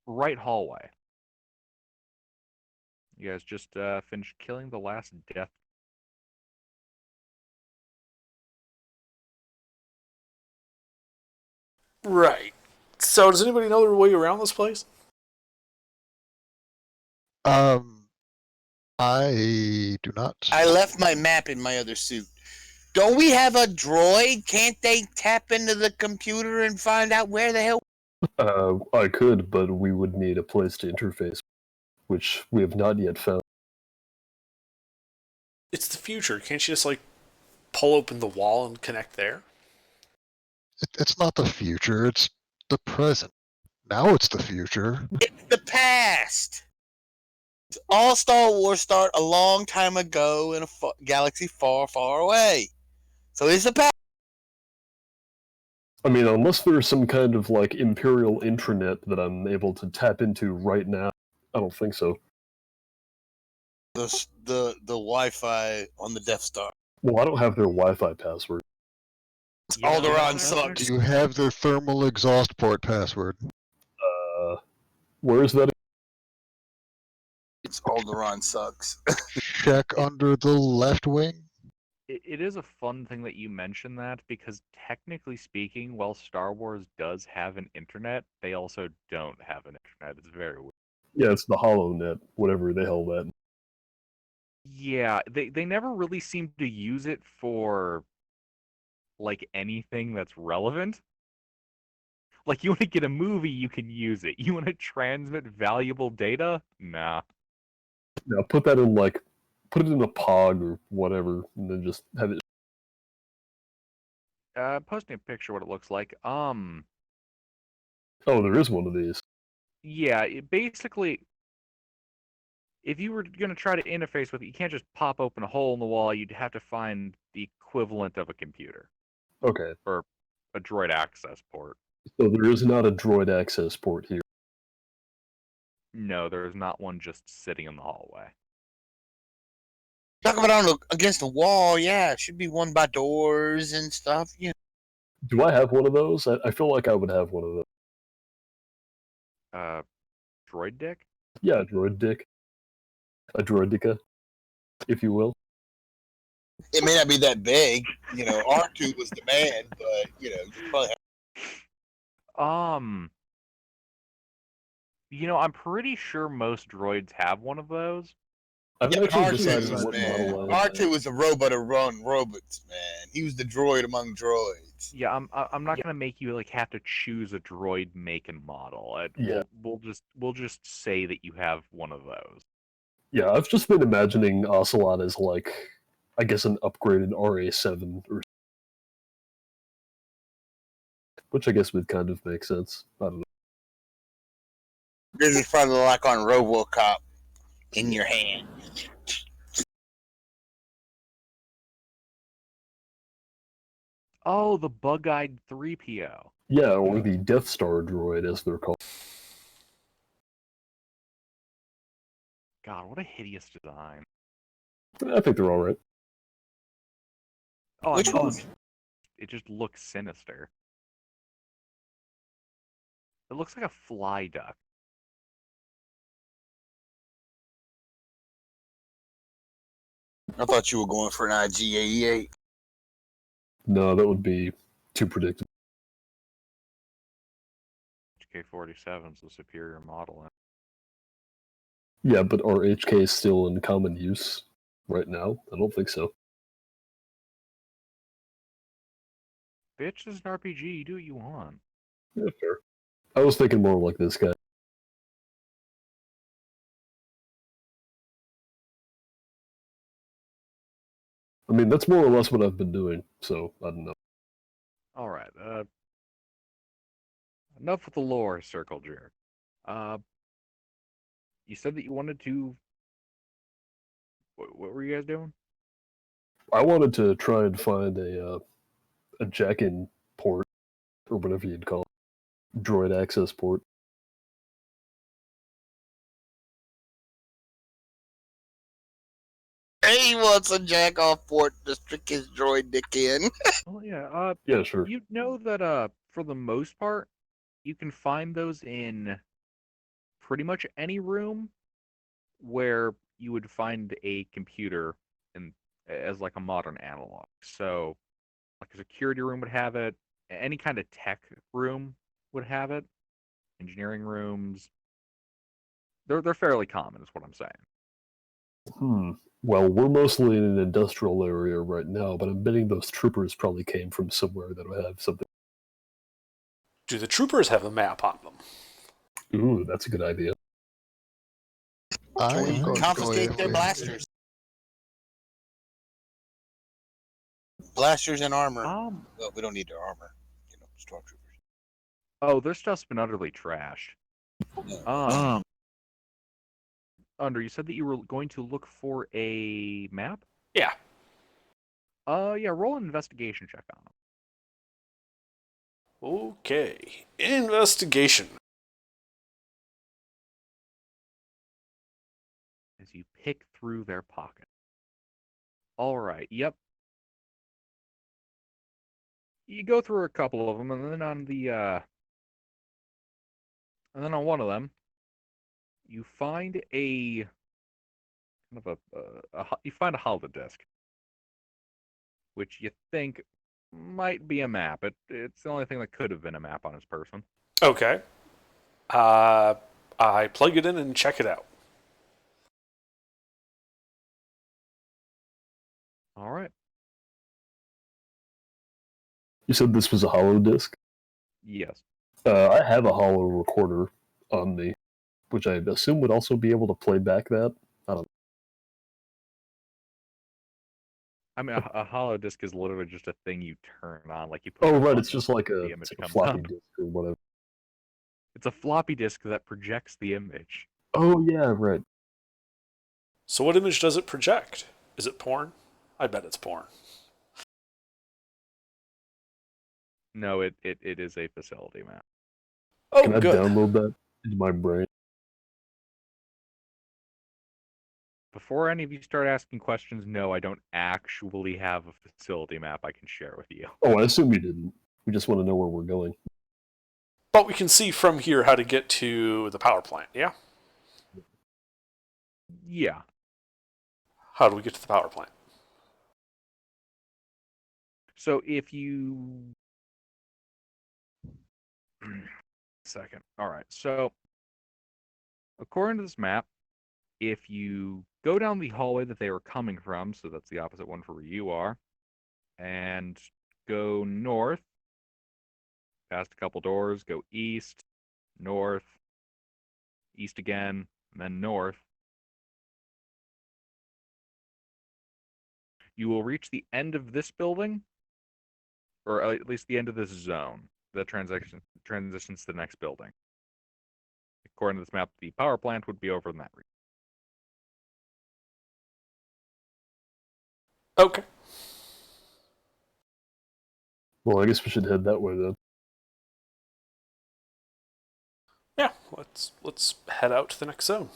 Right hallway. You guys just finished killing the last death. Right. So, does anybody know their way around this place? Um, I do not. I left my map in my other suit. Don't we have a droid? Can't they tap into the computer and find out where the hell? I could, but we would need a place to interface, which we have not yet found. It's the future. Can't you just, like, pull open the wall and connect there? It's not the future, it's the present. Now it's the future. It's the past. All Star Wars start a long time ago in a galaxy far, far away. So it's the past. I mean, unless there's some kind of like Imperial intranet that I'm able to tap into right now, I don't think so. The Wi-Fi on the Death Star. Well, I don't have their Wi-Fi password. Alderaan sucks. Do you have their thermal exhaust port password? Where is that? It's Alderaan sucks. Check under the left wing. It is a fun thing that you mention that because technically speaking, while Star Wars does have an internet, they also don't have an internet. It's very weird. Yeah, it's the HoloNet, whatever the hell that. Yeah, they never really seem to use it for like anything that's relevant. Like you want to get a movie, you can use it. You want to transmit valuable data? Nah. Yeah, put it in a POG or whatever, and then just have it. Posting a picture what it looks like. Oh, there is one of these. Yeah, basically, if you were going to try to interface with it, you can't just pop open a hole in the wall. You'd have to find the equivalent of a computer. Okay. Or a droid access port. So there is not a droid access port here. No, there is not one just sitting in the hallway. Talk about against the wall, yeah. It should be one by doors and stuff. Yeah. Do I have one of those? I feel like I would have one of those. Droid dick? Yeah, droid dick. A droidica, if you will. It may not be that big. You know, R2 was the man, but, you know, you probably have... You know, I'm pretty sure most droids have one of those. I haven't actually decided R2 what man. model R2 was a robot to run robots, man. He was the droid among droids. Yeah, I'm not gonna make you like have to choose a droid make and model. Yeah. We'll just say that you have one of those. Yeah, I've just been imagining Ocelot as like, I guess, an upgraded RA7 or, which I guess would kind of make sense. I don't know. This is probably like on RoboCop in your hand. Oh, the bug-eyed 3PO. Yeah, or the Death Star droid, as they're called. God, what a hideous design. I think they're alright. Oh, Which one? It just looks sinister. It looks like a fly duck. I thought you were going for an IG-88. No, that would be too predictable. HK-47 is the superior model. Yeah, but are HKs still in common use right now? I don't think so. Bitch, this is an RPG. You do what you want. Yeah, fair. I was thinking more like this guy. I mean, that's more or less what I've been doing, so I don't know. Alright, enough with the lore, Circle Jerk. You said that you wanted to... What were you guys doing? I wanted to try and find a jack-in port, or whatever you'd call it. Droid access port. He wants a jack-off port to stick his droid dick in. Oh, yeah, Yeah, sure. you know that, for the most part, you can find those in pretty much any room where you would find a computer in as like a modern analog. So like a security room would have it, any kind of tech room would have it, engineering rooms. They're fairly common, is what I'm saying. Well, we're mostly in an industrial area right now, but I'm betting those troopers probably came from somewhere that would have something. Do the troopers have a map on them? Ooh, that's a good idea. I Can am we going to go confiscate their with- blasters? Blasters and armor. Well, we don't need their armor. You know, stormtroopers. Oh, their stuff's been utterly trashed. Under, you said that you were going to look for a map? Yeah. Yeah, roll an investigation check on them. Okay. Investigation. As you pick through their pocket. All right, yep. You go through a couple of them, and then on one of them, you find a you find a holodisk, which you think might be a map. It's the only thing that could have been a map on his person. Okay. I plug it in and check it out. All right. You said this was a hollow disk? Yes. I have a hollow recorder on me, which I assume would also be able to play back that. I don't know. I mean, a hollow disk is literally just a thing you turn on, like you put. Oh, it right, on it's just like the a, image it's like a comes floppy up. disk or whatever. It's a floppy disk that projects the image. Oh, yeah, right. So what image does it project? Is it porn? I bet it's porn. No, it is a facility map. Oh, Can I good. download that into my brain? Before any of you start asking questions, no, I don't actually have a facility map I can share with you. Oh, I assume you didn't. We just want to know where we're going. But we can see from here how to get to the power plant, yeah? Yeah. How do we get to the power plant? So if you... Second. All right. So according to this map, if you go down the hallway that they were coming from, so that's the opposite one for where you are, and go north, past a couple doors, go east, north, east again, and then north, you will reach the end of this building, or at least the end of this zone that transitions to the next building. According to this map, the power plant would be over in that region. Okay. Well, I guess we should head that way then. Yeah, let's head out to the next zone.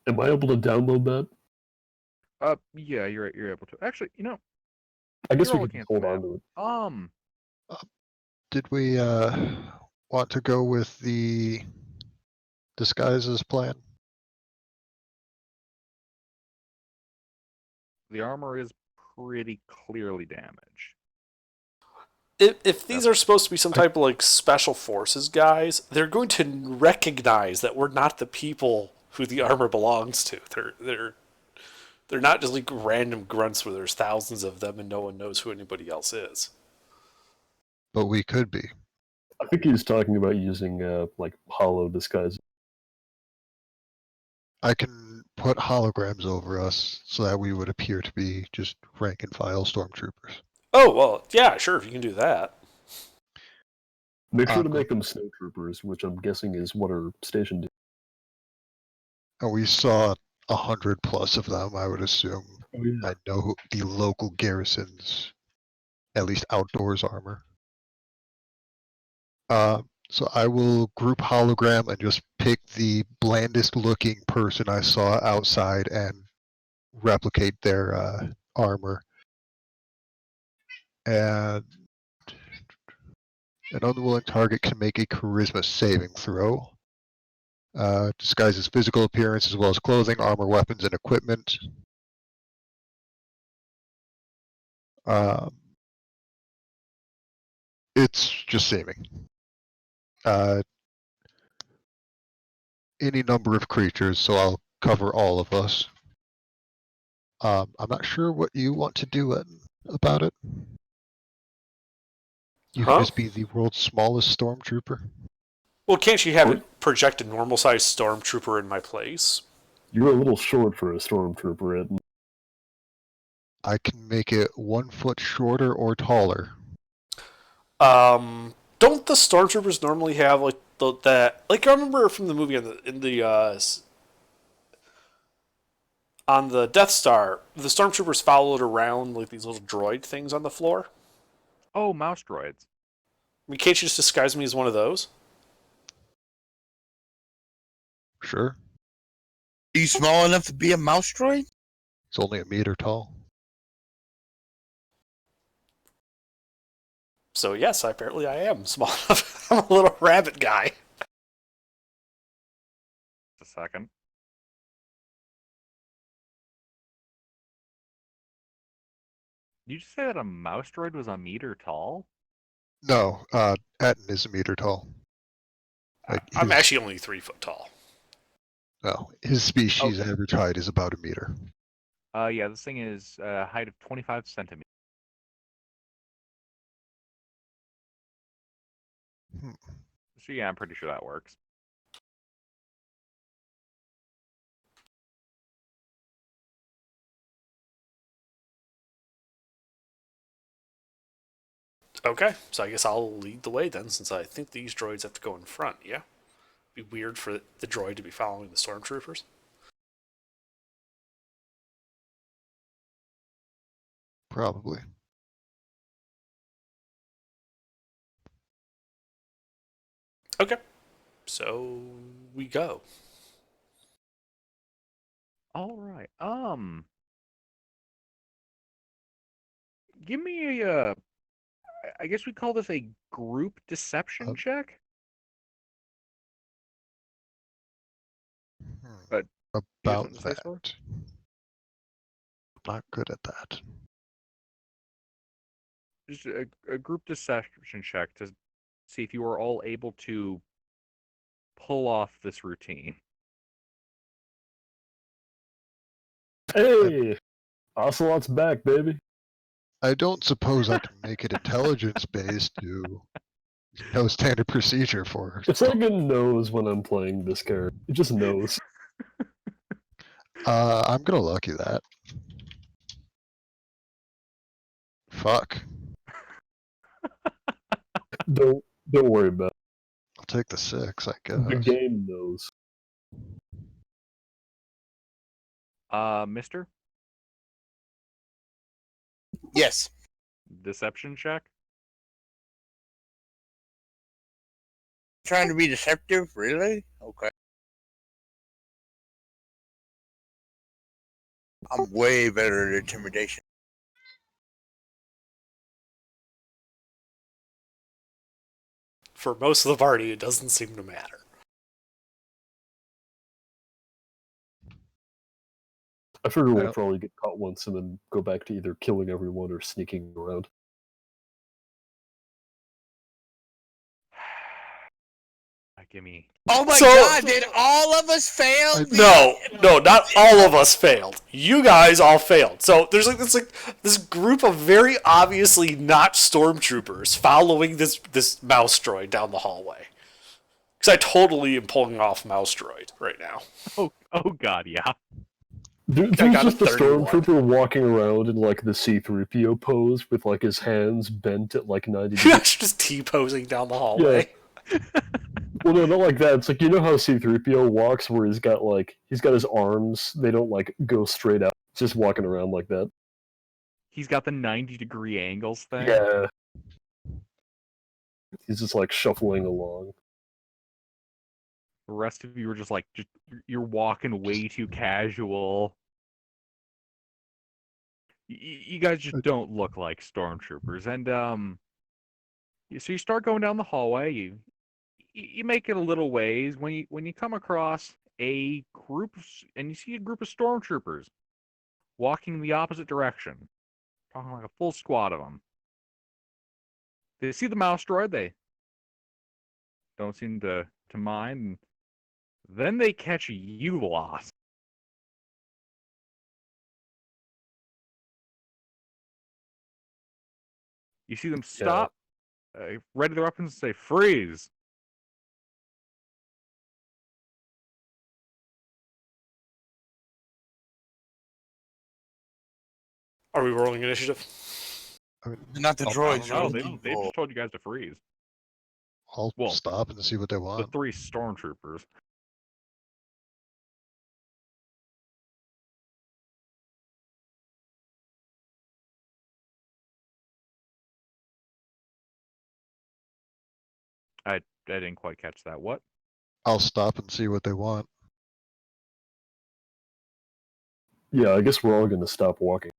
Am I able to download that? Yeah, you're able to. Actually, you know, I guess You're we all could looking just at hold the on to it. Did we want to go with the disguises plan? the armor is pretty clearly damaged. If these are supposed to be some type of like special forces guys, they're going to recognize that we're not the people who the armor belongs to. They're not just like random grunts where there's thousands of them and no one knows who anybody else is. But we could be. I think he's talking about using like hollow disguise. I can put holograms over us so that we would appear to be just rank and file stormtroopers. Oh, well, yeah, sure, if you can do that. Make sure to Um, make them snowtroopers, which I'm guessing is what our station did. And we saw 100 plus of them, I would assume. Oh, yeah. I know the local garrison's, at least outdoors armor. So I will group hologram and just pick the blandest looking person I saw outside and replicate their armor. And an unwilling target can make a charisma saving throw. Disguises physical appearance as well as clothing, armor, weapons, and equipment. It's just seeming. Any number of creatures, so I'll cover all of us. I'm not sure what you want to do about it. You can Huh? just be the world's smallest stormtrooper. Well, can't you have it project a normal-sized stormtrooper in my place? You're a little short for a stormtrooper, Ed. I can make it 1 foot shorter or taller. Don't the stormtroopers normally have like that? Like I remember from the movie on the Death Star, the stormtroopers followed around like these little droid things on the floor. Oh, mouse droids. I mean, can't you just disguise me as one of those? Sure. Are you small enough to be a mouse droid? It's only 1 meter tall. So yes, apparently I am small enough. I'm a little rabbit guy. Just a second. Did you just say that a mouse droid was 1 meter tall? No, Atten is 1 meter tall. Like I'm his- actually only 3 foot tall. No, his species average height is about 1 meter. Yeah, this thing is height of 25 centimeters. So yeah, I'm pretty sure that works. Okay, so I guess I'll lead the way then, since I think these droids have to go in front. Yeah, be weird for the droid to be following the stormtroopers. Probably. Okay, so we go. All right. Give me a. I guess we call this a group deception check. But About something to say, that. Sword? Not good at that. Just a group deception check to see if you are all able to pull off this routine. Hey! Ocelot's back, baby. I don't suppose I can make it intelligence based to no standard procedure for. It's like it knows when I'm playing this character. It just knows. I'm gonna lucky that. Fuck. Don't worry about I'll take the 6, I it. The guess. game knows. Mister Yes. Deception check. Trying to be deceptive? Really? Okay. I'm way better at intimidation. For most of the party, it doesn't seem to matter. I figure we'll Yeah. probably get caught once and then go back to either killing everyone or sneaking around. Give me. Oh my So- god, did all of us fail? No, not all of us failed. You guys all failed. So there's like this group of very obviously not stormtroopers following this mouse droid down the hallway. Because I totally am pulling off mouse droid right now. Oh God, yeah. There's I got a just a 31. stormtrooper walking around in like the C-3PO pose with like his hands bent at like 90 degrees. Just T-posing down the hallway. Well, no, not like that. It's like, you know how C-3PO walks where he's got his arms, they don't like go straight out. It's just walking around like that. He's got the 90-degree angles thing. Yeah. He's just like shuffling along. The rest of you are just you're walking way too casual. You guys just don't look like stormtroopers. And so you start going down the hallway. you make it a little ways when you come across a group and you see a group of stormtroopers walking the opposite direction, talking like a full squad of them. They see the mouse droid, they don't seem to mind, and then they catch you lost. You see them stop, ready their weapons, and say, "Freeze!" Are we rolling initiative? I mean, Not the Oh, droids. No, you're they, the they've people. just told you guys to freeze. I'll Well, stop and see what they The want. 3 stormtroopers. I didn't quite catch that. What? I'll stop and see what they want. Yeah, I guess we're all going to stop walking.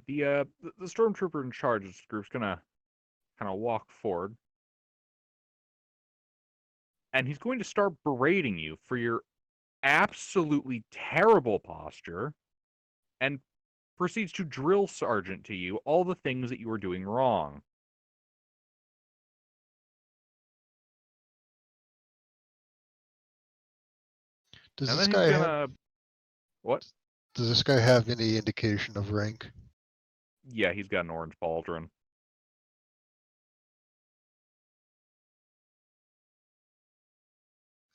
Yeah, the stormtrooper in charge of this group's gonna kind of walk forward, and he's going to start berating you for your absolutely terrible posture, and proceeds to drill sergeant to you all the things that you were doing wrong. Does And this then guy he's have? gonna what? Does this guy have any indication of rank? Yeah, he's got an orange pauldron.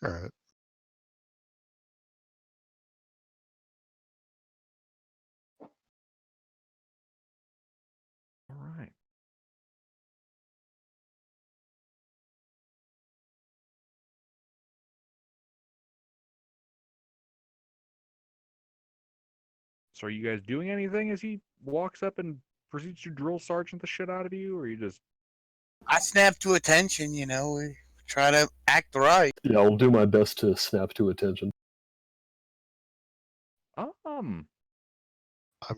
All right. All right. So are you guys doing anything as he walks up and proceeds to drill sergeant the shit out of you, or are you just I snap to attention, we try to act right. Yeah, I'll do my best to snap to attention. I'm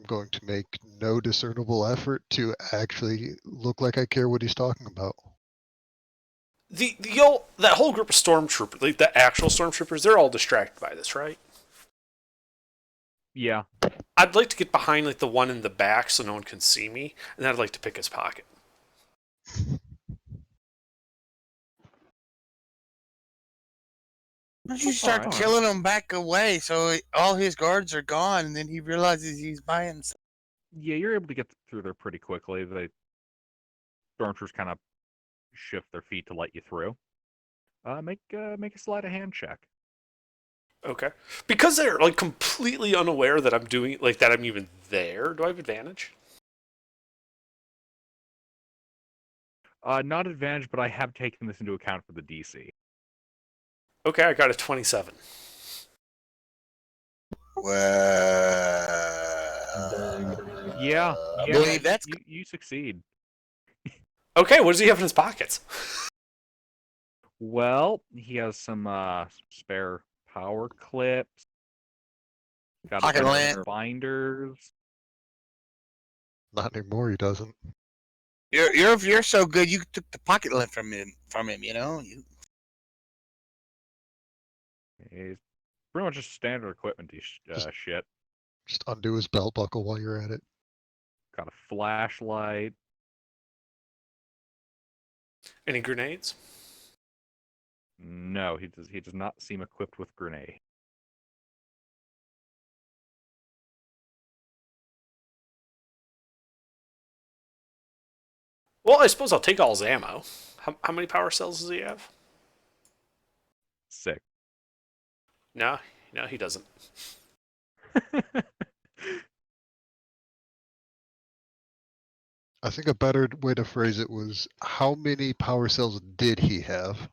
going to make no discernible effort to actually look like I care what he's talking about. That whole group of stormtroopers, like the actual stormtroopers, they're all distracted by this, right? Yeah. I'd like to get behind like the one in the back so no one can see me, and then I'd like to pick his pocket. Why don't you start Alright. killing him back away so all his guards are gone and then he realizes he's by himself? Yeah, you're able to get through there pretty quickly. The stormtroopers kind of shift their feet to let you through. Make a sleight of hand check. Okay. Because they're like completely unaware that I'm doing like that I'm even there, do I have advantage? Not advantage, but I have taken this into account for the DC. Okay, I got a 27. Well, Yeah, I believe that's you succeed. Okay, what does he have in his pockets? Well, he has some spare power clips. Got Pocket a bunch lamp. of binders. Not anymore, he doesn't. you're so good you took the pocket lint from him, You He's pretty much just standard equipment shit. Just undo his belt buckle while you're at it. Got a flashlight. Any grenades? No, he does not seem equipped with grenade. Well, I suppose I'll take all his ammo. How many power cells does he have? 6. No, he doesn't. I think a better way to phrase it was, how many power cells did he have?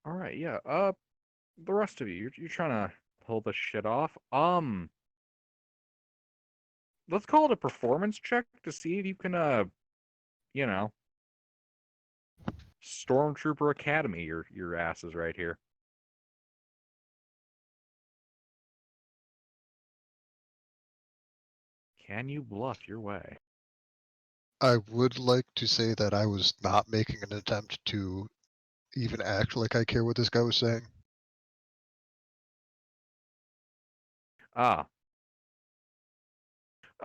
All right, yeah. The rest of you, you're trying to pull this shit off. Let's call it a performance check to see if you can, you know, Stormtrooper Academy, your ass is right here. Can you bluff your way? I would like to say that I was not making an attempt to even act like I care what this guy was saying. Ah.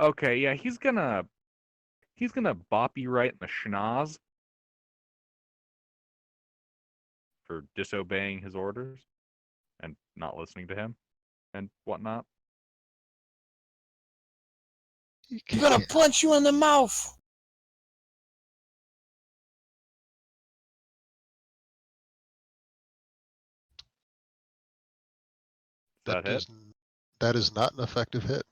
Okay, yeah, he's gonna bop you right in the schnoz for disobeying his orders and not listening to him and whatnot. You I'm gonna can't- punch you in the mouth. Does that hit? That is not an effective hit.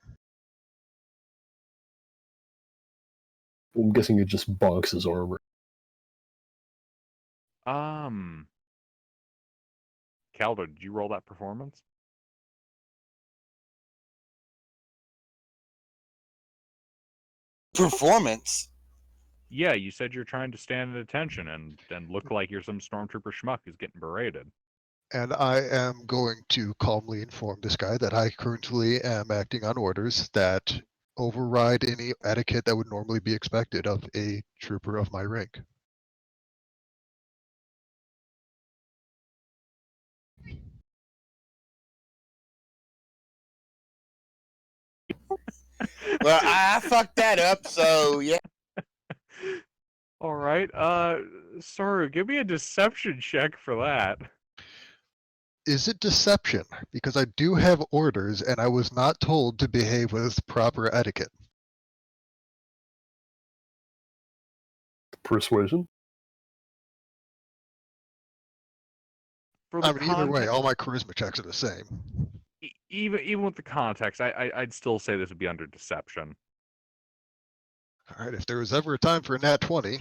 I'm guessing it just bonks his armor. Calder, did you roll that performance? Performance. Yeah, you said you're trying to stand at attention and look like you're some stormtrooper schmuck who's getting berated. And I am going to calmly inform this guy that I currently am acting on orders that override any etiquette that would normally be expected of a trooper of my rank. Well, I fucked that up, so yeah. All right. Sorry, give me a deception check for that. Is it deception? Because I do have orders and I was not told to behave with proper etiquette. Persuasion? For the I mean, either way, context, all my charisma checks are the same. even with the context, I'd still say this would be under deception. All right, if there was ever a time for a nat 20,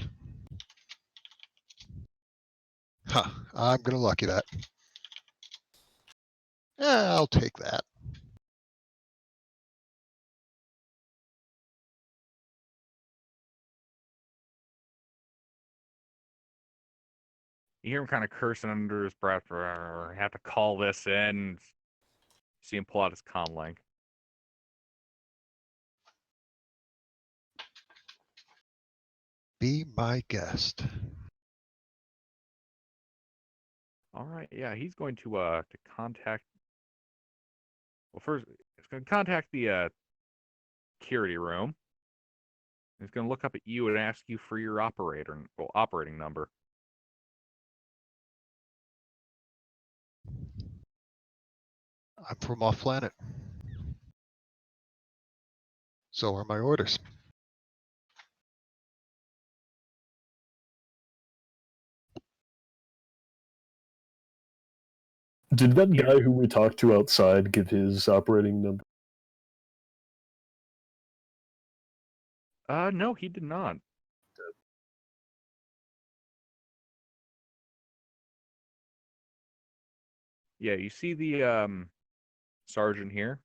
I'm gonna lucky that. Yeah, I'll take that. You hear him kind of cursing under his breath. Have to call this in. See him pull out his comm link. Be my guest. All right, yeah, he's going to contact. Well, first, he's going to contact the security room. He's going to look up at you and ask you for your operating number. I'm from off planet. So are my orders. Did that guy who we talked to outside give his operating number? No, he did not. Yeah, you see the sergeant here.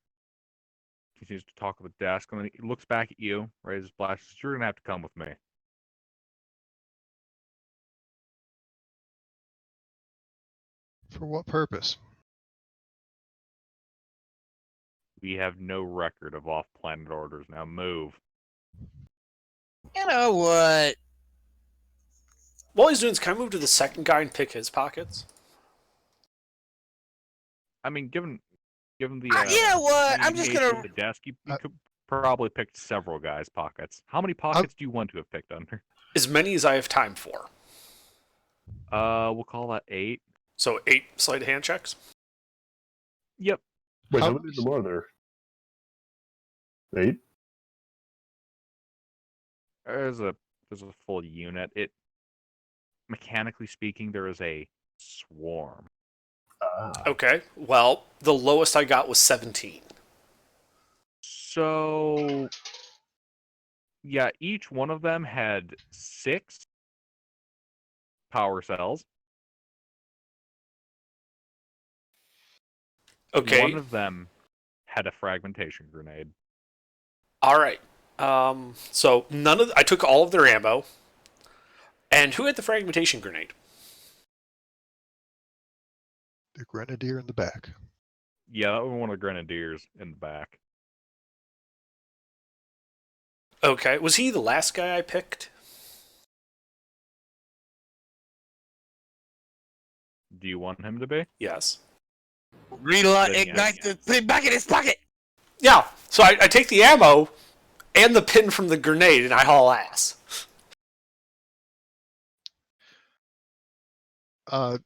Continues to talk at the desk, and then he looks back at you, raises his flash. Says, "You're gonna have to come with me." For what purpose? We have no record of off-planet orders. Now move. You know what? While he's doing this, can I move to the second guy and pick his pockets? I mean, given the You know what? I'm just nature gonna. of the desk, you could probably pick several guys' pockets. How many pockets do you want to have picked under? As many as I have time for. We'll call that 8. So 8 sleight of hand checks. Yep. Wait, How how many of them are there? 8? There's a full unit. It mechanically speaking, there is a swarm. Okay. Well, the lowest I got was 17. So yeah, each one of them had 6 power cells. Okay. One of them had a fragmentation grenade. All right. So I took all of their ammo. And who had the fragmentation grenade? The grenadier in the back. Yeah, that was one of the grenadiers in the back. Okay, was he the last guy I picked? Do you want him to be? Yes. Relight, Then, yeah. ignite the put it back in his pocket. Yeah, so I take the ammo and the pin from the grenade and I haul ass.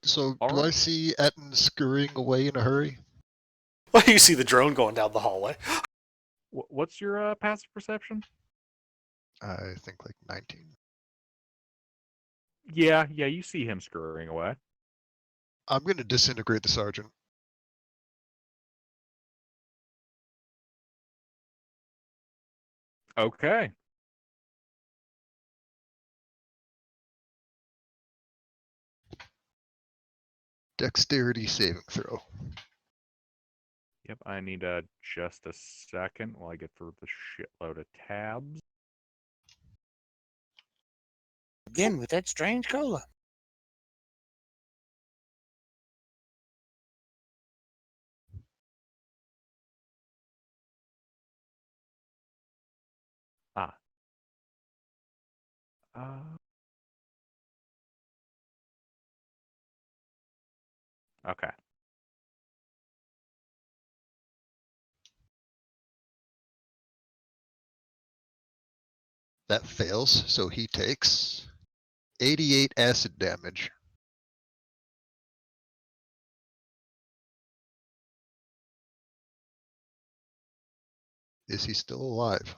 So All do right. I see Etten scurrying away in a hurry? Well, you see the drone going down the hallway. What's your passive perception? I think like 19. Yeah, you see him scurrying away. I'm going to disintegrate the sergeant. Okay. Dexterity saving throw. Yep, I need just a second while I get through the shitload of tabs. Again with that strange cola. Uh, okay. That fails, so he takes 88 acid damage. Is he still alive?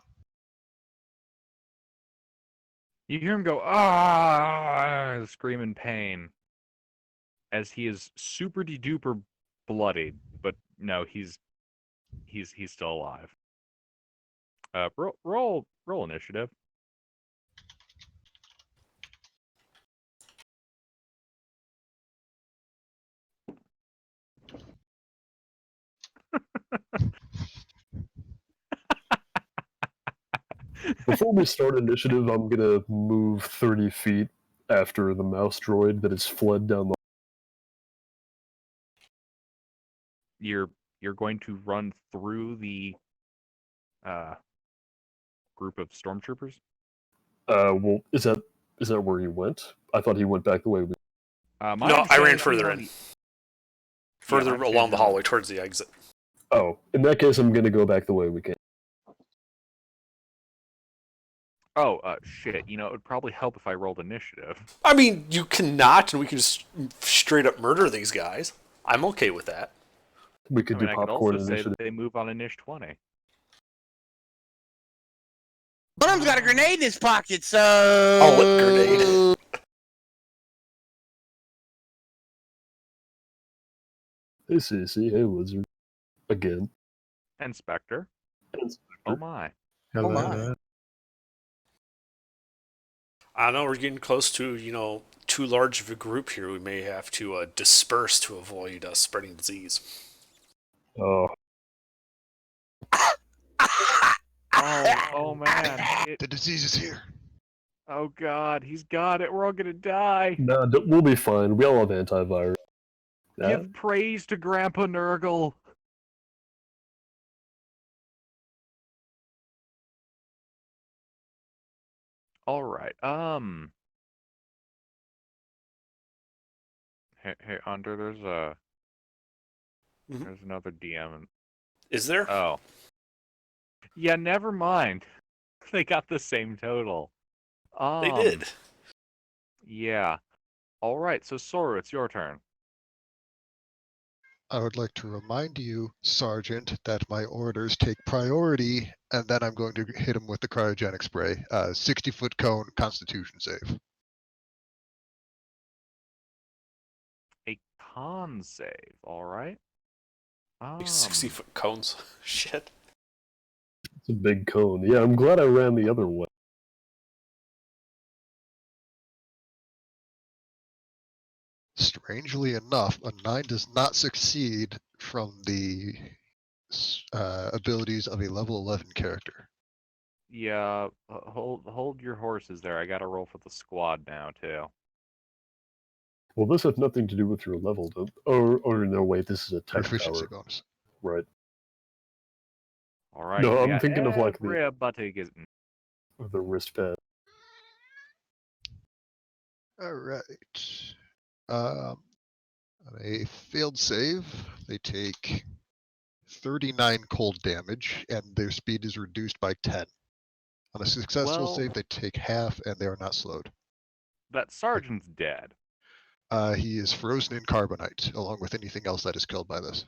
You hear him go, ah, scream in pain. As he is super de-duper bloodied, but no, he's still alive. Roll initiative. Before we start initiative, I'm gonna move 30 feet after the mouse droid that has fled down the. You're going to run through the group of stormtroopers. Well, is that where he went? I thought he went back the way we. My No, I understanding ran is further he's in. on Further my along the understanding- hallway towards the exit. Oh, in that case, I'm gonna go back the way we came. Oh, shit. You know, it would probably help if I rolled initiative. I mean, you cannot, and we can just straight up murder these guys. I'm okay with that. We I could mean, do I could popcorn also say initiative. that they move on Inish 20. Bunham's got a grenade in his pocket, so. Oh, what grenade? Hey, Cece. Hey, Lizard. Again. And Spectre. Oh my. Oh my. I know we're getting close to, too large of a group here. We may have to disperse to avoid spreading disease. Oh, Oh man. The disease is here. Oh god, he's got it. We're all gonna die. no, we'll be fine. We all have antivirus. Give praise to Grandpa Nurgle. All right. Hey, Under. Mhm. There's another DM. Is there? Oh. Yeah. Never mind. They got the same total. They did. Yeah. All right. So Sora, it's your turn. I would like to remind you, Sergeant, that my orders take priority, and then I'm going to hit him with the cryogenic spray. 60-foot cone, Constitution save. A con save. All right. Like 60-foot cones. Shit. It's a big cone. Yeah, I'm glad I ran the other way. Strangely enough, a 9 does not succeed from the abilities of a level 11 character. Yeah. Hold your horses there. I got to roll for the squad now too. Well, this has nothing to do with your level, or no, wait, this is a tech Proficiency power, bonus. right? All right. No, I'm yeah, thinking of like everybody gets. the wrist pad. All right. On a failed save, they take 39 cold damage, and their speed is reduced by 10. On a successful Well- save, they take half, and they are not slowed. That sergeant's dead. He is frozen in carbonite, along with anything else that is killed by this.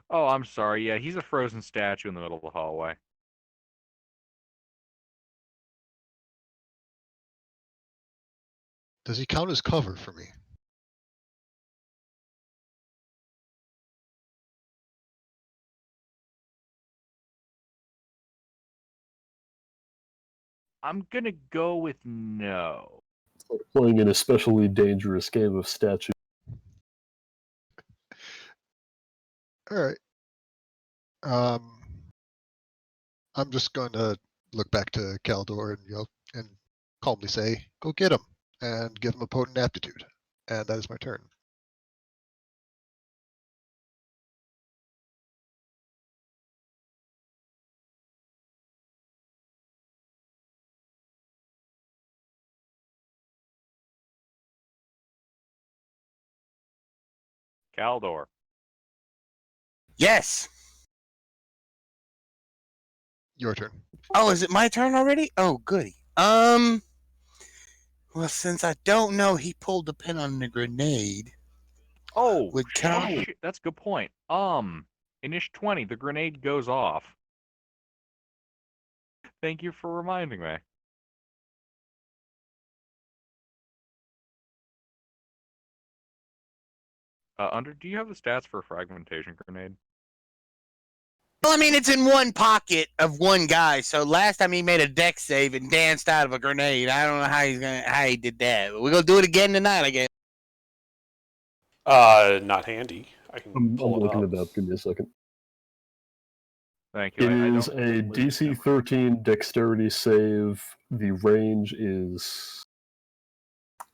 Oh, I'm sorry. Yeah, he's a frozen statue in the middle of the hallway. Does he count as cover for me? I'm gonna go with no. It's like playing an especially dangerous game of statue. All right. I'm just going to look back to Caldor and calmly say, "Go get him," and give him a potent aptitude. And that is my turn. Caldor. Yes. Your turn. Oh, is it my turn already? Oh, goody. Well, since I don't know, he pulled the pin on the grenade. Oh, Would count. shit, that's a good point. In Ish 20, the grenade goes off. Thank you for reminding me. Do you have the stats for a fragmentation grenade? Well, I mean, it's in one pocket of one guy. So last time he made a deck save and danced out of a grenade. I don't know how he did that. But we're gonna do it again tonight, I guess. Not handy. I can I'm pull it looking up. it up. Give me a second. Thank you. It I is don't a believe DC it. 13 dexterity save. The range is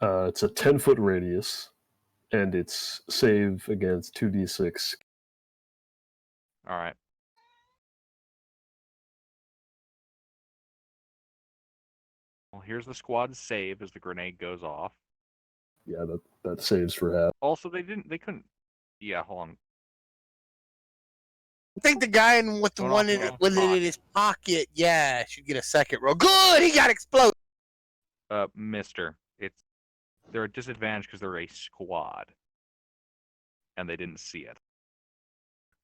it's a 10-foot radius, and it's save against 2d6. All right. Well, here's the squad's save as the grenade goes off. Yeah, that saves for half. Also, they couldn't. Yeah, hold on. I think the guy with the Going one off the with it pocket. in his pocket, yeah, should get a second roll. Good, he got exploded. Mister, they're at disadvantage because they're a squad, and they didn't see it.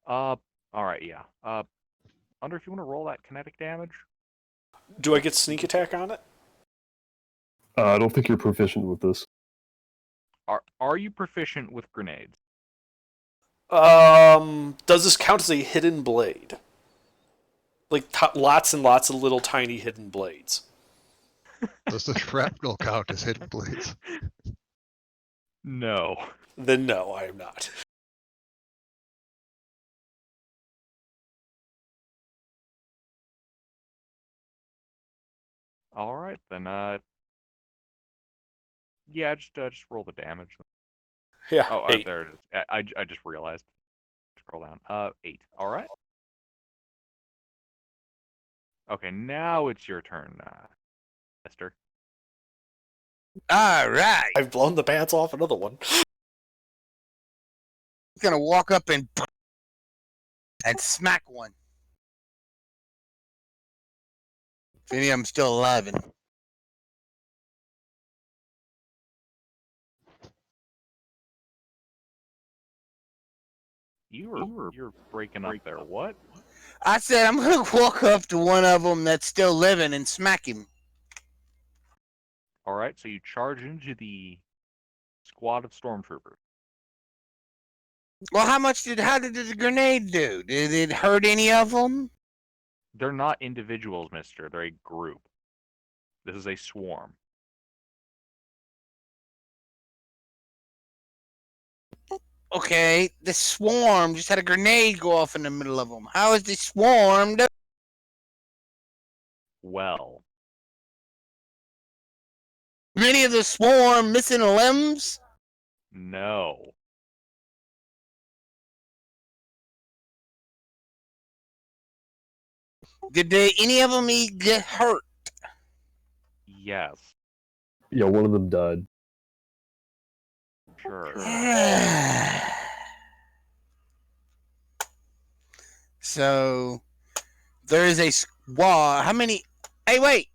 All right, yeah. Under, if you want to roll that kinetic damage. Do I get sneak attack on it? I don't think you're proficient with this. Are you proficient with grenades? Does this count as a hidden blade? Like lots and lots of little tiny hidden blades. Does the shrapnel count as hidden blades? No. Then no, I am not. All right then. Yeah, just roll the damage. Yeah, Oh, 8. there it is. I just realized. Scroll down. 8. All right. Okay, now it's your turn, Mister. All right. I've blown the pants off another one. He's gonna walk up and smack one. If any of them still alive. You're breaking up there. What? I said I'm gonna walk up to one of them that's still living and smack him. All right, so you charge into the squad of stormtroopers. Well, how did the grenade do? Did it hurt any of them? They're not individuals, Mister. They're a group. This is a swarm. Okay, the swarm just had a grenade go off in the middle of them. How is the swarm? Well, Many of the swarm missing limbs? No. Did any of them get hurt? Yes. Yeah, one of them died. Sure. So there is a squad. How many? Hey, wait.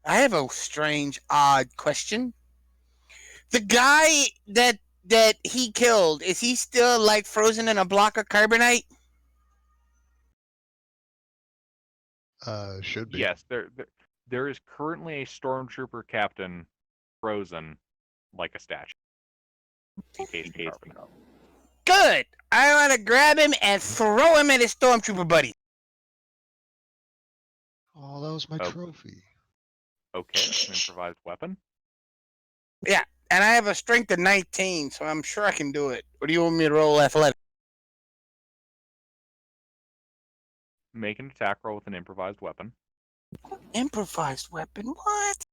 I have a strange, odd question. The guy that he killed, is he still like frozen in a block of carbonite? Should be. Yes, there is currently a stormtrooper captain frozen like a statue. In case you don't know. Good. I want to grab him and throw him at his stormtrooper buddy. Oh, that was my Oh. trophy. Okay, that's an improvised weapon. And I have a strength of 19, so I'm sure I can do it. Or do you want me to roll athletic? Make an attack roll with an improvised weapon. Improvised weapon? What?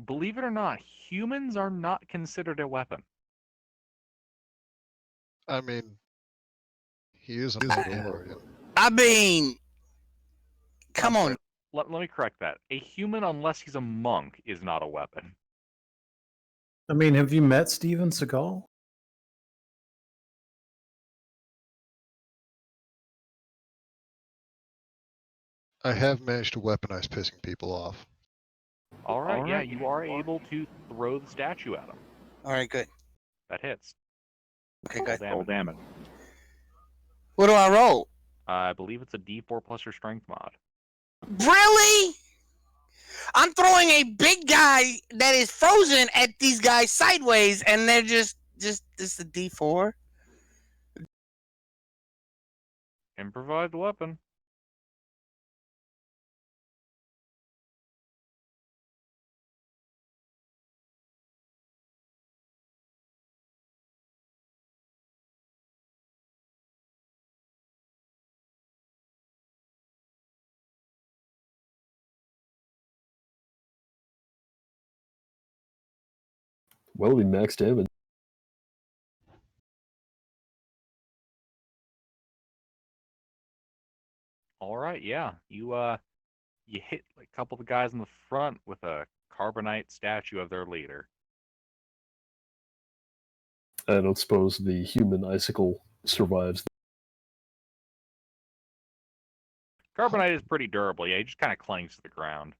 Believe it or not, humans are not considered a weapon. I mean, he is a Mandalorian. I mean, come on. Let me correct that. A human, unless he's a monk, is not a weapon. I mean, have you met Steven Seagal? I have managed to weaponize pissing people off. All right, yeah, you are able to throw the statue at him. All right, good. That hits. Okay, good. Roll damage. What do I roll? I believe it's a D4 plus your strength mod. Really? I'm throwing a big guy that is frozen at these guys sideways, and they're just a D4. Improvised weapon. Well, we maxed damage. All right, yeah. You hit a couple of the guys in the front with a carbonite statue of their leader. I don't suppose the human icicle survives. Carbonite is pretty durable, yeah, he just kind of clings to the ground.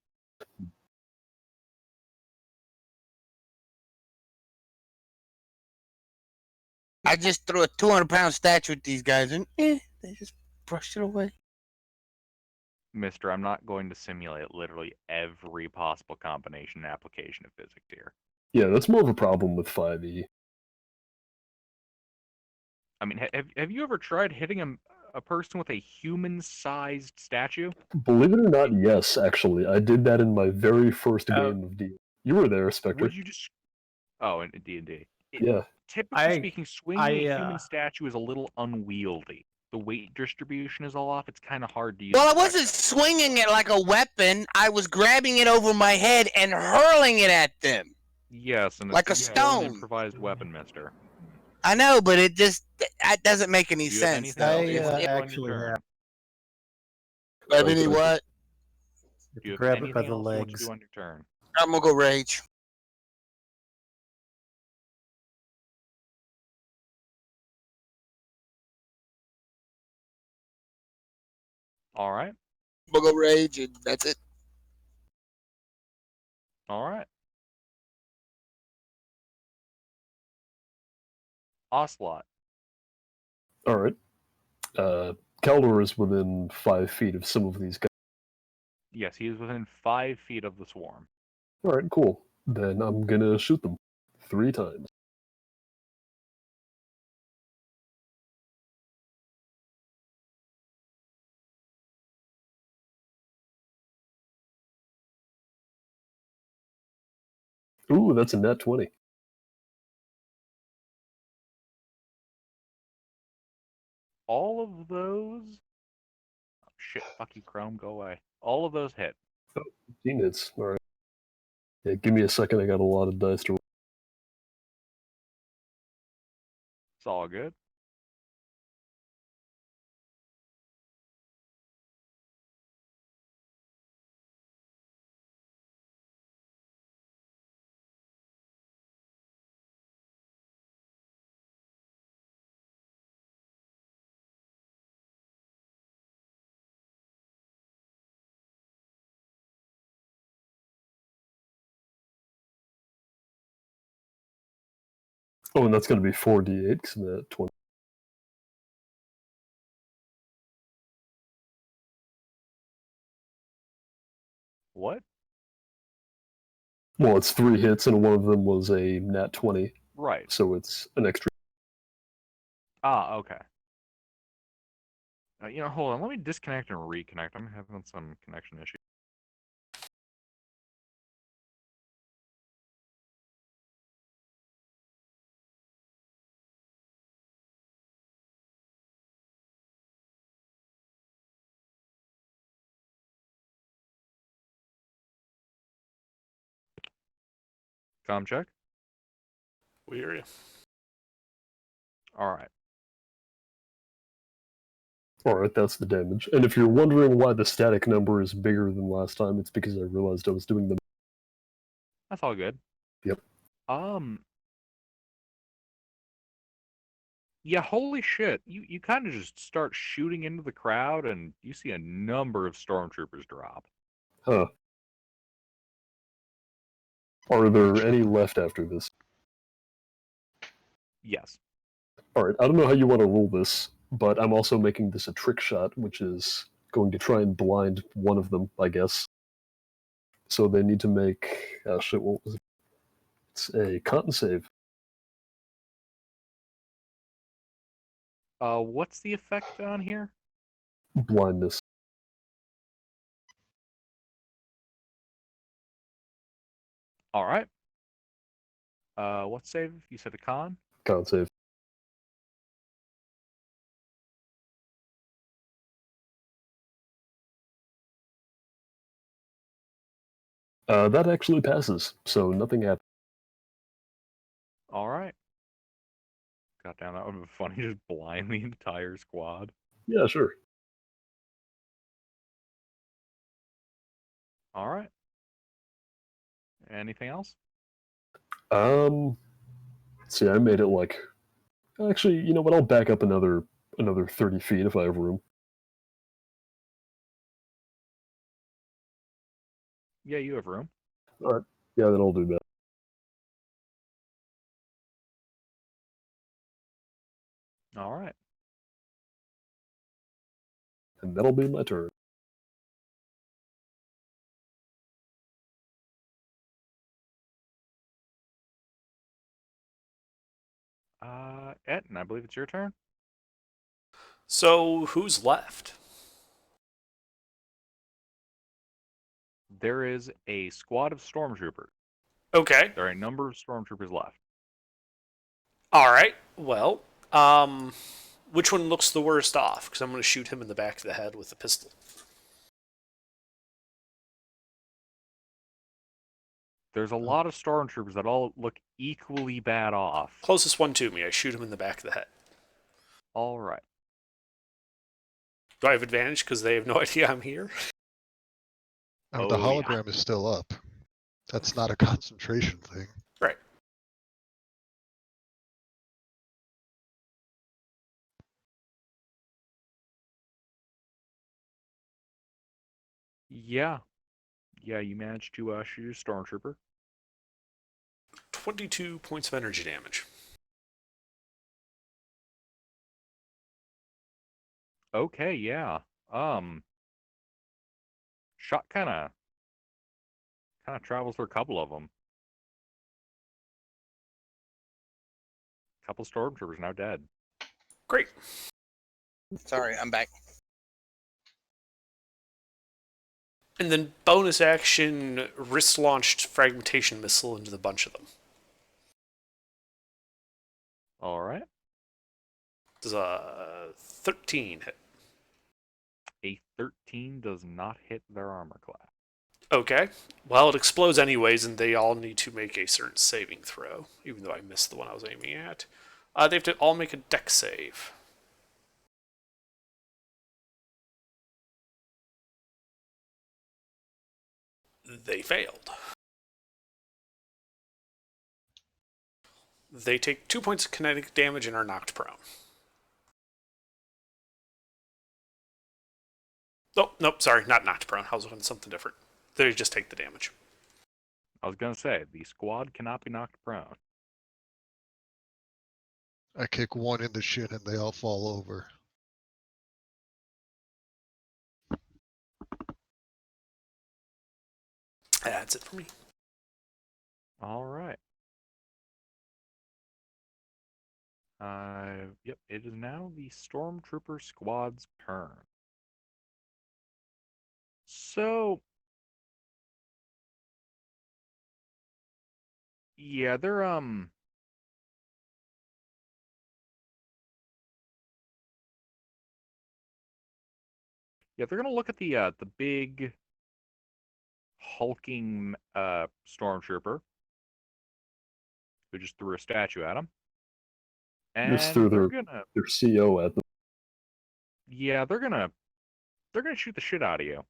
I just threw a 200-pound statue at these guys, and they just brushed it away. Mister, I'm not going to simulate literally every possible combination and application of physics here. Yeah, that's more of a problem with 5e. I mean, have you ever tried hitting a person with a human-sized statue? Believe it or not, yes, actually. I did that in my very first game of D. You were there, Spectre. Would you just... Oh, in D&D. Yeah. Typically speaking, swinging a human statue is a little unwieldy. The weight distribution is all off. It's kind of hard to use. Well, I wasn't swinging it like a weapon. I was grabbing it over my head and hurling it at them. Yes, and like a it's still an stone. improvised weapon, mister. I know, but it doesn't make any Do you have sense. anything else I you want to do on your actually turn? have. Have any what? Do you have Grab it by anything the else you want to legs. do on your turn? I'm gonna go rage. All right. I'm gonna go rage, and that's it. All right. Ocelot. Alright. Kaldor is within 5 feet of some of these guys. Yes, he is within 5 feet of the swarm. Alright, cool. Then I'm gonna shoot them 3 times. Ooh, that's a nat 20. All of those... Oh, shit, fuck you, Chrome, go away. All of those hit. 15 hits. Alright. Yeah, give me a second, I got a lot of dice to roll. It's all good. Oh, and that's going to be 4d8 because I'm at 20. What? Well, it's 3 hits, and one of them was a nat 20, Right. so it's an extra. Ah, okay. Hold on. Let me disconnect and reconnect. I'm having some connection issues. Comm check. We hear you. All right. Alright, that's the damage. And if you're wondering why the static number is bigger than last time, it's because I realized I was doing the. That's all good. Yep. Yeah, holy shit. You kind of just start shooting into the crowd and you see a number of stormtroopers drop. Huh. Are there any left after this? Yes. Alright, I don't know how you want to rule this, but I'm also making this a trick shot, which is going to try and blind one of them, I guess. So they need to make. Shit, what was it? It's a con save. What's the effect on here? Blindness. All right. What save? You said a con? Con save. That actually passes, so nothing happened. All right. God damn, that would be funny. Just blind the entire squad. Yeah, sure. All right. Anything else? See, I made it like. Actually, you know what? I'll back up another 30 feet if I have room. Yeah, you have room. Alright. Yeah, then I'll do that. All right. And that'll be my turn. Etten, I believe it's your turn. So, who's left? There is a squad of stormtroopers. Okay. There are a number of stormtroopers left. All right. Well, which one looks the worst off? Because I'm going to shoot him in the back of the head with a pistol. There's a lot of stormtroopers that all look equally bad off. Closest one to me, I shoot him in the back of the head. All right. Do I have advantage because they have no idea I'm here? Oh, the Oh, yeah. hologram is still up. That's not a concentration thing. Right. Yeah. Yeah, you managed to shoot a stormtrooper. 22 points of energy damage. Okay, yeah. Shot kind of travels through a couple of them. A couple stormtroopers now dead. Great. Sorry, I'm back. And then bonus action, wrist-launched fragmentation missile into the bunch of them. All right. Does a 13 hit? A 13 does not hit their armor class. Okay. Well, it explodes anyways, and they all need to make a certain saving throw, even though I missed the one I was aiming at. They have to all make a dex save. They failed. They take 2 points of kinetic damage and are knocked prone. Oh, nope, sorry, not knocked prone. I was looking at something different. They just take the damage. I was gonna say the squad cannot be knocked prone. I kick one in the shin and they all fall over. That's it for me. All right. Yep, it is now the Stormtrooper squad's turn. So, yeah, they're yeah, they're gonna look at the big hulking stormtrooper who just threw a statue at him. And Just threw they're their gonna CO at them. yeah, they're gonna shoot the shit out of you.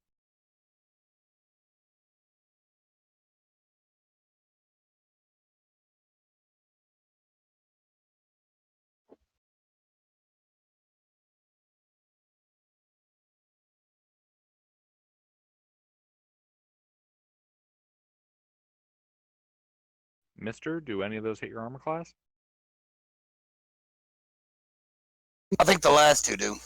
Mister, do any of those hit your armor class? I think the last two do.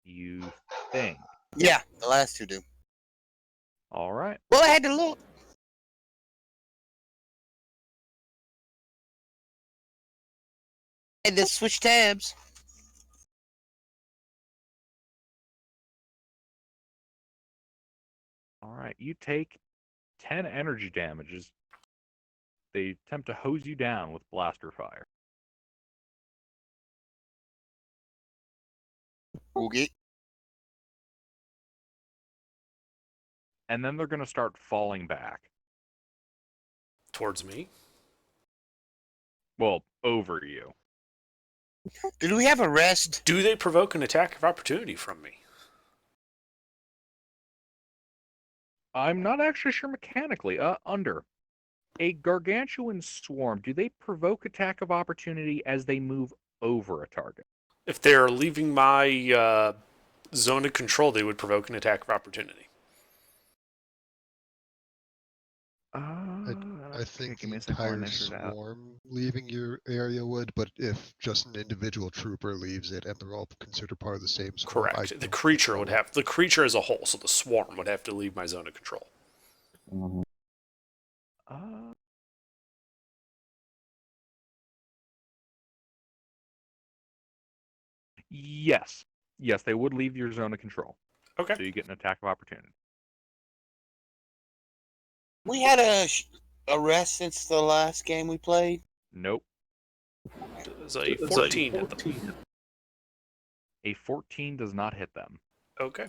You think. Yeah, the last two do. All right. Well, I had to look. I had to switch tabs. All right. You take 10 energy damages. They attempt to hose you down with blaster fire. Oogie. And then they're going to start falling back. Towards me? Well, over you. Did we have a rest? Do they provoke an attack of opportunity from me? I'm not actually sure mechanically. Under. A gargantuan swarm, do they provoke attack of opportunity as they move over a target? If they're leaving my zone of control, they would provoke an attack of opportunity. I think give the me a second while I entire measure it out. swarm leaving your area would, but if just an individual trooper leaves it and they're all considered part of the same swarm, Correct. The don't creature know. would have the creature as a whole, so the swarm would have to leave my zone of control. Yes. Yes, they would leave your zone of control. Okay. So you get an attack of opportunity. We had a rest since the last game we played. Nope. Does a 14 hit them? A 14 does not hit them. Okay.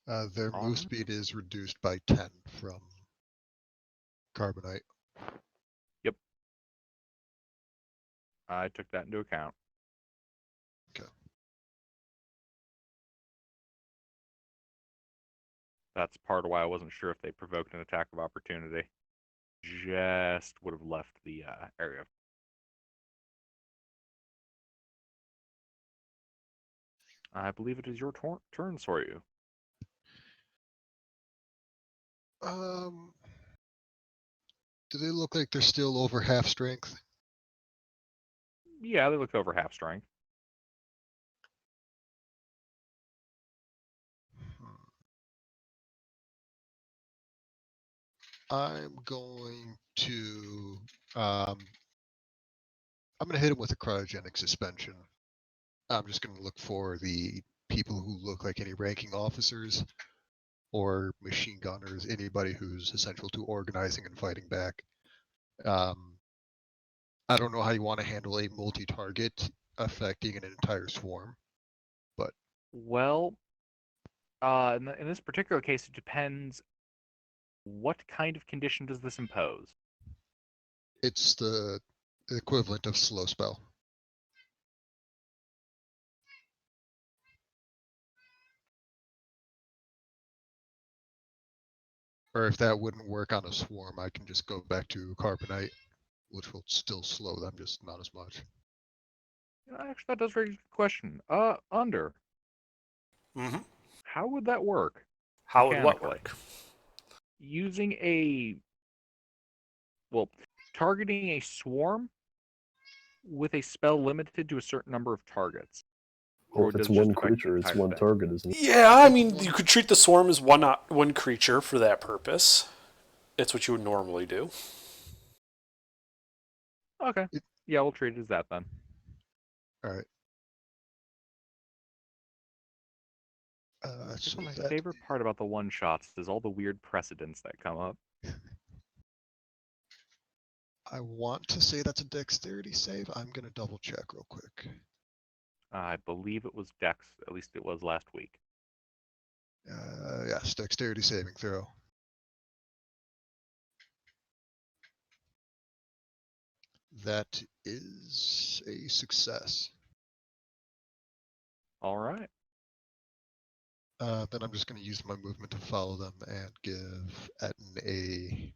Their move Alright. speed is reduced by 10 from Carbonite. I took that into account. Okay. That's part of why I wasn't sure if they provoked an attack of opportunity. Just would have left the area. I believe it is your turn, Soryu. Do they look like they're still over half strength? Yeah, they look over half strength. I'm going to I'm gonna hit him with a cryogenic suspension. I'm just gonna look for the people who look like any ranking officers or machine gunners, anybody who's essential to organizing and fighting back. I don't know how you want to handle a multi-target affecting an entire swarm, but Well, in this particular case, it depends. What kind of condition does this impose? It's the equivalent of slow spell. Or if that wouldn't work on a swarm, I can just go back to Carbonite, which will still slow them, just not as much. Actually, that does raise a good question. Under. Mm-hmm. How would that work? How would what Mechanically. work? Using targeting a swarm with a spell limited to a certain number of targets. Well, Or if it's does it just one affect the creature, it's entire one thing? target, isn't it? Yeah, I mean, you could treat the swarm as one creature for that purpose. It's what you would normally do. Okay. Yeah, we'll treat it as that then. Alright. That's So my that favorite part about the one-shots is all the weird precedents that come up. I want to say that's a dexterity save. I'm gonna double check real quick. I believe it was Dex, at least it was last week. Yes, dexterity saving throw. That is a success. All right. Then I'm just going to use my movement to follow them and give Etten a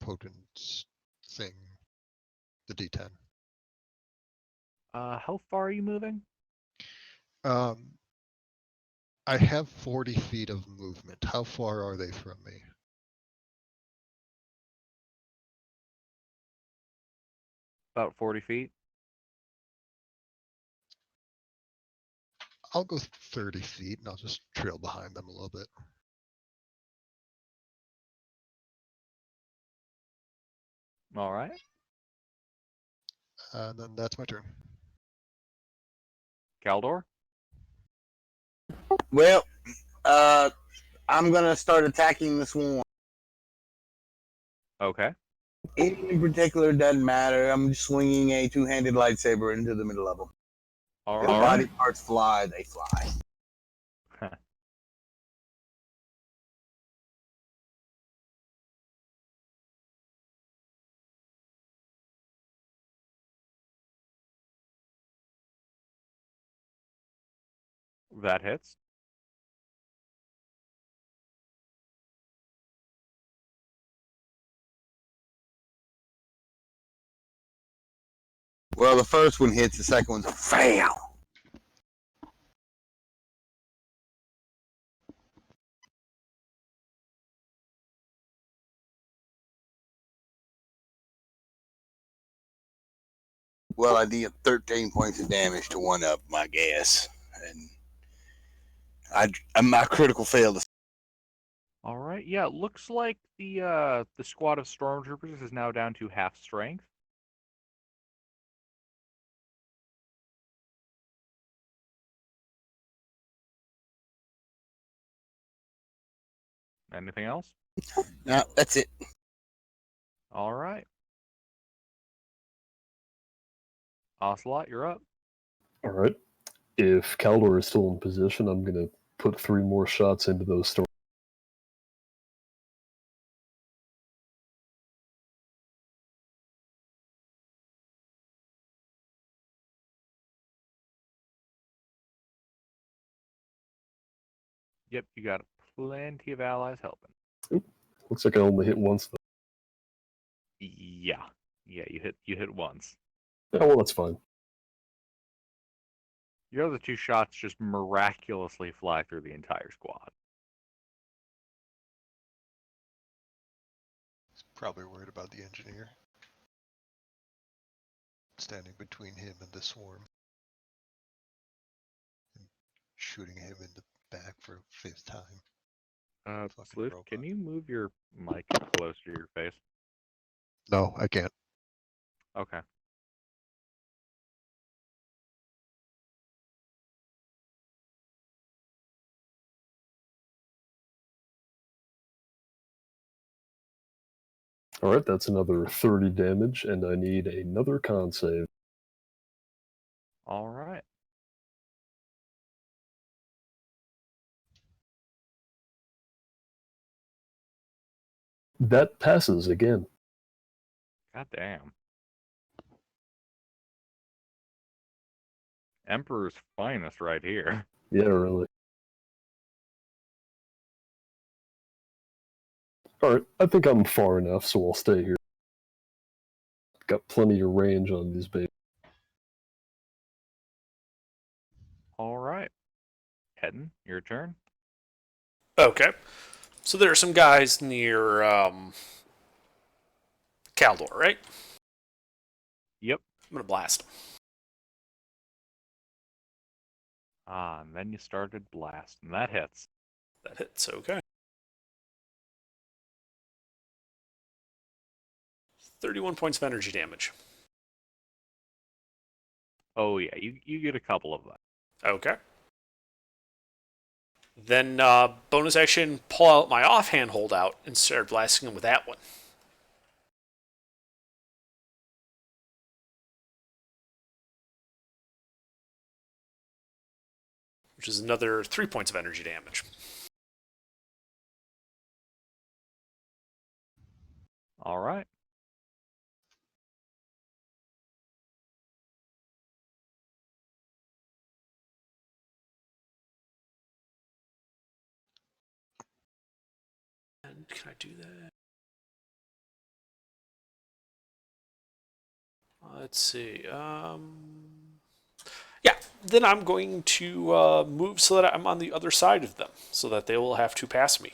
potent thing, the D10. How far are you moving? I have 40 feet of movement. How far are they from me? About 40 feet. I'll go 30 feet and I'll just trail behind them a little bit. All right. And then that's my turn. Kaldor? Well, I'm gonna start attacking the swarm. Okay. Anything in particular doesn't matter. I'm just swinging a two-handed lightsaber into the middle of them. All If right. body parts fly, they fly. That hits. Well, the first one hits, the second one's a fail. Well, I did 13 points of damage to one of them, I guess. And my critical failed. All right. Yeah, it looks like the squad of stormtroopers is now down to half strength. Anything else? No, that's it. All right. Ocelot, you're up. All right. If Kaldor is still in position, I'm going to put 3 more shots into those storms. Yep, you got plenty of allies helping. Looks like I only hit once, though. Yeah. Yeah, you hit once. Oh, well, that's fine. Your other 2 shots just miraculously fly through the entire squad. He's probably worried about the engineer. Standing between him and the swarm. And shooting him in the back for a 5th time. Fucking Sleuth, robot. can you move your mic closer to your face? No, I can't. Okay. All right, that's another 30 damage, and I need another con save. All right. That passes again. God damn. Emperor's finest right here. Yeah, really. Alright, I think I'm far enough, so I'll stay here. Got plenty of range on these babies. All right. Hedden, your turn. Okay. So there are some guys near Caldor, right? Yep. I'm going to blast them. And then you started blast, and that hits. That hits, okay. 31 points of energy damage. Oh yeah, you get a couple of them. Okay. Then bonus action, pull out my offhand holdout and start blasting him with that one. Which is another 3 points of energy damage. All right. And can I do that? Let's see. Yeah, then I'm going to move so that I'm on the other side of them, so that they will have to pass me.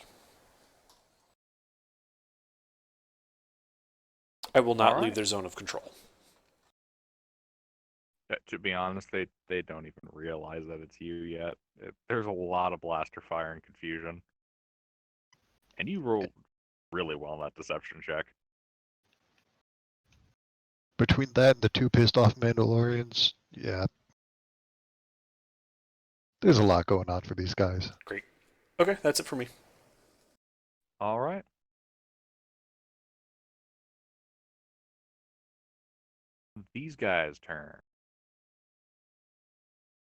I will not All right. leave their zone of control. To be honest, they don't even realize that it's you yet. There's a lot of blaster fire and confusion. And you rolled really well on that deception check. Between that and the two pissed off Mandalorians, yeah. There's a lot going on for these guys. Great. Okay, that's it for me. All right. These guys' turn.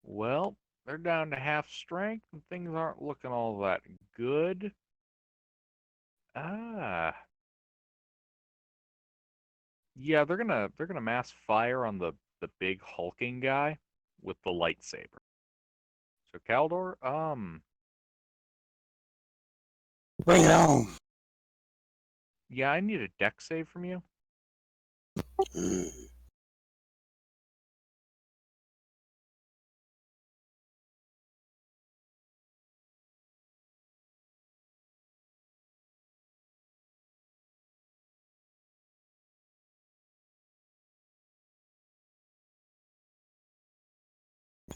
Well, they're down to half strength, and things aren't looking all that good. Yeah, they're gonna mass fire on the big hulking guy with the lightsaber. So Caldor, Bring it on. yeah, I need a dex save from you.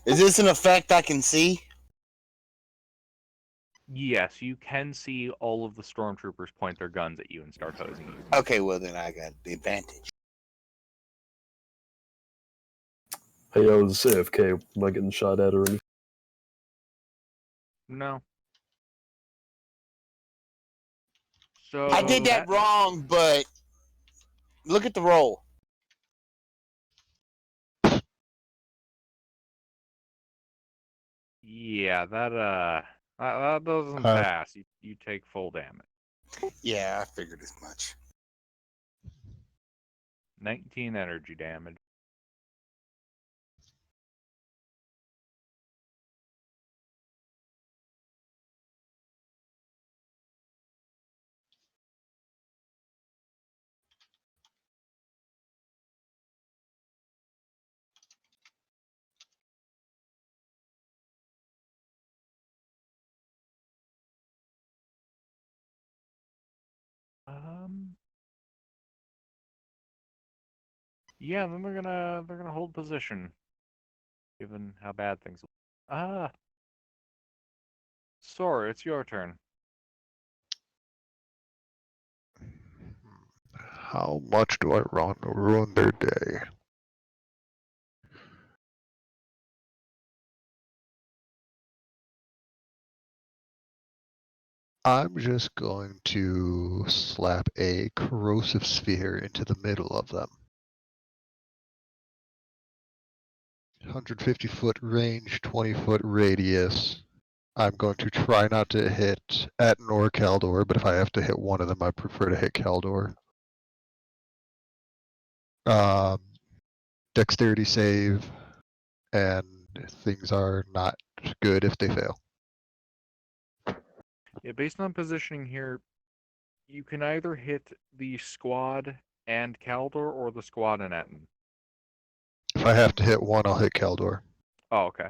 Is this an effect I can see? Yes, you can see all of the stormtroopers point their guns at you and start hosing you. Okay, well then I got the advantage. Hey, I was AFK. Am I getting shot at or anything? No. So I did that wrong, but look at the roll. Yeah, that doesn't pass. You take full damage. Yeah, I figured as much. 19 energy damage. Yeah, then they're gonna hold position, given how bad things look. Sora, it's your turn. How much do I ruin their day? I'm just going to slap a corrosive sphere into the middle of them. 150-foot range, 20-foot radius. I'm going to try not to hit Etten or Kaldor, but if I have to hit one of them, I prefer to hit Kaldor. Dexterity save, and things are not good if they fail. Yeah, based on positioning here, you can either hit the squad and Kaldor or the squad and Etten. If I have to hit one, I'll hit Kaldor. Oh, okay.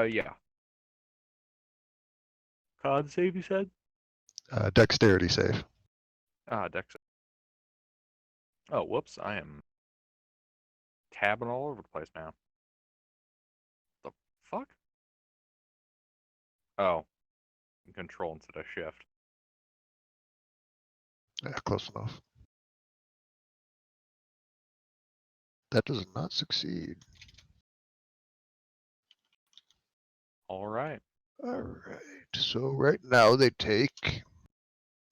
Yeah. Con save, you said? Dexterity save. Dex. Oh, whoops. I am tabbing all over the place now. The fuck? Oh. Control instead of shift. Yeah, close enough. That does not succeed. Alright. Alright, so right now they take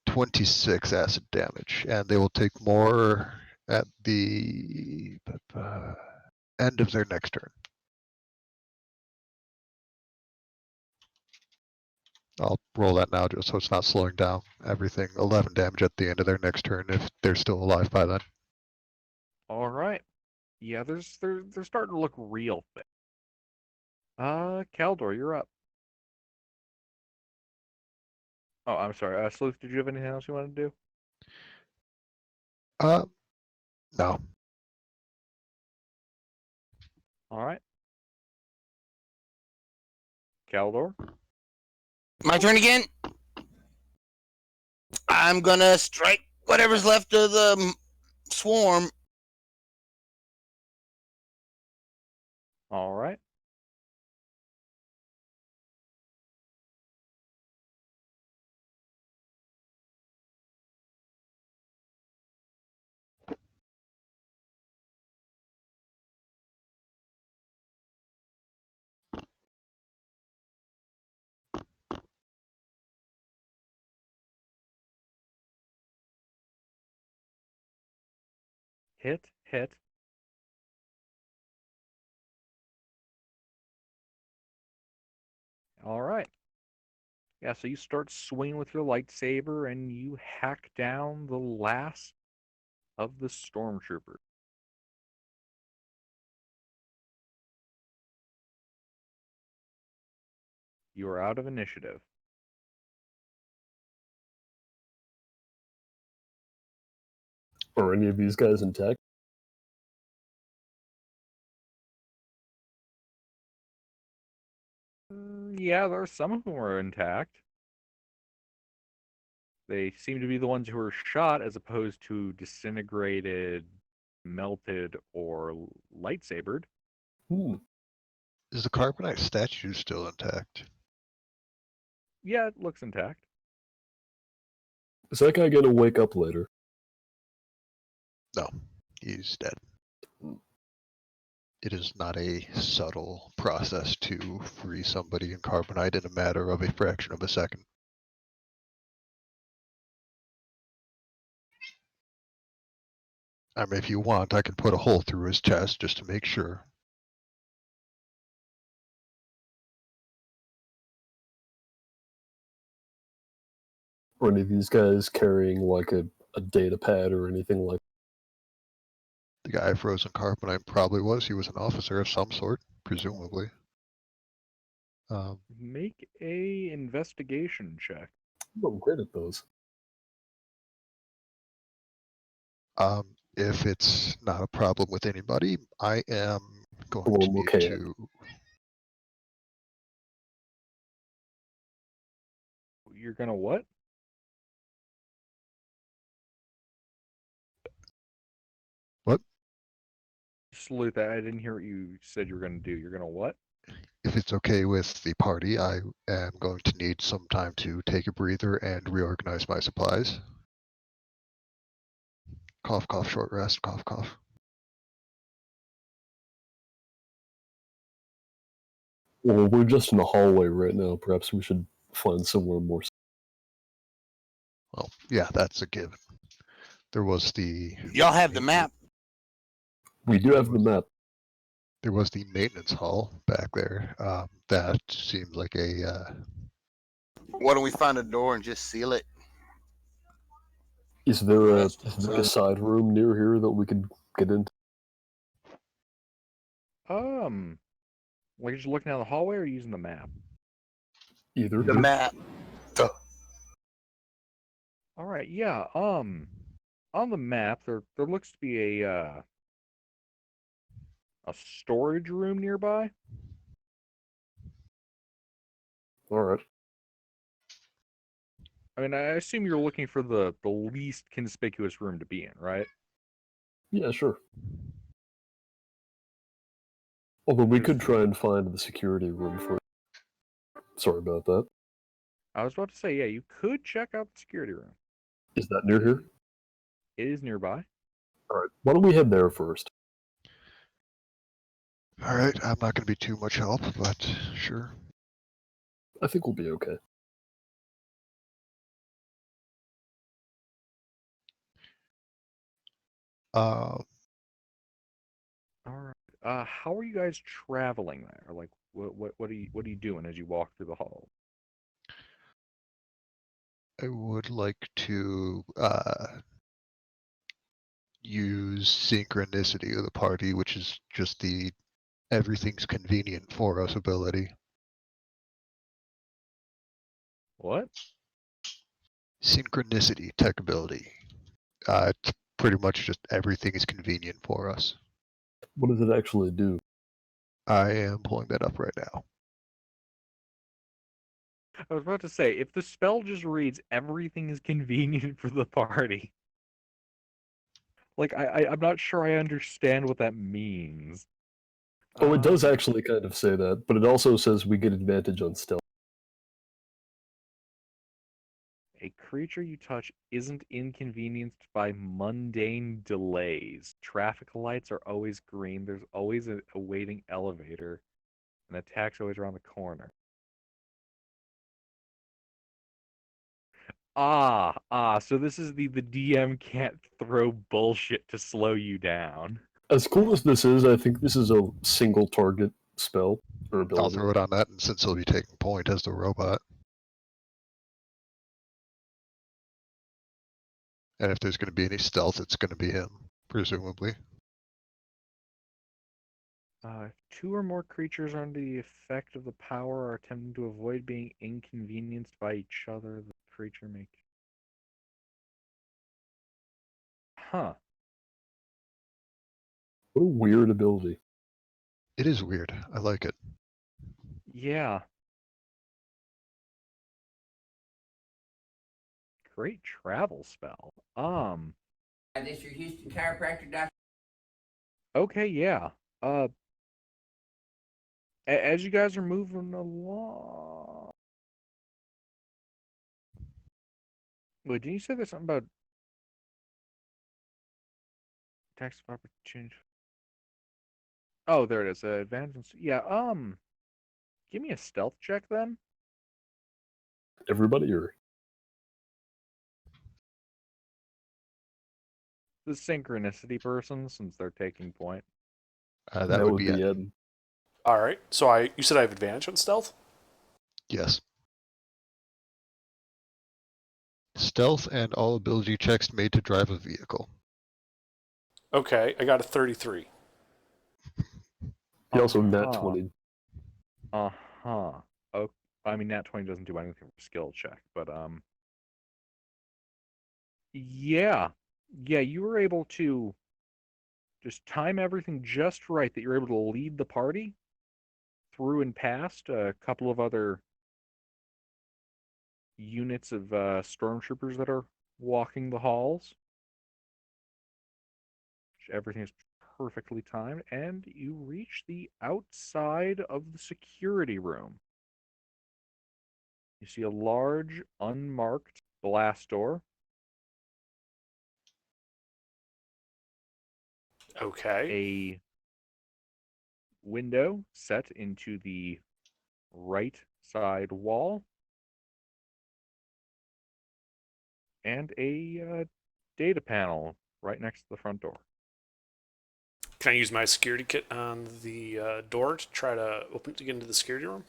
26 acid damage, and they will take more at the end of their next turn. I'll roll that now just so it's not slowing down. Everything 11 damage at the end of their next turn if they're still alive by then. Alright. Yeah, they're starting to look real thick. Kaldor, you're up. Oh, I'm sorry. Sleuth, did you have anything else you wanted to do? No. Alright. Kaldor? My turn again. I'm gonna strike whatever's left of the swarm. Alright. Hit, hit. Alright. Yeah, so you start swinging with your lightsaber and you hack down the last of the stormtroopers. You are out of initiative. Are any of these guys intact? Yeah, there are some of them are intact. They seem to be the ones who were shot as opposed to disintegrated, melted, or lightsabered. Is the carbonite statue still intact? Yeah, it looks intact. Is that guy gonna wake up later? No, he's dead. It is not a subtle process to free somebody in carbonite in a matter of a fraction of a second. I mean, if you want, I can put a hole through his chest just to make sure. Are any of these guys carrying like a data pad or anything like? The guy frozen carbonite probably was. He was an officer of some sort, presumably. Make a investigation check. I'm great at those. If it's not a problem with anybody, I am going Well, to need okay. to. You're gonna what? What? Sleuth, I didn't hear what you said you were gonna do. You're gonna what? If it's okay with the party, I am going to need some time to take a breather and reorganize my supplies. Cough, cough, short rest, cough, cough. Well, we're just in the hallway right now. Perhaps we should find somewhere more. Well, yeah, that's a given. There was the. Y'all have the map. We do have the map. There was the maintenance hall back there. That seemed like a Why don't we find a door and just seal it? Is there a side room near here that we could get into? Like just looking down the hallway or using the map? Either. The map. All right, yeah. On the map there looks to be a storage room nearby. All right. I mean, I assume you're looking for the least conspicuous room to be in, right? Yeah, sure. Although we could try and find the security room for. Sorry about that. I was about to say, yeah, you could check out the security room. Is that near here? It is nearby. All right. Why don't we head there first? All right, I'm not going to be too much help, but sure. I think we'll be okay. Uh, All right. How are you guys traveling there? Like, what are you doing as you walk through the hall? I would like to use synchronicity of the party, which is just the everything's convenient for us ability. What? Synchronicity tech ability. It's pretty much just everything is convenient for us. What does it actually do? I am pulling that up right now. I was about to say, if the spell just reads everything is convenient for the party, like I'm not sure I understand what that means. Oh, it does actually kind of say that, but it also says we get advantage on stealth. A creature you touch isn't inconvenienced by mundane delays. Traffic lights are always green. There's always a waiting elevator. An attack's always around the corner. So this is the DM can't throw bullshit to slow you down. As cool as this is, I think this is a single target spell or I'll ability. throw it on that, and since he'll be taking point as the robot. And if there's going to be any stealth, it's going to be him, presumably. If two or more creatures under the effect of the power are attempting to avoid being inconvenienced by each other, the creature may... Huh. What a weird ability. It is weird. I like it. Yeah. Great travel spell. This your Houston chiropractor doctor? Okay, yeah. As you guys are moving along... Wait, didn't you say there's something about tax of opportunity? Oh, there it is. Advancements. Yeah, give me a stealth check then. Everybody, or The synchronicity person, since they're taking point. That would be it. Ed. All right. So you said I have advantage on stealth? Yes. Stealth and all ability checks made to drive a vehicle. Okay, I got a 33. He also nat Uh-huh. 20. Uh-huh. Oh, I mean, nat 20 doesn't do anything for skill check, but, yeah. Yeah, you were able to just time everything just right that you're able to lead the party through and past a couple of other units of stormtroopers that are walking the halls. Everything is perfectly timed, and you reach the outside of the security room. You see a large, unmarked blast door. Okay. A window set into the right side wall. And a data panel right next to the front door. Can I use my security kit on the door to try to open it to get into the security room?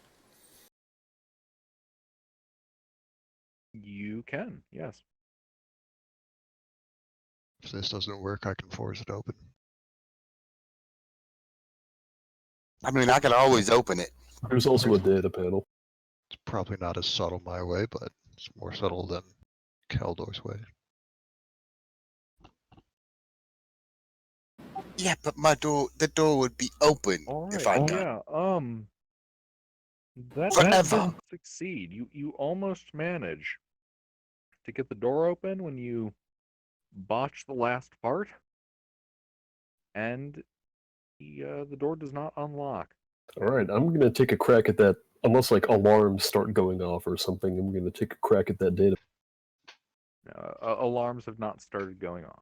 You can, yes. If this doesn't work, I can force it open. I mean, I can always open it. There's also a data panel. It's probably not as subtle my way, but it's more subtle than Kaldor's way. Yeah, but the door would be open All if right, I got. yeah. That Forever. doesn't succeed. You almost manage to get the door open when you botch the last part, and the door does not unlock. All right, I'm gonna take a crack at that. Unless like alarms start going off or something, I'm gonna take a crack at that data. Alarms have not started going off.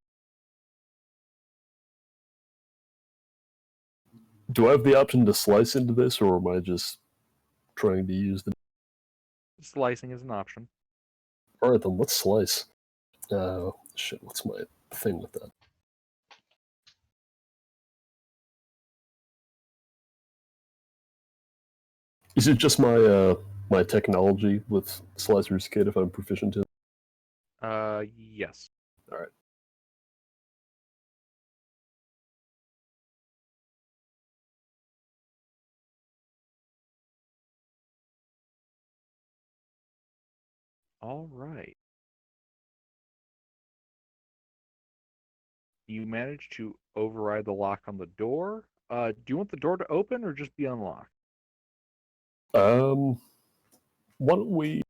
Do I have the option to slice into this, or am I just trying to use the? Slicing is an option. All right, then let's slice. Shit, what's my thing with that? Is it just my my technology with Slicer's Kit if I'm proficient in? Yes. All right. All right. You managed to override the lock on the door. Do you want the door to open or just be unlocked? Why don't we?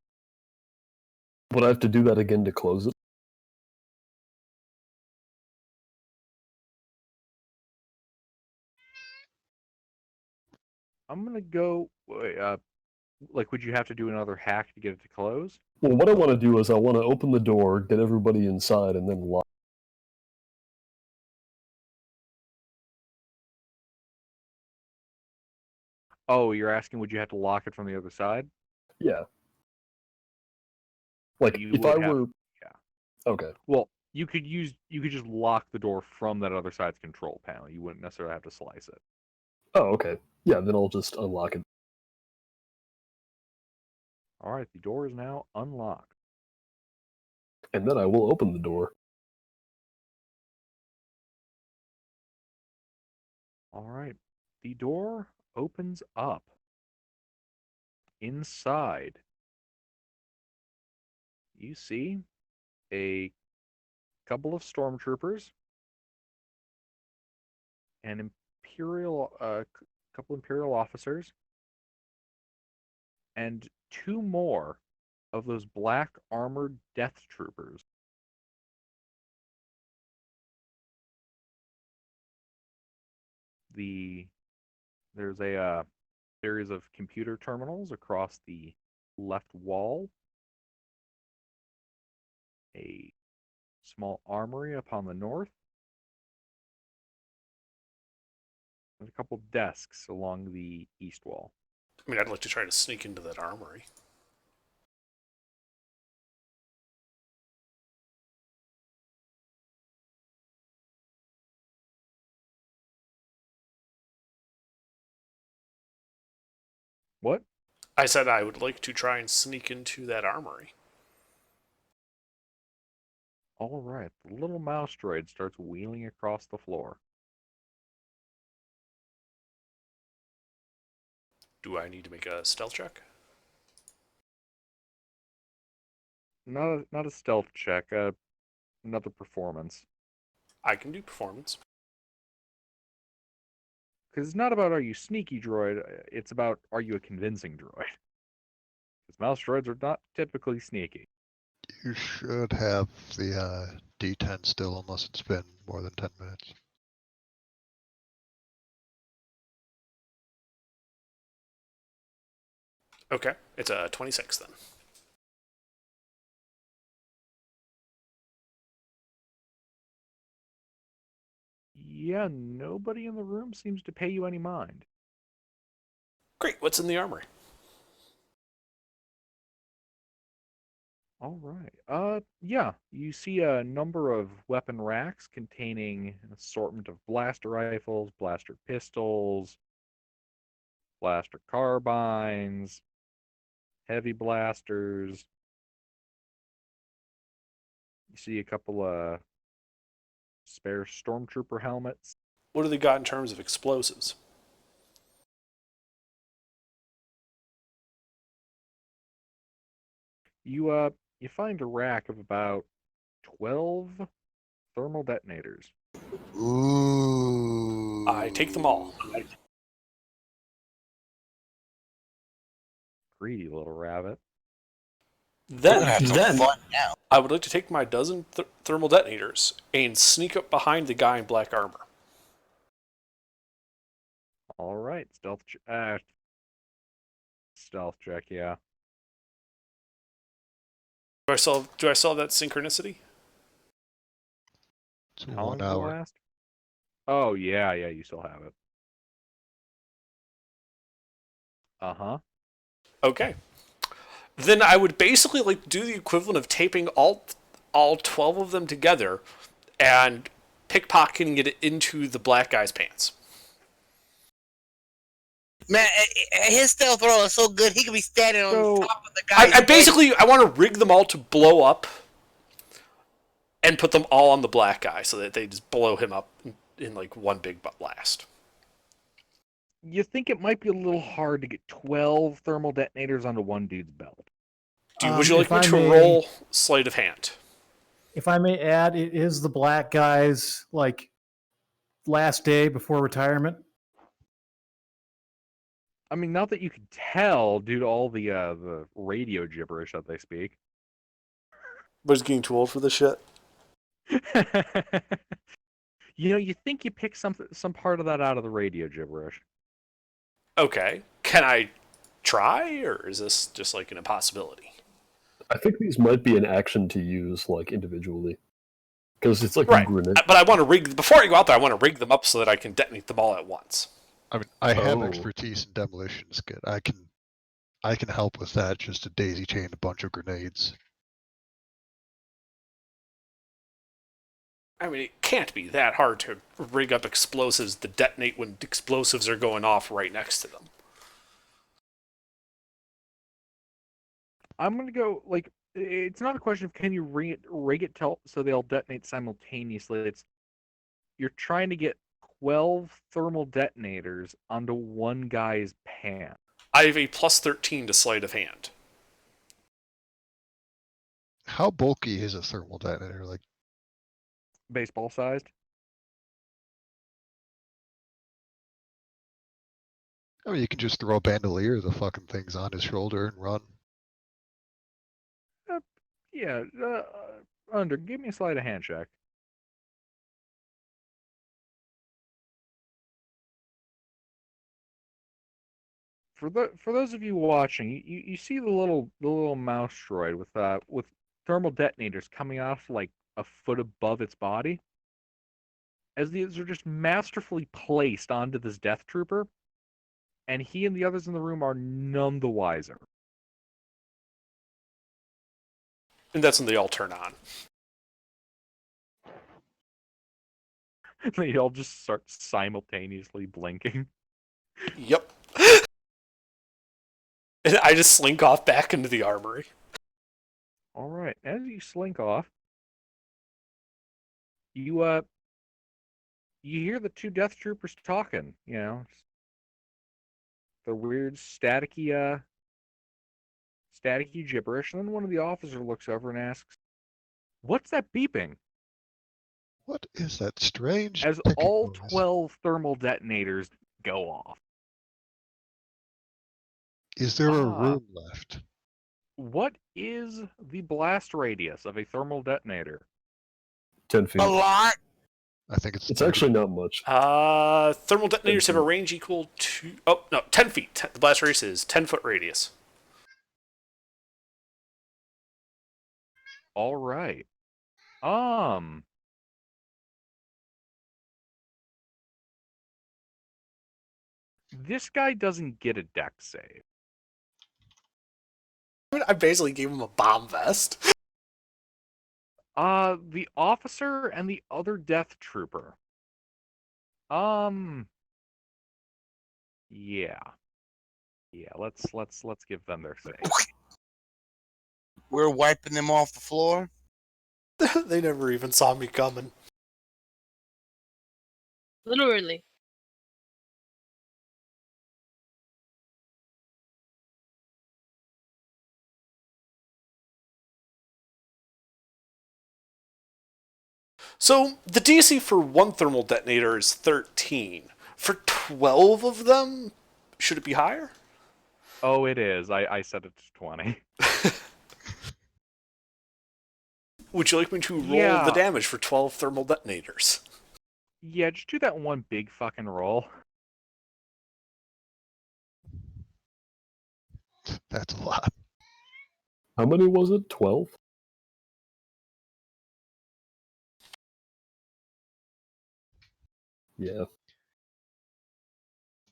Would I have to do that again to close it? I'm gonna go. Like, would you have to do another hack to get it to close? Well, what I want to do is I want to open the door, get everybody inside, and then lock. Oh, you're asking would you have to lock it from the other side? Yeah. Like You if would I have- were. yeah. Okay. Well, you could just lock the door from that other side's control panel. You wouldn't necessarily have to slice it. Oh, okay. Yeah, then I'll just unlock it. All right, the door is now unlocked. And then I will open the door. All right, the door opens up. Inside, you see a couple of stormtroopers, an couple imperial officers, and two more of those black armored death troopers. There's a series of computer terminals across the left wall, a small armory upon the north, and a couple desks along the east wall. I mean, I'd like to try to sneak into that armory. What? I said I would like to try and sneak into that armory. All right, the little mouse droid starts wheeling across the floor. Do I need to make a stealth check? Not a stealth check, another performance. I can do performance. Because it's not about are you sneaky droid, it's about are you a convincing droid. Because mouse droids are not typically sneaky. You should have the D10 still, unless it's been more than 10 minutes. Okay, it's a 26 then. Yeah, nobody in the room seems to pay you any mind. Great, what's in the armory? All right. Yeah, you see a number of weapon racks containing an assortment of blaster rifles, blaster pistols, blaster carbines, heavy blasters, You see a couple spare stormtrooper helmets. What do they got in terms of explosives? You find a rack of about 12 thermal detonators. Ooh. I take them all. Greedy little rabbit. We're gonna Then have some fun now. I would like to take my dozen thermal detonators and sneak up behind the guy in black armor. All right, stealth check, yeah. Do I still have that synchronicity? It's How long 1 does it hour. last? Oh yeah, you still have it. Uh-huh. Okay. Then I would basically like to do the equivalent of taping all 12 of them together and pickpocketing it into the black guy's pants. Man, his stealth roll is so good, he could be standing on So- top of the guy. I want to rig them all to blow up and put them all on the black guy so that they just blow him up in like one big blast. You think it might be a little hard to get 12 thermal detonators onto one dude's belt. Would you like If me I to may- roll sleight of hand? If I may add, it is the black guy's like last day before retirement. I mean, not that you can tell due to all the radio gibberish that they speak. But he's getting too old for this shit. You think you pick some part of that out of the radio gibberish. Okay. Can I try, or is this just like an impossibility? I think these might be an action to use like individually, because it's like Right. a grenade. But I want to rig before I go out there. I want to rig them up so that I can detonate them all at once. I mean, I have Oh. expertise in demolition skit. I can help with that. Just to daisy chain a bunch of grenades. I mean, it can't be that hard to rig up explosives to detonate when explosives are going off right next to them. I'm gonna go like it's not a question of can you rig it so they'll detonate simultaneously. It's you're trying to get 12 thermal detonators onto one guy's pants. I have a plus 13 to sleight of hand. How bulky is a thermal detonator? Like, Baseball sized. I mean, you can just throw a bandolier of the fucking things on his shoulder and run. Yeah, Under, give me a sleight of hand check. For those of you watching, you see the little mouse droid with thermal detonators coming off like a foot above its body. As these are just masterfully placed onto this death trooper, and he and the others in the room are none the wiser. And that's when they all turn on. They all just start simultaneously blinking. Yep. And I just slink off back into the armory. All right, as you slink off, you hear the two death troopers talking. The weird staticky gibberish. And then one of the officers looks over and asks, "What's that beeping?" What is that strange? As ticking all noise? 12 thermal detonators go off. Is there a Ah. room left? What is the blast radius of a thermal detonator? 10 feet. A lot. I think it's. It's 30. actually not much. Thermal detonators have a range equal to... Oh, no, 10 feet. The blast radius is 10-foot radius. All right. This guy doesn't get a dex save. I mean, I basically gave him a bomb vest. The officer and the other death trooper. Yeah. Yeah, let's give them their save. We're wiping them off the floor. They never even saw me coming. Literally. So the DC for one thermal detonator is 13. For 12 of them, should it be higher? Oh, it is. I set it to 20. Would you like me to roll Yeah. the damage for 12 thermal detonators? Yeah, just do that one big fucking roll. That's a lot. How many was it? 12? Yeah.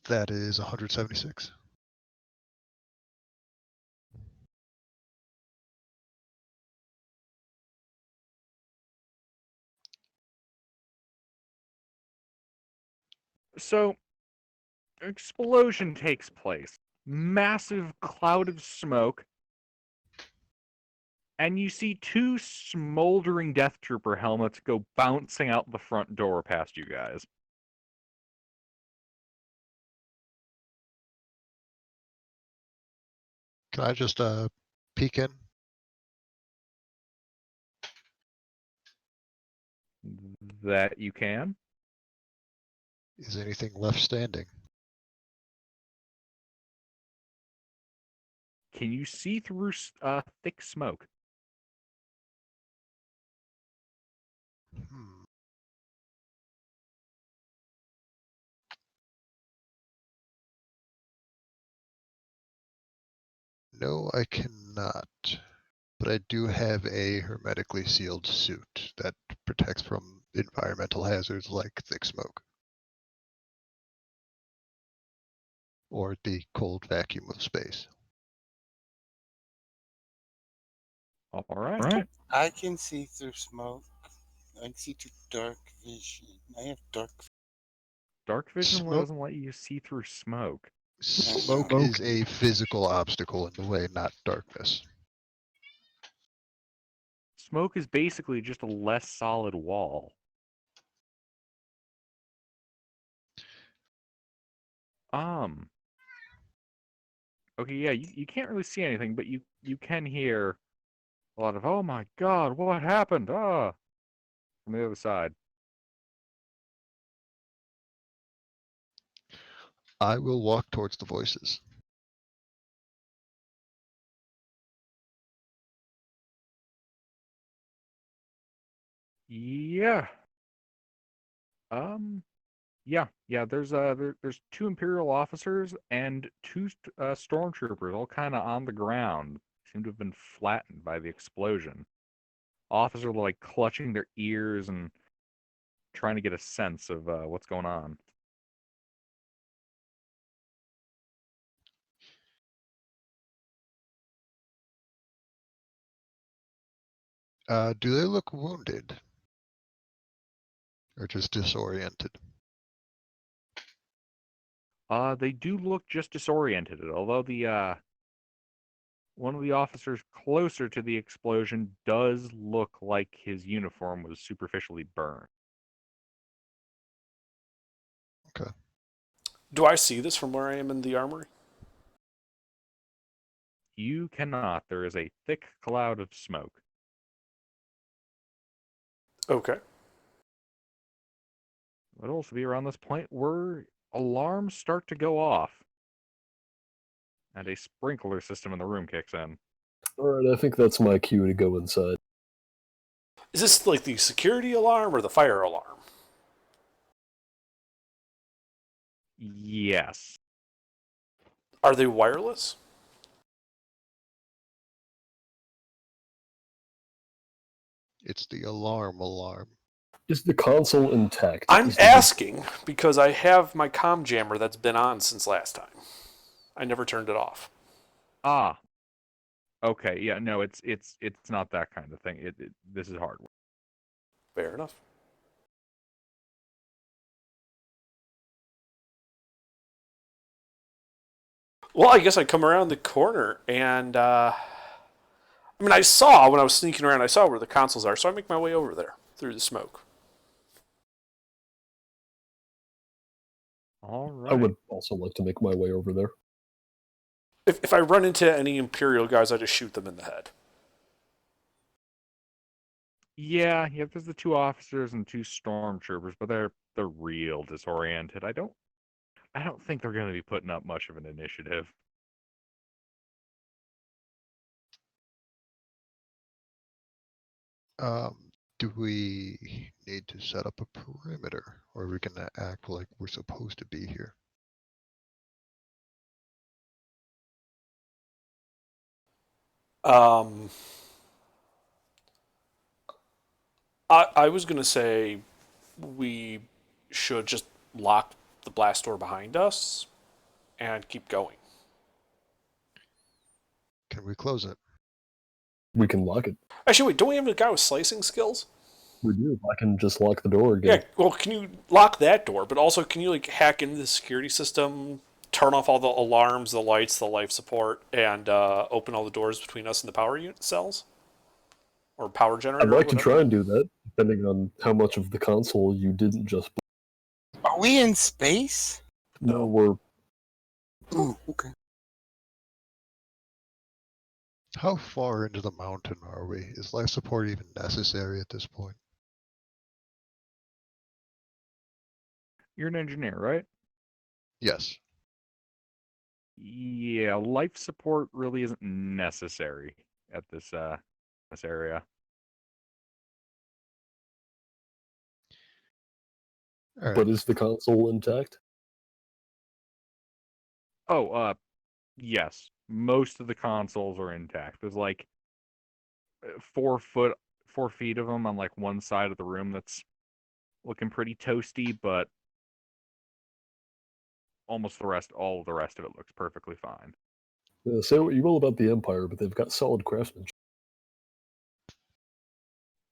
That is 176. So, explosion takes place. Massive cloud of smoke. And you see two smoldering Death Trooper helmets go bouncing out the front door past you guys. Can I just peek in? That you can. Is anything left standing? Can you see through thick smoke? Hmm. No, I cannot. But I do have a hermetically sealed suit that protects from environmental hazards like thick smoke. Or the cold vacuum of space. All right. I can see through smoke. I can see through dark vision. I have dark. Dark vision Smoke- doesn't let you see through smoke. Smoke is a physical obstacle in the way, not darkness. Smoke is basically just a less solid wall. Okay, yeah, you can't really see anything, but you can hear a lot of, oh my god, what happened? Ah, from the other side. I will walk towards the voices. Yeah. Yeah. There's two Imperial officers and two stormtroopers, all kind of on the ground. Seem to have been flattened by the explosion. Officers are like clutching their ears and trying to get a sense of what's going on. Do they look wounded? Or just disoriented? They do look just disoriented, although the one of the officers closer to the explosion does look like his uniform was superficially burned. Okay. Do I see this from where I am in the armory? You cannot. There is a thick cloud of smoke. Okay. It'll also be around this point where alarms start to go off. And a sprinkler system in the room kicks in. Alright, I think that's my cue to go inside. Is this like the security alarm or the fire alarm? Yes. Are they wireless? It's the alarm. Is the console intact? I'm Is the- asking because I have my comm jammer that's been on since last time. I never turned it off. Ah. Okay, yeah, no, it's not that kind of thing. This is hardware. Fair enough. Well, I guess I come around the corner and I mean, I saw when I was sneaking around, I saw where the consoles are, so I make my way over there through the smoke. All right. I would also like to make my way over there. If I run into any Imperial guys, I just shoot them in the head. Yeah, there's the 2 officers and 2 stormtroopers, but they're real disoriented. I don't think they're going to be putting up much of an initiative. Do we need to set up a perimeter, or are we gonna act like we're supposed to be here? I was gonna say we should just lock the blast door behind us and keep going. Can we close it? We can lock it. Actually, wait, don't we have a guy with slicing skills? We do. I can just lock the door again. Yeah, well, can you lock that door, but also can you like hack into the security system, turn off all the alarms, the lights, the life support, and open all the doors between us and the power unit cells? Or power generator? I'd like to whatever? try and do that, depending on how much of the console you didn't just. Are we in space? No, we're. Ooh, okay. How far into the mountain are we? Is life support even necessary at this point? You're an engineer, right? Yes. Yeah, life support really isn't necessary at this area. All right. But is the console intact? Oh, yes. Most of the consoles are intact. There's like 4 feet of them on like one side of the room that's looking pretty toasty, but all of the rest of it looks perfectly fine. Say what you will about the Empire, but they've got solid craftsmanship.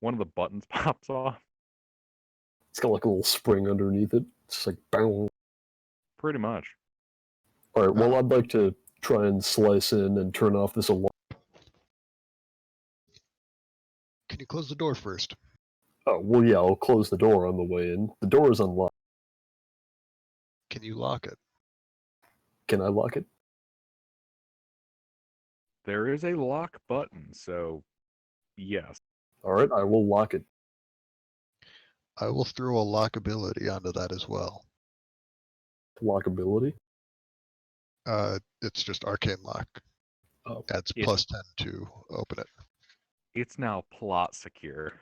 One of the buttons pops off. It's got like a little spring underneath it. It's just like bang. Pretty much. All right. Well, I'd like to try and slice in and turn off this alarm. Can you close the door first? Oh, well, yeah. I'll close the door on the way in. The door is unlocked. Can you lock it? Can I lock it? There is a lock button, so yes. All right. I will lock it. I will throw a lockability onto that as well. Lockability. It's just arcane lock. Oh. Adds It's- plus 10 to open it. It's now plot secure.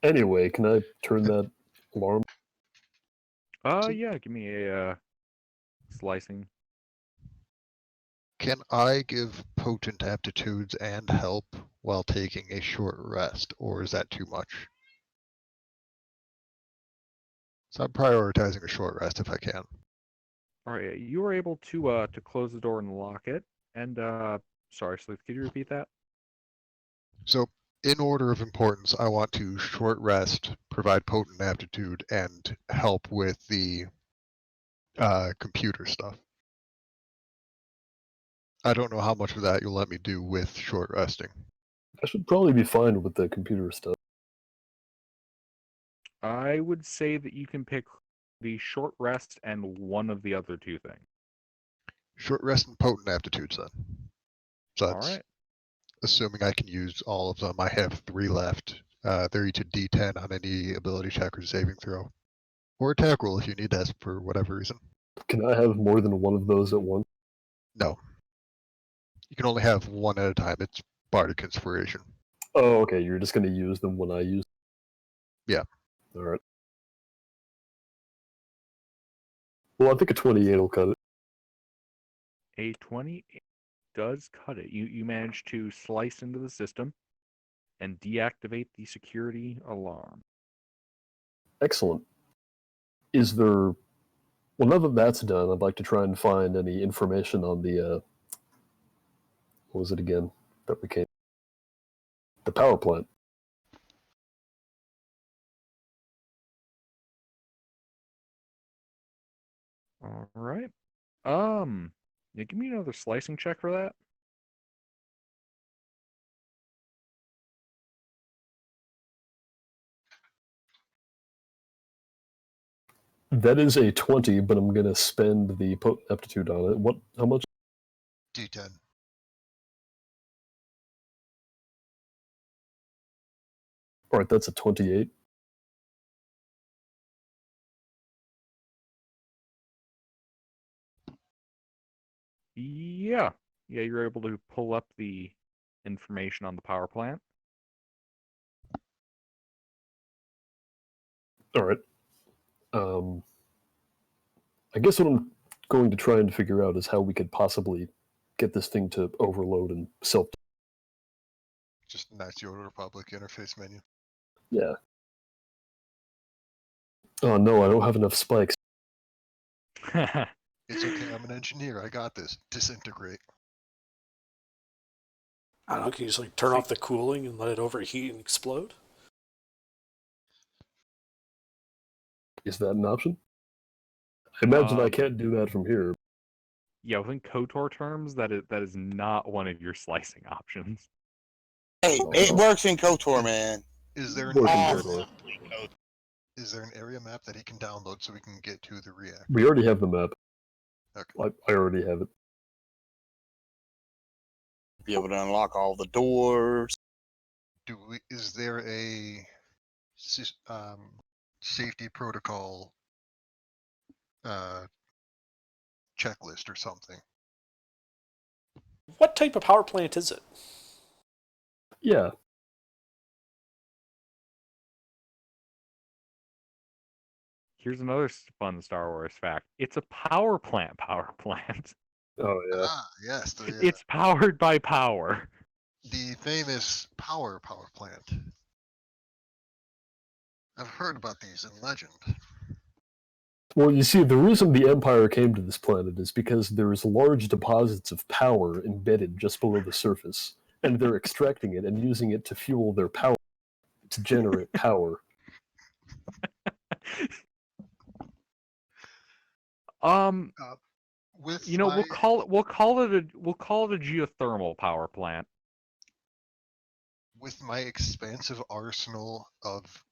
Anyway, can I turn that alarm? Yeah, give me a slicing. Can I give potent aptitudes and help while taking a short rest, or is that too much? So I'm prioritizing a short rest if I can. All right, you were able to close the door and lock it. And sorry, Sleuth, could you repeat that? So in order of importance, I want to short rest, provide potent aptitude, and help with the computer stuff. I don't know how much of that you'll let me do with short resting. I should probably be fine with the computer stuff. I would say that you can pick the short rest and one of the other 2 things. Short rest and potent aptitudes then. So All that's right. assuming I can use all of them. I have 3 left. They're each a D10 on any ability check or saving throw. Or attack roll if you need that for whatever reason. Can I have more than one of those at once? No. You can only have one at a time. It's Bardic Inspiration. Oh, okay. You're just going to use them when I use. Yeah. All right. Well, I think a 28 will cut it. A 20 does cut it. You manage to slice into the system and deactivate the security alarm. Excellent. Is there? Well, now that that's done, I'd like to try and find any information on the. What was it again that we came? The power plant. All right. Yeah, give me another slicing check for that. That is a 20, but I'm gonna spend the potent aptitude on it. What? How much? D10. All right, that's a 28. Yeah. Yeah, you're able to pull up the information on the power plant. All right. I guess what I'm going to try and figure out is how we could possibly get this thing to overload and self. Just a nice the Old Republic interface menu. Yeah. Oh no, I don't have enough spikes. It's okay, I'm an engineer. I got this. Disintegrate. I don't know, can you just like turn off the cooling and let it overheat and explode? Is that an option? I imagine I Um, can't do that from here. Yeah, within KOTOR terms, that is not one of your slicing options. Hey, it works in KOTOR, man. Is there an Working area KOTOR. map? Is there an area map that he can download so we can get to the reactor? We already have the map. Okay. I already have it. Be able to unlock all the doors. Is there a safety protocol checklist or something? What type of power plant is it? Yeah. Here's another fun Star Wars fact. It's a power plant. Oh yeah. Ah, yes. It's powered by power. The famous power plant. I've heard about these in legend. Well, you see, the reason the Empire came to this planet is because there's large deposits of power embedded just below the surface, and they're extracting it and using it to fuel their power, to generate power. With You know, my, we'll call it a geothermal power plant. with my expansive arsenal of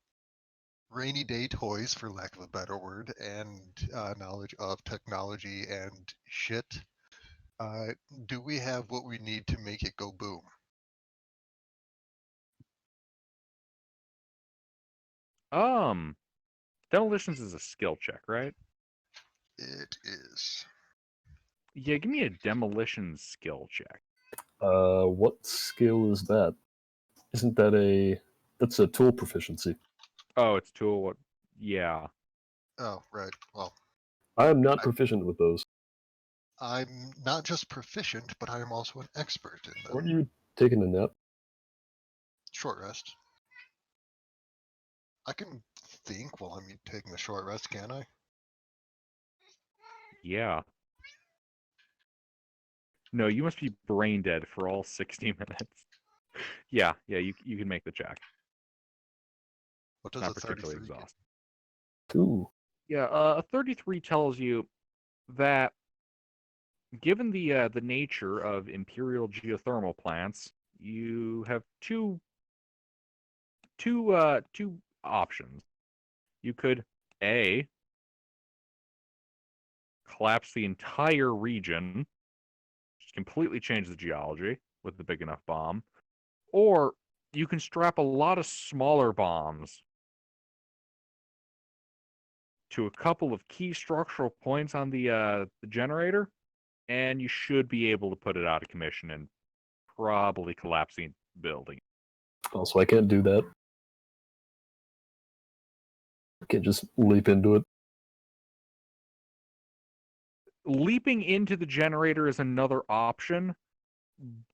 rainy day toys, for lack of a better word, and knowledge of technology and shit, do we have what we need to make it go boom? Demolitions is a skill check, right? It is. Yeah, give me a demolition skill check. What skill is that? Isn't that that's a tool proficiency? Oh, it's tool. What? Yeah. Oh, right. Well, I am not proficient with those. I'm not just proficient, but I am also an expert in them. Aren't you taking a nap? Short rest. I can think while I'm taking a short rest, can I? Yeah. No, you must be brain dead for all 60 minutes. Yeah, you can make the check. What does Not a particularly 33 get? exhausting. Ooh. Yeah, a 33 tells you that given the nature of imperial geothermal plants, you have two options. You could A, collapse the entire region, just completely change the geology with the big enough bomb, or you can strap a lot of smaller bombs to a couple of key structural points on the generator, and you should be able to put it out of commission and probably collapse the building. Also, I can't do that. I can't just leap into it. Leaping into the generator is another option,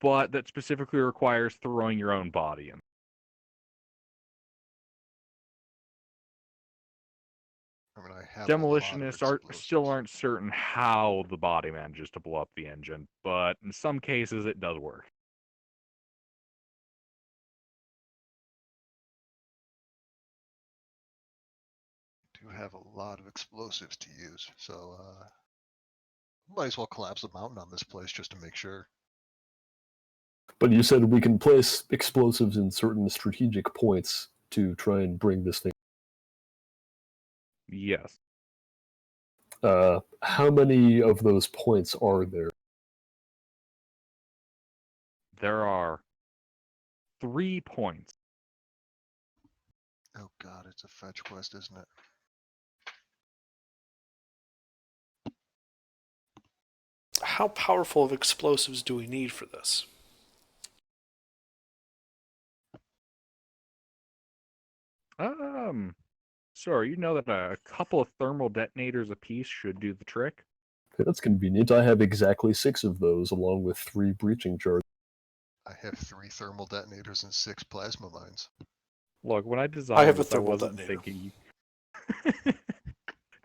but that specifically requires throwing your own body in. I mean, I have Demolitionists still explosives. aren't certain how the body manages to blow up the engine, but in some cases it does work. Do have a lot of explosives to use, so Might as well collapse the mountain on this place just to make sure. But you said we can place explosives in certain strategic points to try and bring this thing. Yes. How many of those points are there? There are 3 points. Oh god, it's a fetch quest, isn't it? How powerful of explosives do we need for this? Sorry, you know that a couple of thermal detonators apiece should do the trick? Okay, that's convenient. I have exactly 6 of those, along with 3 breaching charges. I have 3 thermal detonators and 6 plasma mines. Look, when I designed have a this, I thermal wasn't detonator. thinking...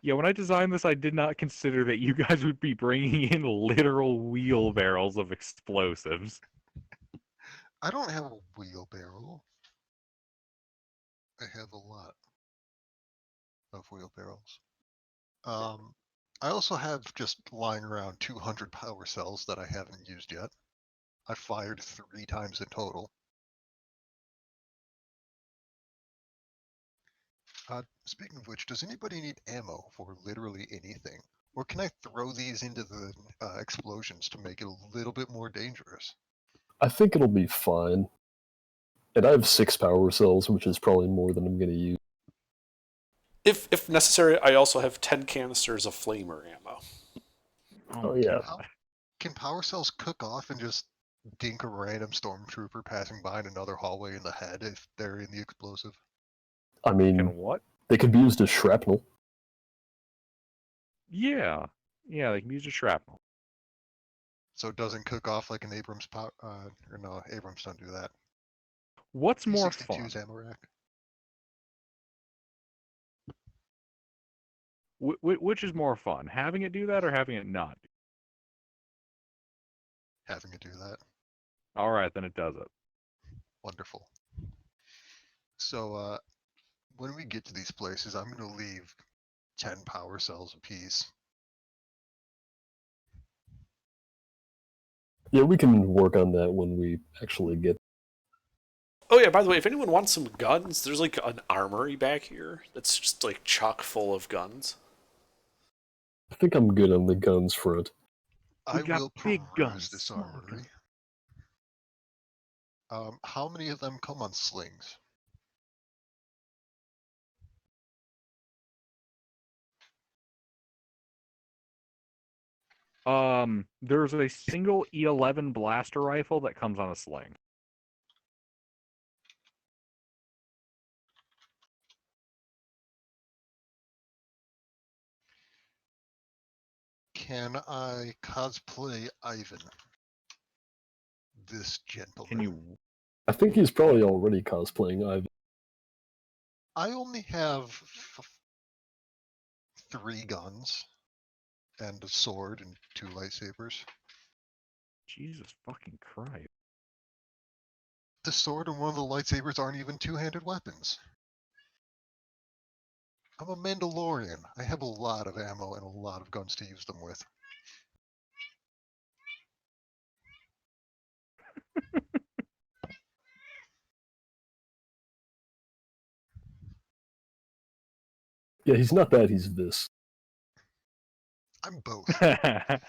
Yeah, when I designed this, I did not consider that you guys would be bringing in literal wheelbarrows of explosives. I don't have a wheelbarrow. I have a lot of wheelbarrows. I also have just lying around 200 power cells that I haven't used yet. I fired 3 times in total. Speaking of which, does anybody need ammo for literally anything? Or can I throw these into the explosions to make it a little bit more dangerous? I think it'll be fine. And I have 6 power cells, which is probably more than I'm going to use. If necessary, I also have 10 canisters of flamer ammo. Oh, yeah. God. Can power cells cook off and just dink a random stormtrooper passing by in another hallway in the head if they're in the explosive? I mean, Can what? they could be used as shrapnel. Yeah. Yeah, they can use a shrapnel. So it doesn't cook off like an Abrams power, or no, Abrams don't do that. What's more fun? P-62's ammo rack. Which is more fun, having it do that or having it not? Having it do that. All right, then it does it. Wonderful. So, when we get to these places, I'm going to leave 10 power cells apiece. Yeah, we can work on that when we actually get. Oh yeah, by the way, if anyone wants some guns, there's like an armory back here that's just like chock full of guns. I think I'm good on the guns front. We I got will big peruse guns, this small armory. How many of them come on slings? There's a single E11 blaster rifle that comes on a sling. Can I cosplay Ivan? This gentleman. Can you? I think he's probably already cosplaying Ivan. I only have 3 guns and a sword and 2 lightsabers. Jesus fucking Christ! The sword and one of the lightsabers aren't even 2-handed weapons. I'm a Mandalorian. I have a lot of ammo and a lot of guns to use them with. Yeah, he's not that, he's this. I'm both. That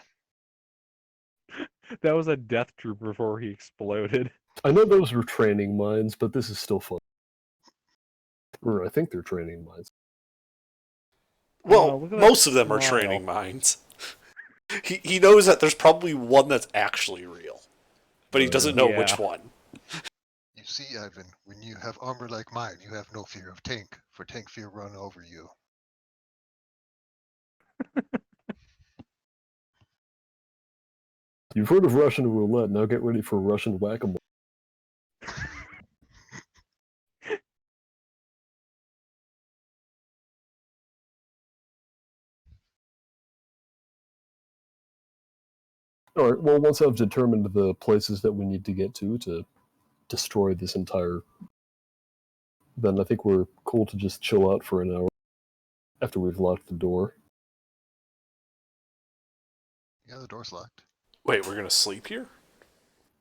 was a death trooper before he exploded. I know those were training mines, but this is still fun. Or I think they're training mines. Well, look at that most of them are smile. training mines. He knows that there's probably one that's actually real, but he doesn't know which Yeah. one. You see, Ivan, when you have armor like mine, you have no fear of tank, for tank fear run over you. You've heard of Russian roulette, now get ready for Russian whack-a-mole. Alright, well, once I've determined the places that we need to get to destroy this entire... then I think we're cool to just chill out for an hour after we've locked the door. Yeah, the door's locked. Wait, we're gonna sleep here?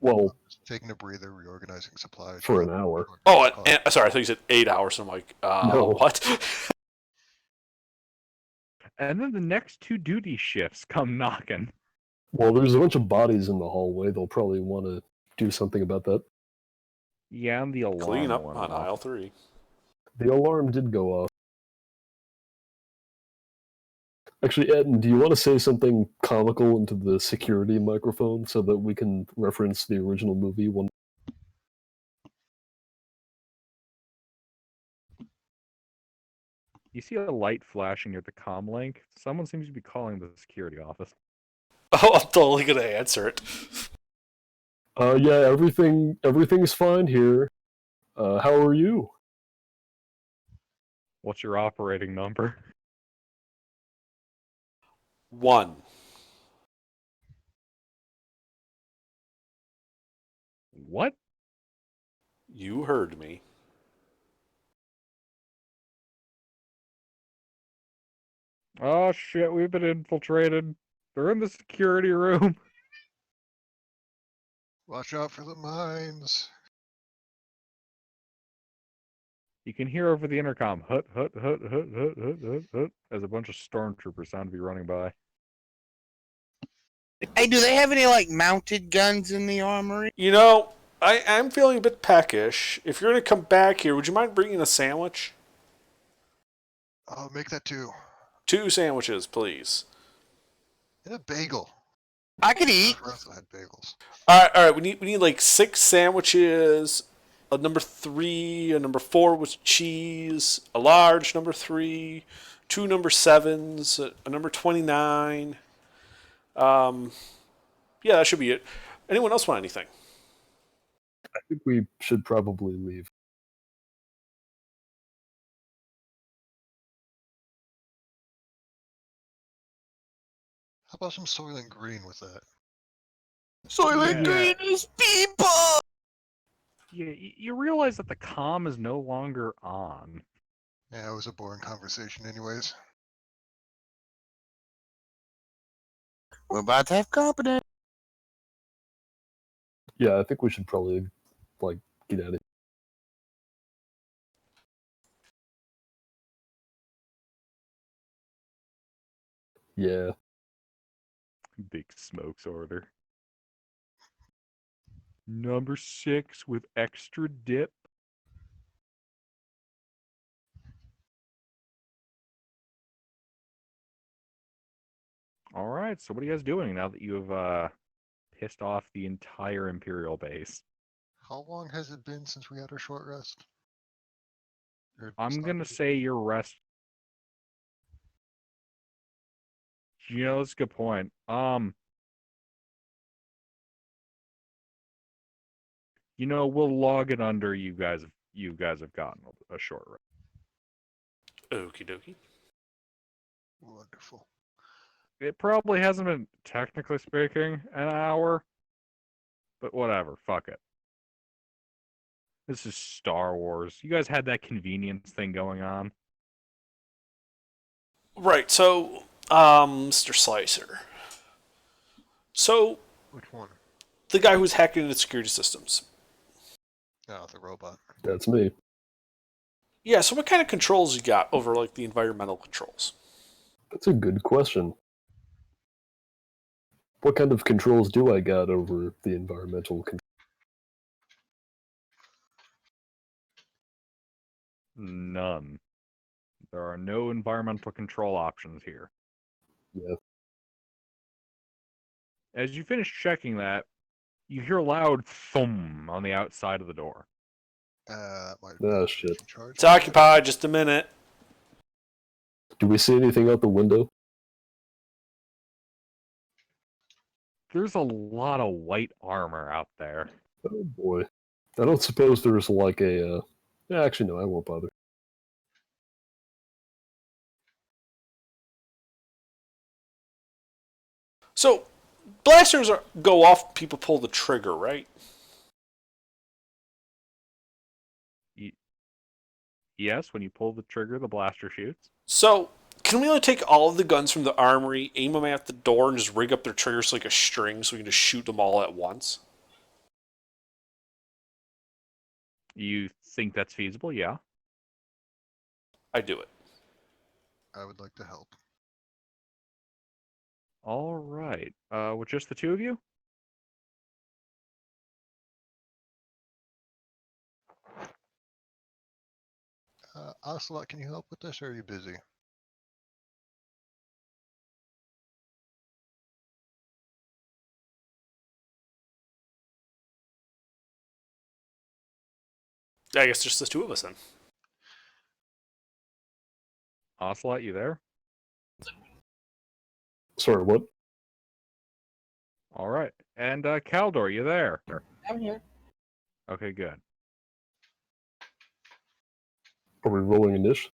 Well, Just taking a breather, reorganizing supplies. for an hour. Oh, sorry, I thought you said 8 hours. And I'm like, No. what? And then the next two duty shifts come knocking. Well, there's a bunch of bodies in the hallway. They'll probably want to do something about that. Yeah, and the alarm Clean up went on off. aisle 3. The alarm did go off. Actually, Ed, do you want to say something comical into the security microphone so that we can reference the original movie one? You see a light flashing near the comm link. Someone seems to be calling the security office. Oh, I'm totally gonna answer it. Yeah, everything's fine here. How are you? What's your operating number? 1. What? You heard me. Oh shit, we've been infiltrated. They're in the security room. Watch out for the mines. You can hear over the intercom, hut, hut, hut, hut, hut, hut, hut, hut, as a bunch of stormtroopers sound to be running by. Hey, do they have any like mounted guns in the armory? You know, I'm feeling a bit peckish. If you're gonna come back here, would you mind bringing a sandwich? I'll make that 2. 2 sandwiches, please. And a bagel. I could eat. I also had bagels. All right. We need like 6 sandwiches. A number 3, a number 4 with cheese, a large number 3, 2 number 7s, a number 29. Yeah, that should be it. Anyone else want anything? I think we should probably leave. How about some Soylent Green with that? Soylent Yeah. Green is people. Yeah, you realize that the comm is no longer on. Yeah, it was a boring conversation anyways. We're about to have company. Yeah, I think we should probably get at it. Yeah. Big smokes order. Number 6 with extra dip. All right, so what are you guys doing now that you have pissed off the entire Imperial base? How long has it been since we had our short rest? I'm gonna say your rest. You know, that's a good point. You know, we'll log it under you guys. You guys have gotten a short rest. Okie dokie. Wonderful. It probably hasn't been, technically speaking, an hour, but whatever. Fuck it. This is Star Wars. You guys had that convenience thing going on. Right. So, Mr. Slicer. So, Which one? the guy who's hacking into security systems. Oh, the robot. That's me. Yeah. So, what kind of controls you got over like the environmental controls? That's a good question. What kind of controls do I got over the environmental controls? None. There are no environmental control options here. Yeah. As you finish checking that, you hear a loud thump on the outside of the door. That might Ah, shit. in charge. It's occupied. Just a minute. Do we see anything out the window? There's a lot of white armor out there. Oh boy. I don't suppose there's like a, yeah, actually no, I won't bother. So, blasters go off. People pull the trigger, right? Yes, when you pull the trigger, the blaster shoots. So, Can we take all of the guns from the armory, aim them at the door, and just rig up their triggers like a string so we can just shoot them all at once? You think that's feasible? Yeah. I do it. I would like to help. All right. With just the two of you? Ocelot, can you help with this, or are you busy? I guess just the two of us then. Ocelot, you there? Sorry, what? All right. And Caldor, you there? I'm here. Okay, good. Are we rolling initiative?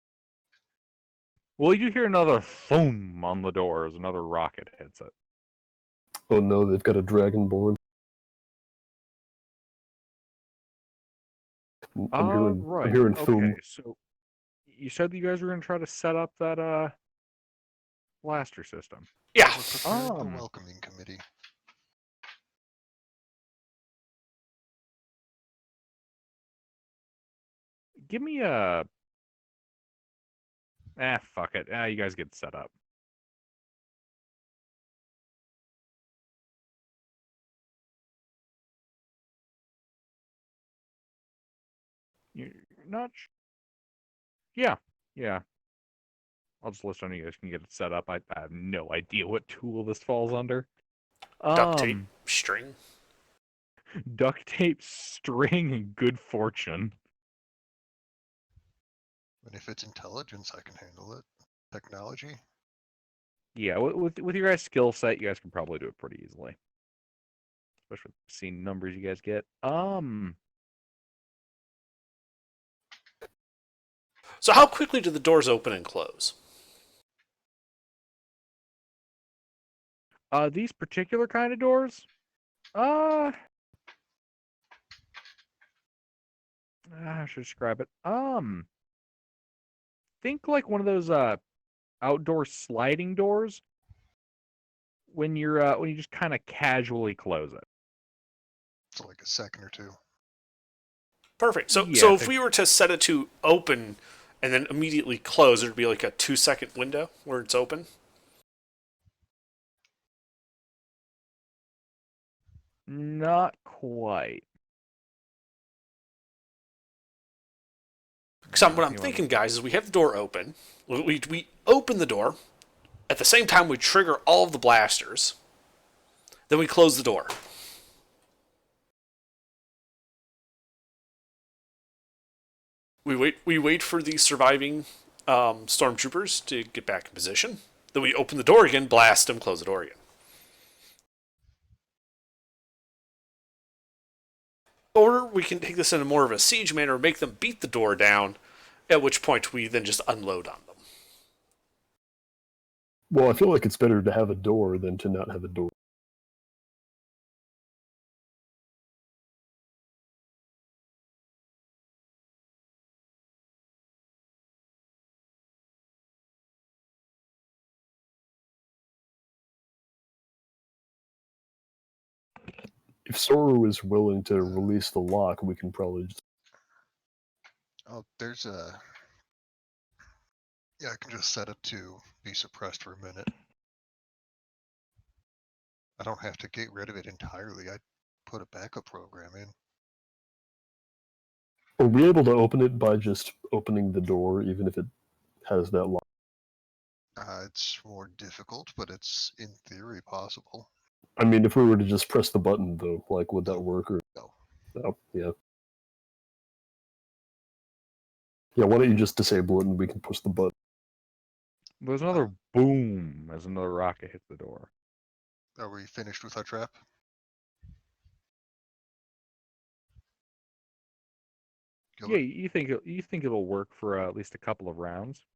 Well, you hear another thum on the door as another rocket hits it. Oh no, they've got a dragonborn. Right. I'm hearing Okay, Thum. so you said that you guys were going to try to set up that blaster system. Yeah. We're preparing the Um. welcoming committee. Give me a... fuck it. You guys get set up. You're not... Yeah. I'll just list on you guys can get it set up. I have no idea what tool this falls under. Duct tape, string. Duct tape, string, and good fortune. And if it's intelligence, I can handle it. Technology? Yeah, with your guys' skill set, you guys can probably do it pretty easily. Especially with seeing numbers you guys get. So how quickly do the doors open and close? These particular kind of doors, how should I describe it? Think like one of those outdoor sliding doors when you just kind of casually close it. It's like a second or two. Perfect. So Yeah, so if we were to set it to open and then immediately close, it'd be like a 2-second window where it's open. Not quite. Because what I'm thinking, guys, is we have the door open. We open the door. At the same time, we trigger all of the blasters. Then we close the door. We wait for the surviving stormtroopers to get back in position. Then we open the door again, blast them, close the door again. Or we can take this in more of a siege manner, make them beat the door down, at which point we then just unload on them. Well, I feel like it's better to have a door than to not have a door. If Sora is willing to release the lock, we can probably just... Oh, there's a... Yeah, I can just set it to be suppressed for a minute. I don't have to get rid of it entirely. I put a backup program in. Are we able to open it by just opening the door, even if it has that lock? It's more difficult, but it's in theory possible. I mean, if we were to just press the button, though, like, would that work? Or No. oh, yeah. Yeah, why don't you just disable it and we can push the button? There's another boom as another rocket hits the door. Are we finished with our trap? Yeah, you think it'll work for at least a couple of rounds?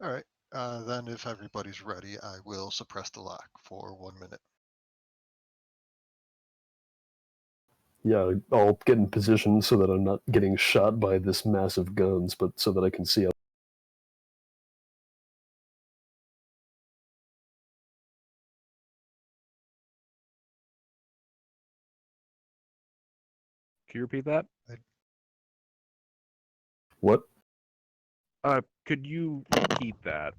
All right. Then if everybody's ready, I will suppress the lock for 1 minute. Yeah, I'll get in position so that I'm not getting shot by this massive guns, but so that I can see Can you repeat that? What? Could you repeat that?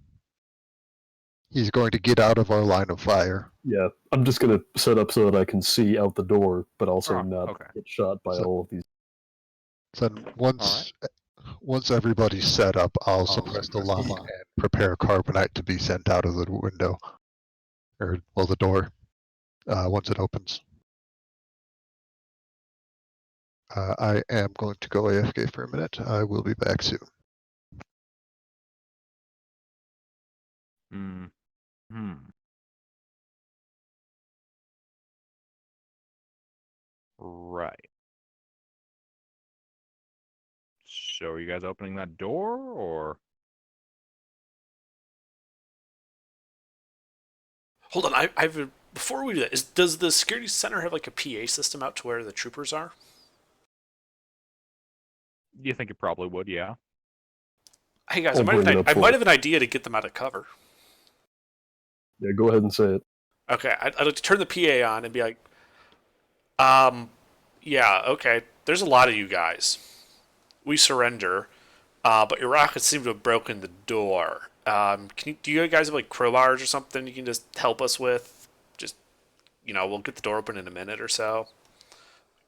He's going to get out of our line of fire. Yeah, I'm just gonna set up so that I can see out the door, but also Oh, not okay. get shot by So- all of these. Then once everybody's set up, I'll suppress the lock and prepare carbonite to be sent out of the window, or well, the door, once it opens. I am going to go AFK for a minute. I will be back soon. Hmm. Right. So are you guys opening that door, or? Hold on, I've before we do that, does the security center have like a PA system out to where the troopers are? You think it probably would, yeah. Hey guys, I'll bring it up I for might you. have an idea to get them out of cover. Yeah, go ahead and say it. Okay, I'd like to turn the PA on and be like, yeah, okay, there's a lot of you guys. We surrender, but your rockets seem to have broken the door. Do you guys have like crowbars or something you can just help us with? Just, we'll get the door open in a minute or so.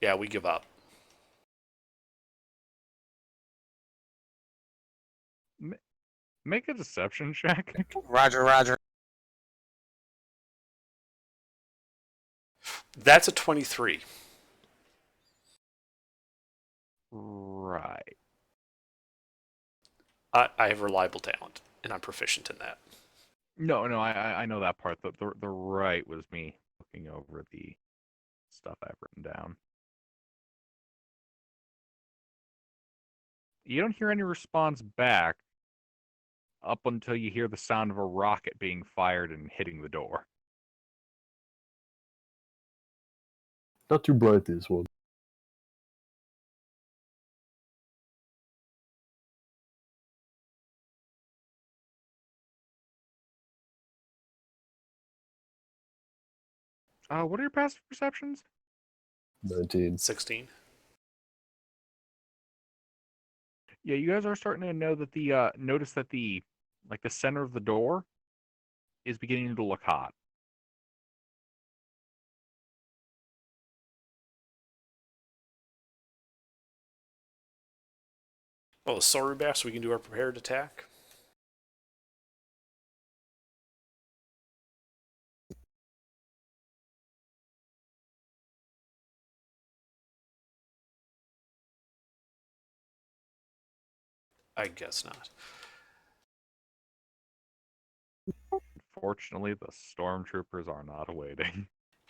Yeah, we give up. Make a deception check. Roger, Roger. That's a 23. Right. I have reliable talent, and I'm proficient in that. No, I know that part. The right was me looking over the stuff I've written down. You don't hear any response back up until you hear the sound of a rocket being fired and hitting the door. Not too bright, this one. What are your passive perceptions? 19. 16. Yeah, you guys are starting to know that the notice that the center of the door is beginning to look hot. Well, sorry, Bass, we can do our prepared attack. I guess not. Fortunately, the stormtroopers are not awaiting.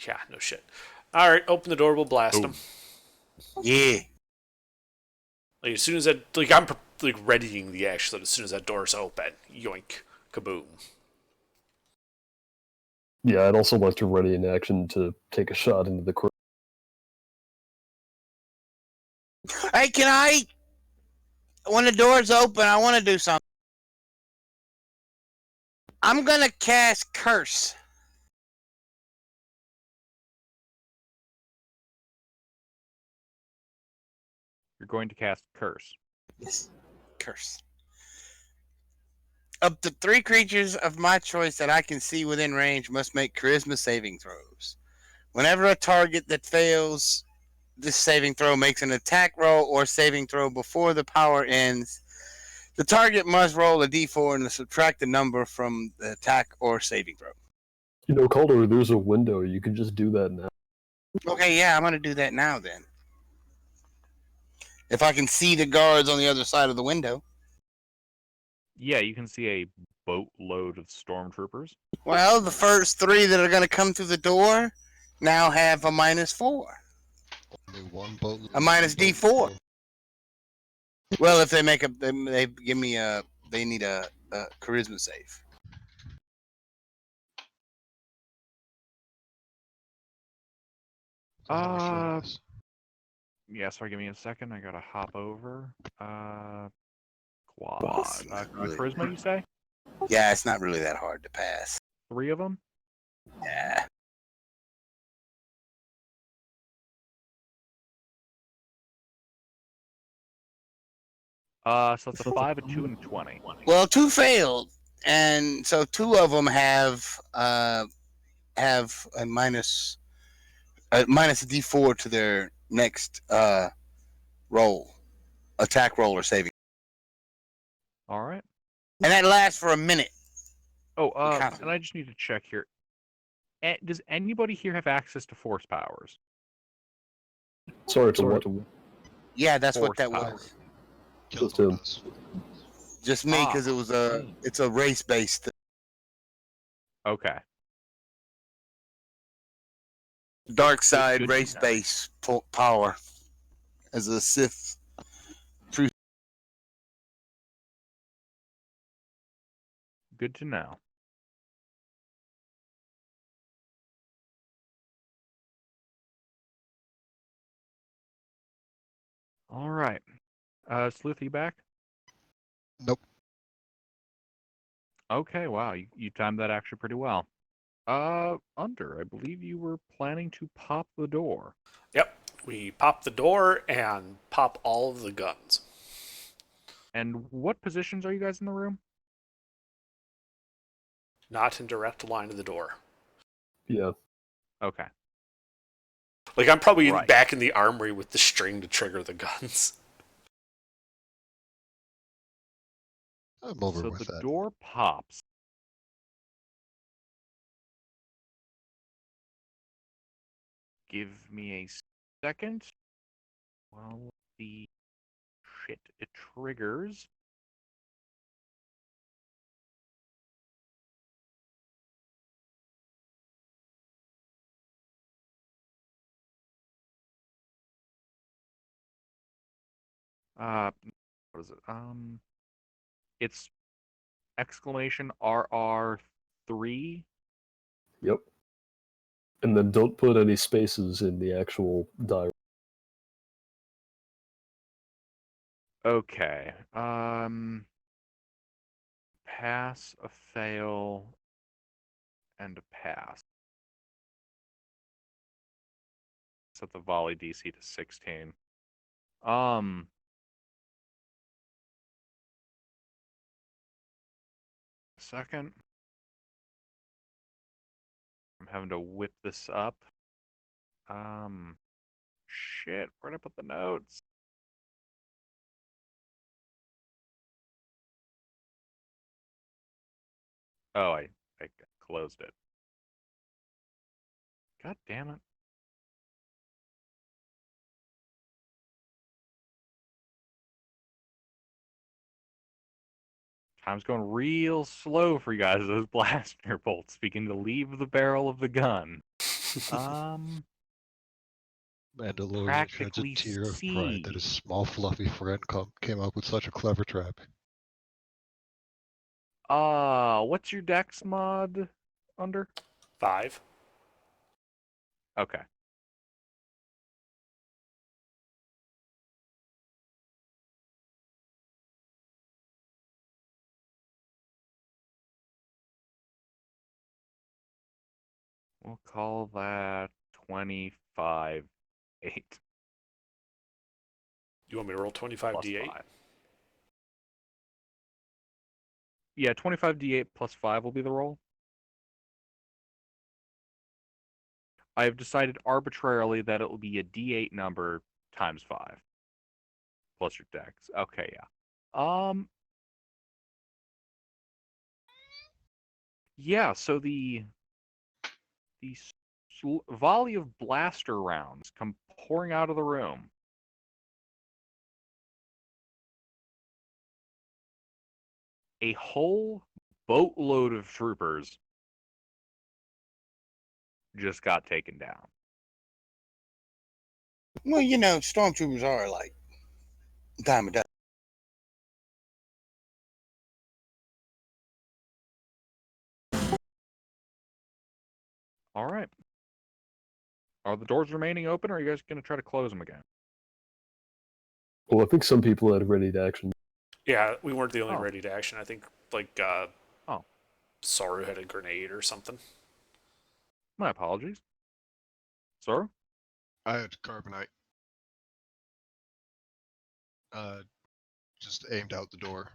Yeah, no shit. All right, open the door. We'll blast them. Yeah. Like as soon as that, I'm readying the action. So as soon as that door's open, yoink, kaboom. Yeah, I'd also like to ready an action to take a shot into the crowd. Hey, when the door's open, I want to do something. I'm going to cast Curse. You're going to cast Curse. Yes. Curse. Up to 3 creatures of my choice that I can see within range must make charisma saving throws. Whenever a target that fails this saving throw makes an attack roll or saving throw before the power ends, the target must roll a d4 and subtract the number from the attack or saving throw. You know, Calder, there's a window. You can just do that now. Okay, yeah, I'm going to do that now then. If I can see the guards on the other side of the window. Yeah, you can see a boatload of stormtroopers. Well, the first 3 that are going to come through the door now have a -4. Only one boat. A minus D4. Well, if they make a, they give me a, they need a charisma save. Yeah, sorry, give me a second. I gotta hop over. Quad. It's not really- Charisma, you say? Yeah, it's not really that hard to pass. 3 of them? Yeah. So it's a 5, a 2, and a 20. Well, 2 failed, and so 2 of them have a minus a D4 to their next roll, attack roll or saving, All right. and that lasts for a minute. Oh, Count. and I just need to check here. Does anybody here have access to force powers? Sorry to what? Yeah, that's what Force that power. was. Just Keldor him. does. Just me, because it was it's a race based. Okay. Dark side Good to race know. based power as a Sith. Good to know. All right. Sleuth, you back? Nope. Okay, wow. You timed that actually pretty well. Under, I believe you were planning to pop the door. Yep. We pop the door and pop all of the guns. And what positions are you guys in the room? Not in direct line of the door. Yeah. Okay. Like, I'm probably Right. back in the armory with the string to trigger the guns. I'm over So with the that. door pops. Give me a second. Well, the shit, it triggers. What is it? It's exclamation RR3. Yep. And then don't put any spaces in the actual die. Okay. Pass, a fail, and a pass. Set the volley DC to 16. Second. I'm having to whip this up. Shit, where'd I put the notes? Oh, I closed it. God damn it. Time's going real slow for you guys. Those blaster bolts begin to leave the barrel of the gun. Mandalorian sheds a Practically tear of see. pride that his small fluffy friend came up with such a clever trap. What's your dex mod under? 5. Okay. We'll call that 25-8 You want me to roll 25 plus d8? 5. Yeah, 25d8 plus 5 will be the roll. I've decided arbitrarily that it will be a d8 number times 5 plus your dex. Okay, yeah. Yeah, so the volley of blaster rounds come pouring out of the room. A whole boatload of troopers just got taken down. Well, you know, stormtroopers are like dime a dozen. All right. Are the doors remaining open, or are you guys going to try to close them again? Well, I think some people had ready to action. Yeah, we weren't the only Oh. ready to action. I think, like, Saru had a grenade or something. My apologies. Sir? I had carbonite. just aimed out the door.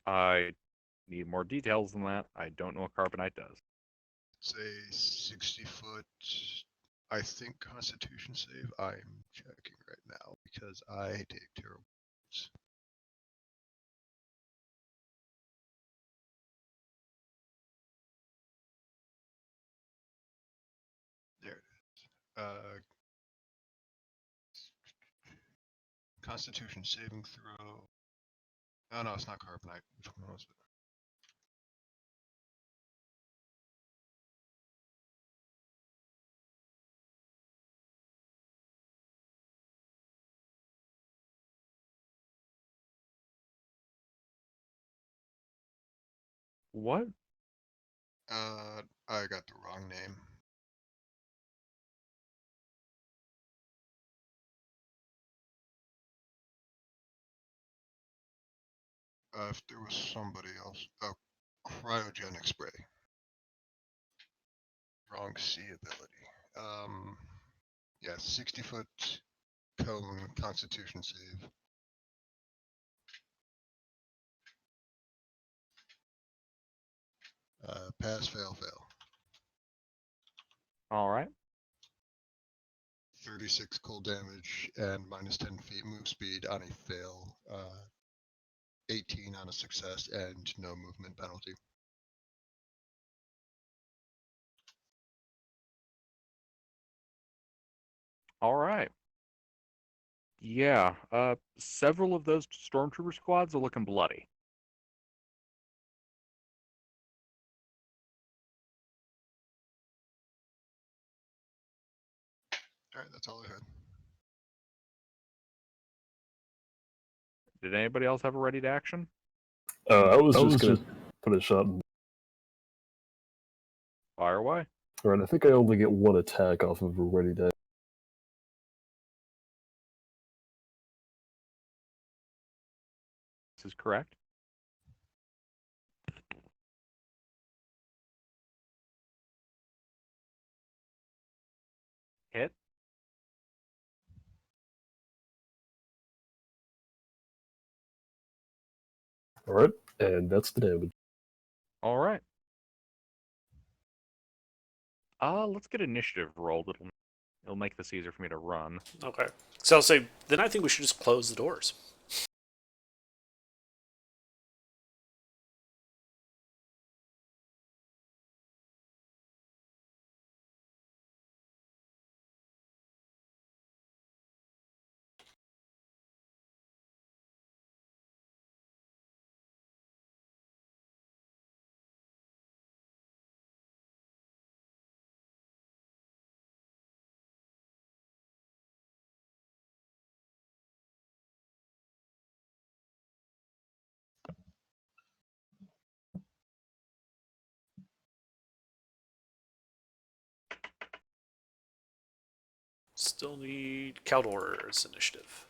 I need more details than that. I don't know what carbonite does. It's a 60-foot, I think, Constitution save. I'm checking right now because I take terrible notes. There it is. Constitution saving throw. Oh no, it's not carbonite. Which one was it? What? I got the wrong name. If there was somebody else. Oh, cryogenic spray. Wrong C ability. Yeah, 60-foot cone Constitution save. Pass, fail, fail. All right. 36 cold damage and minus 10 feet move speed on a fail. 18 on a success and no movement penalty. All right. Yeah. Several of those stormtrooper squads are looking bloody. Alright, that's all I had. Did anybody else have a ready to action? I was just gonna put a shot in. Fire away. Alright, I think I only get one attack off of a ready to. This is correct. Hit. Alright, and that's the damage. All right. Let's get initiative rolled. It'll make this easier for me to run. Okay. So I'll say, then I think we should just close the doors. Still need Caldor's initiative.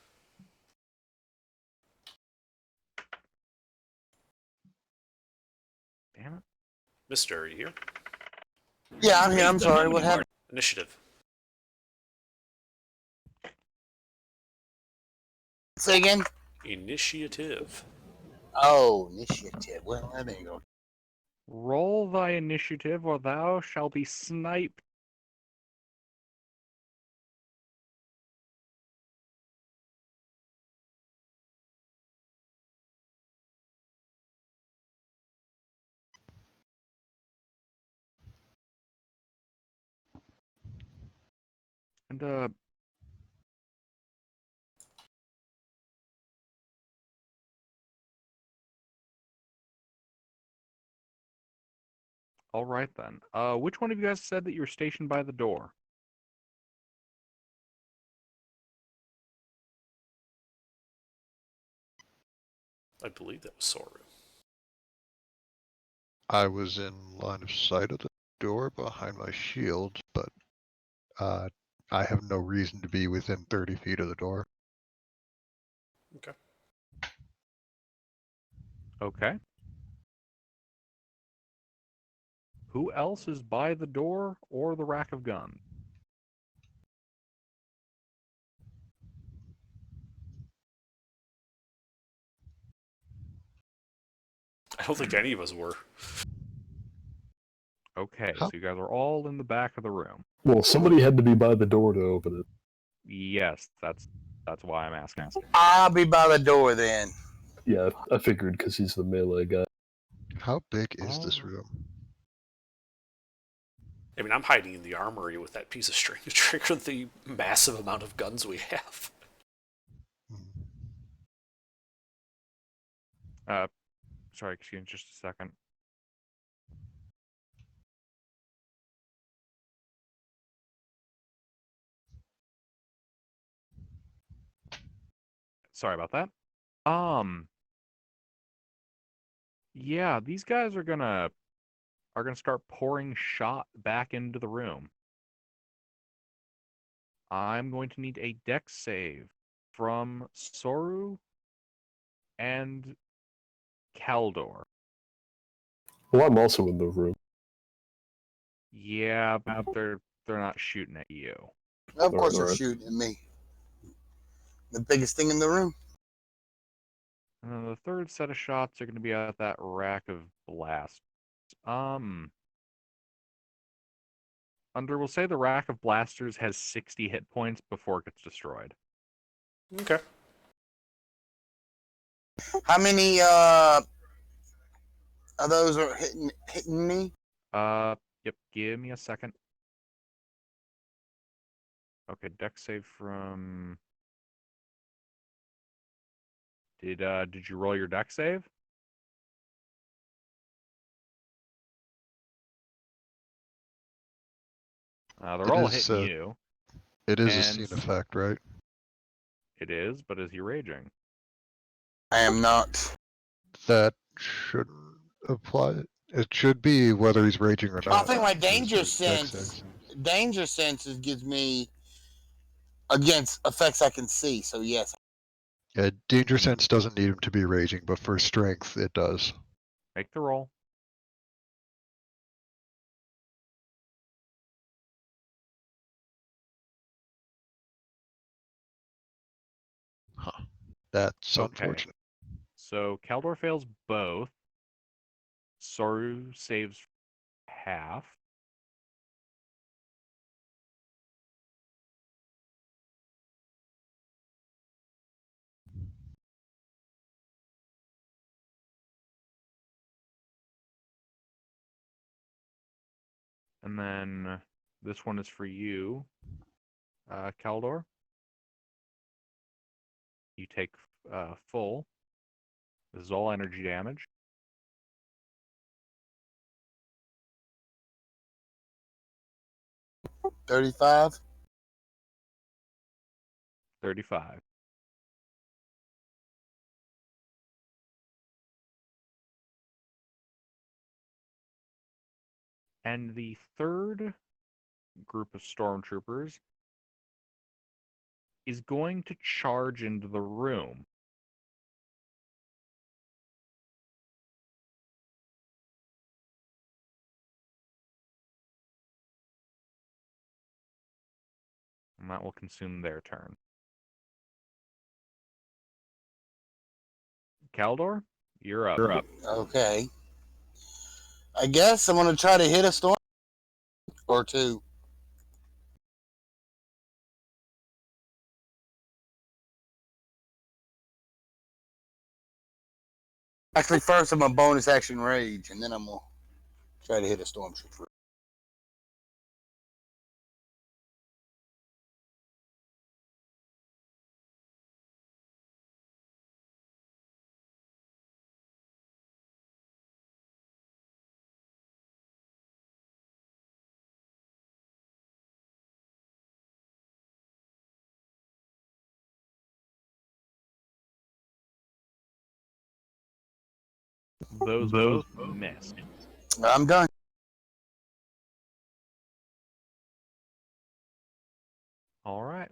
Damn it. Mister, are you here? Yeah, I'm here. I'm sorry. What happened? Initiative. Say again. Initiative. Oh, initiative. Well, let me go. Roll thy initiative, or thou shalt be sniped. And all right then. Which one of you guys said that you were stationed by the door? I believe that was Soru. I was in line of sight of the door behind my shield, but I have no reason to be within 30 feet of the door. Okay. Okay. Who else is by the door or the rack of guns? I don't think any of us were. Okay, Huh. so you guys are all in the back of the room. Well, somebody had to be by the door to open it. Yes, that's why I'm asking. I'll be by the door then. Yeah, I figured because he's the melee guy. How big is this Oh. room? I mean, I'm hiding in the armory with that piece of string to trigger the massive amount of guns we have. Hmm. Sorry, excuse me, just a second. Sorry about that. Yeah, these guys are gonna start pouring shot back into the room. I'm going to need a dex save from Soru and Kaldor. Well, I'm also in the room. Yeah, but they're not shooting at you. Of course, All they're right. shooting at me. The biggest thing in the room. And then the third set of shots are going to be at that rack of blasts. We'll say the rack of blasters has 60 hit points before it gets destroyed. Okay. How many of those are hitting me? Yep, give me a second. Okay, dex save from... Did you roll your dex save? They're all hitting you. It is a And scene effect, right? it is, but is he raging? I am not. That shouldn't apply. It should be whether he's raging or I not. think my It's danger his dex sense, save. danger senses gives me against effects I can see. So yes, Yeah, danger sense doesn't need him to be raging, but for strength, it does. Make the roll. Huh. That's Okay. unfortunate. So Kaldor fails both. Soru saves half. And then this one is for you, Kaldor. You take full. This is all energy damage. $35. 35. And the third group of stormtroopers is going to charge into the room. And that will consume their turn. Kaldor, you're up. Okay. I guess I'm gonna try to hit a storm or two. Actually, first I'm a bonus action rage, and then I'm gonna try to hit a stormtrooper. Those both missed. I'm done. All right.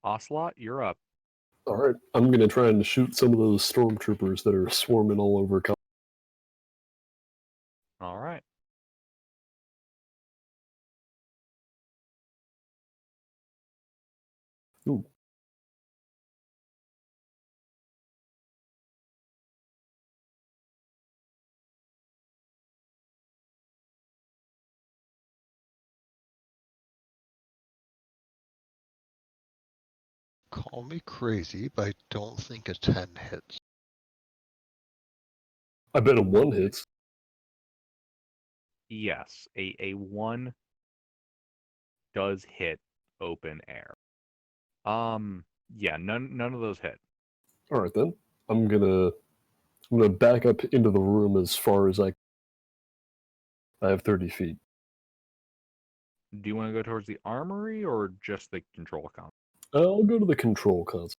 Ocelot, you're up. All right, I'm gonna try and shoot some of those stormtroopers that are swarming all over. Ooh. Call me crazy, but I don't think a 10 hits. I bet a 1 hits. Yes, a 1 does hit open air. Yeah, none of those hit. All right then. I'm gonna back up into the room as far as I have 30 feet. Do you want to go towards the armory or just the control console? I'll go to the control console.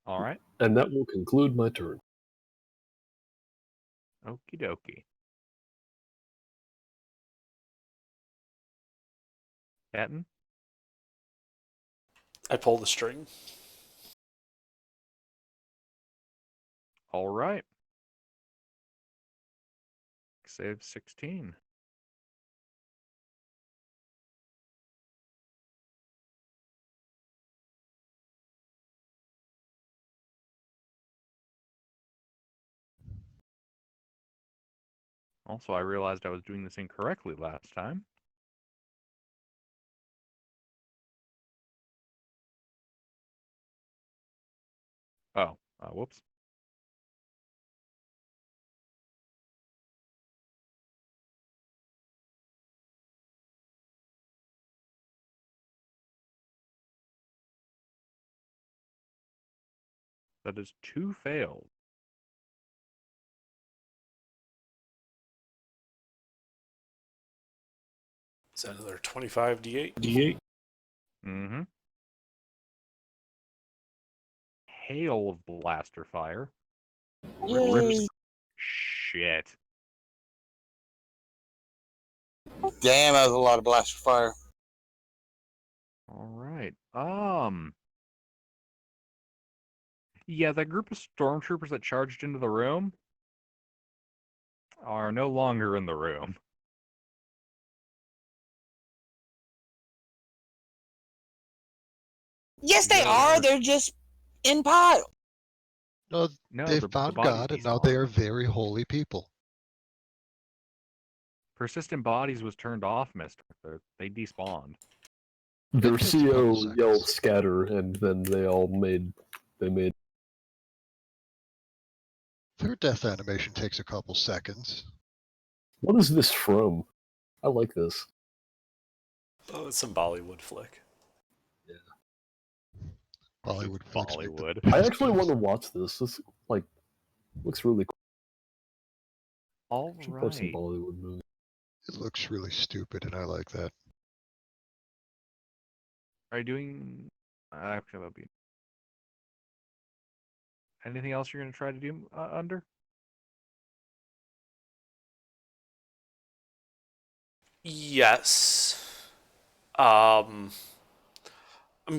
All right. And that will conclude my turn. Okie dokie. Patton? I pull the string. All right. Save 16. Also, I realized I was doing this incorrectly last time. Oh, whoops. That is 2 failed. Is that another 25 d8? Mm-hmm. Hail of blaster fire. Yay. Shit. Damn, that was a lot of blaster fire. All right. Yeah, that group of stormtroopers that charged into the room are no longer in the room. Yes, they No, are. They're just in pile. No, No, they've the found bodies God, and now they despawned. are very holy people. Persistent bodies was turned off, mister. They despawned. Their takes a couple CO seconds. yelled scatter, and then they made. Their death animation takes a couple seconds. What is this from? I like this. Oh, it's some Bollywood flick. Bollywood flicks make the Bollywood. I best actually want to movies. watch this. This looks really cool. All I should watch some right. Bollywood movies. It looks really stupid, and I like that. Are you doing? Actually, that'll be. Anything else you're going to try to do under? Yes. I'm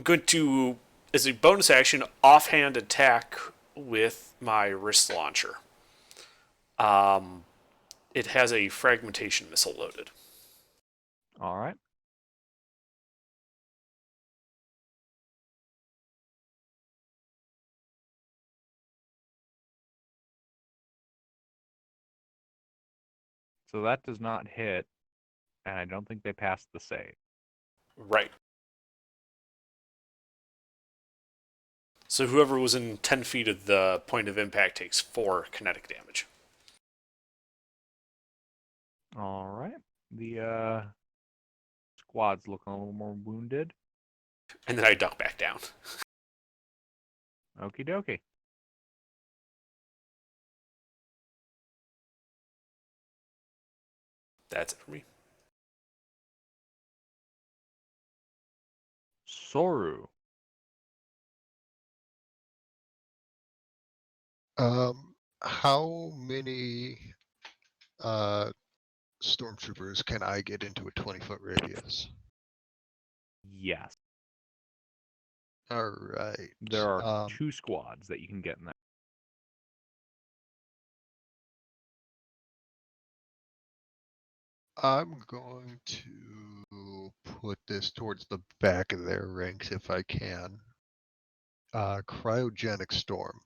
going to, as a bonus action, offhand attack with my wrist launcher. It has a fragmentation missile loaded. All right. So that does not hit, and I don't think they passed the save. Right. So whoever was in 10 feet of the point of impact takes 4 kinetic damage. All right. The squad's looking a little more wounded. And then I duck back down. Okie dokie. That's it for me. Soru. How many stormtroopers can I get into a 20-foot radius? Yes. All right. There are 2 squads that you can get in there. I'm going to put this towards the back of their ranks if I can. Cryogenic Storm.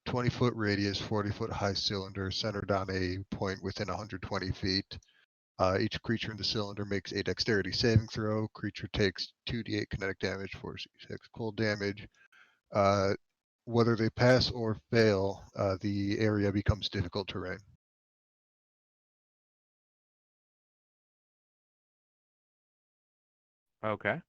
20-foot radius, 40-foot high cylinder, centered on a point within 120 feet. Each creature in the cylinder makes a dexterity saving throw. Creature takes 2d8 kinetic damage, 4d6 cold damage. Whether they pass or fail, the area becomes difficult terrain. Okay.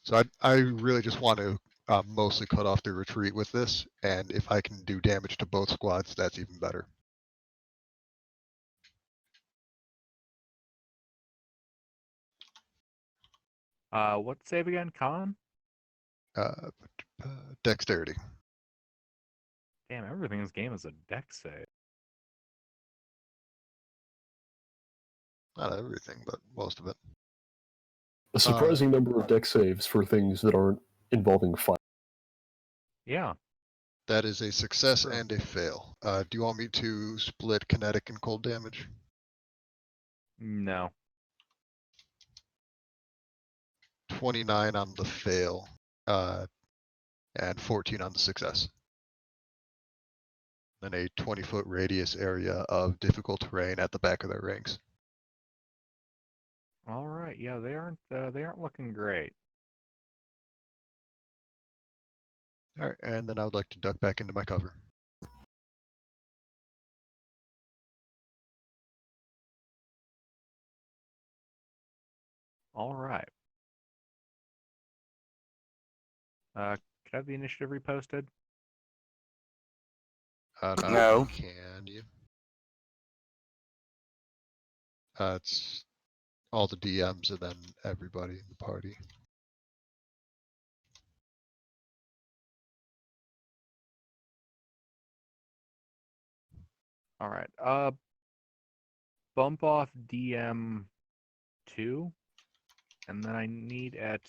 So I really just want to mostly cut off their retreat with this, and if I can do damage to both squads, that's even better. What save again, Con? Dexterity. Damn, everything in this game is a dex save. Not everything, but most of it. A surprising number of deck saves for things that aren't involving fire. Yeah. That is a success True. and a fail. Do you want me to split kinetic and cold damage? No. 29 on the fail, and 14 on the success. Then a 20-foot radius area of difficult terrain at the back of their rings. All right. Yeah, they aren't looking great. All right, and then I would like to duck back into my cover. All right. Could I have the initiative reposted? No. Can you? It's all the DMs and then everybody in the party. All right. Bump off DM 2, and then I need at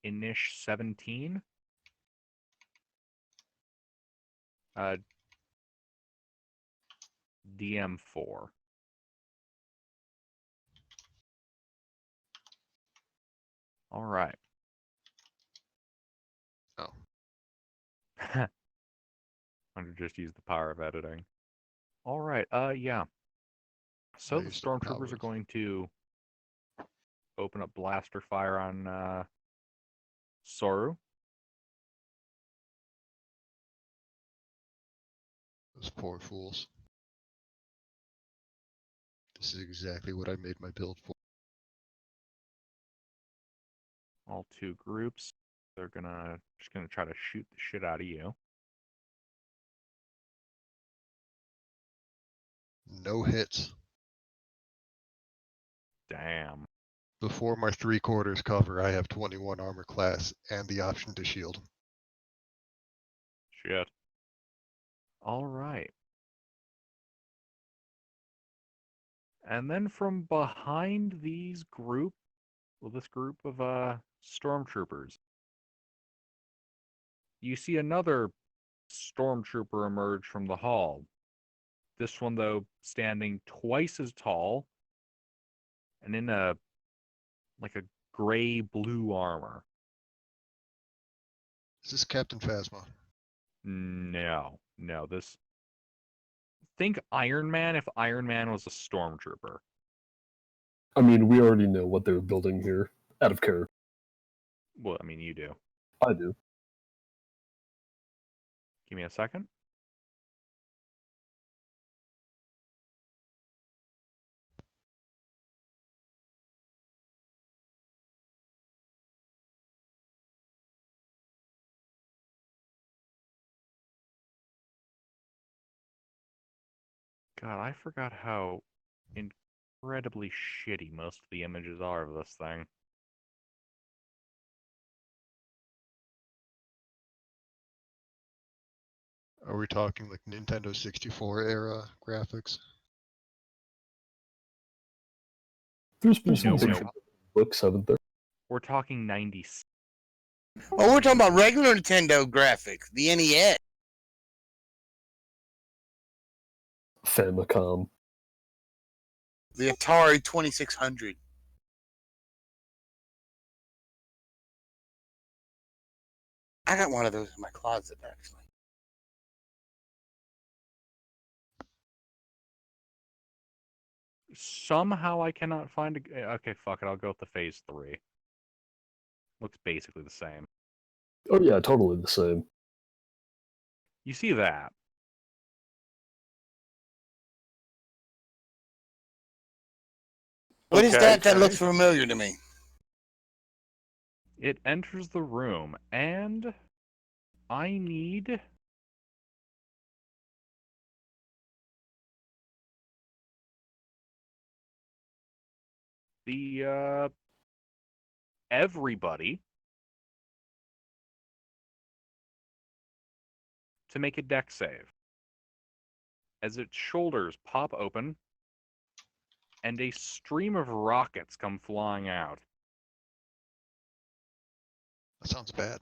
Inish 17. DM 4. All right. Oh. I'm gonna just use the power of editing. All right. Yeah. So I the use the power stormtroopers are of- going to open up blaster fire on Soru. Those poor fools. This is exactly what I made my build for. All two groups. They're just gonna try to shoot the shit out of you. No hits. Damn. Before my 3/4 cover, I have 21 armor class and the option to shield. Shit. All right. And then from behind this group of stormtroopers, you see another stormtrooper emerge from the hall. This one, though, standing twice as tall and in a gray-blue armor. Is this Captain Phasma? No. Think Iron Man if Iron Man was a stormtrooper. I mean, we already know what they're building here, out of character. Well, I mean, you do. I do. Give me a second. God, I forgot how incredibly shitty most of the images are of this thing. Are we talking like Nintendo 64 era graphics? There's been some No, pictures no. of books, haven't there? We're talking 90s. Oh, we're talking about regular Nintendo graphics, the NES. Famicom. The Atari 2600. I got one of those in my closet, actually. Somehow I cannot find a... Okay, fuck it. I'll go with the Phase 3. Looks basically the same. Oh yeah, totally the same. You see that? What is Okay, that that okay. looks familiar to me? It enters the room, and I need... the, everybody to make a deck save. As its shoulders pop open, and a stream of rockets come flying out. That sounds bad.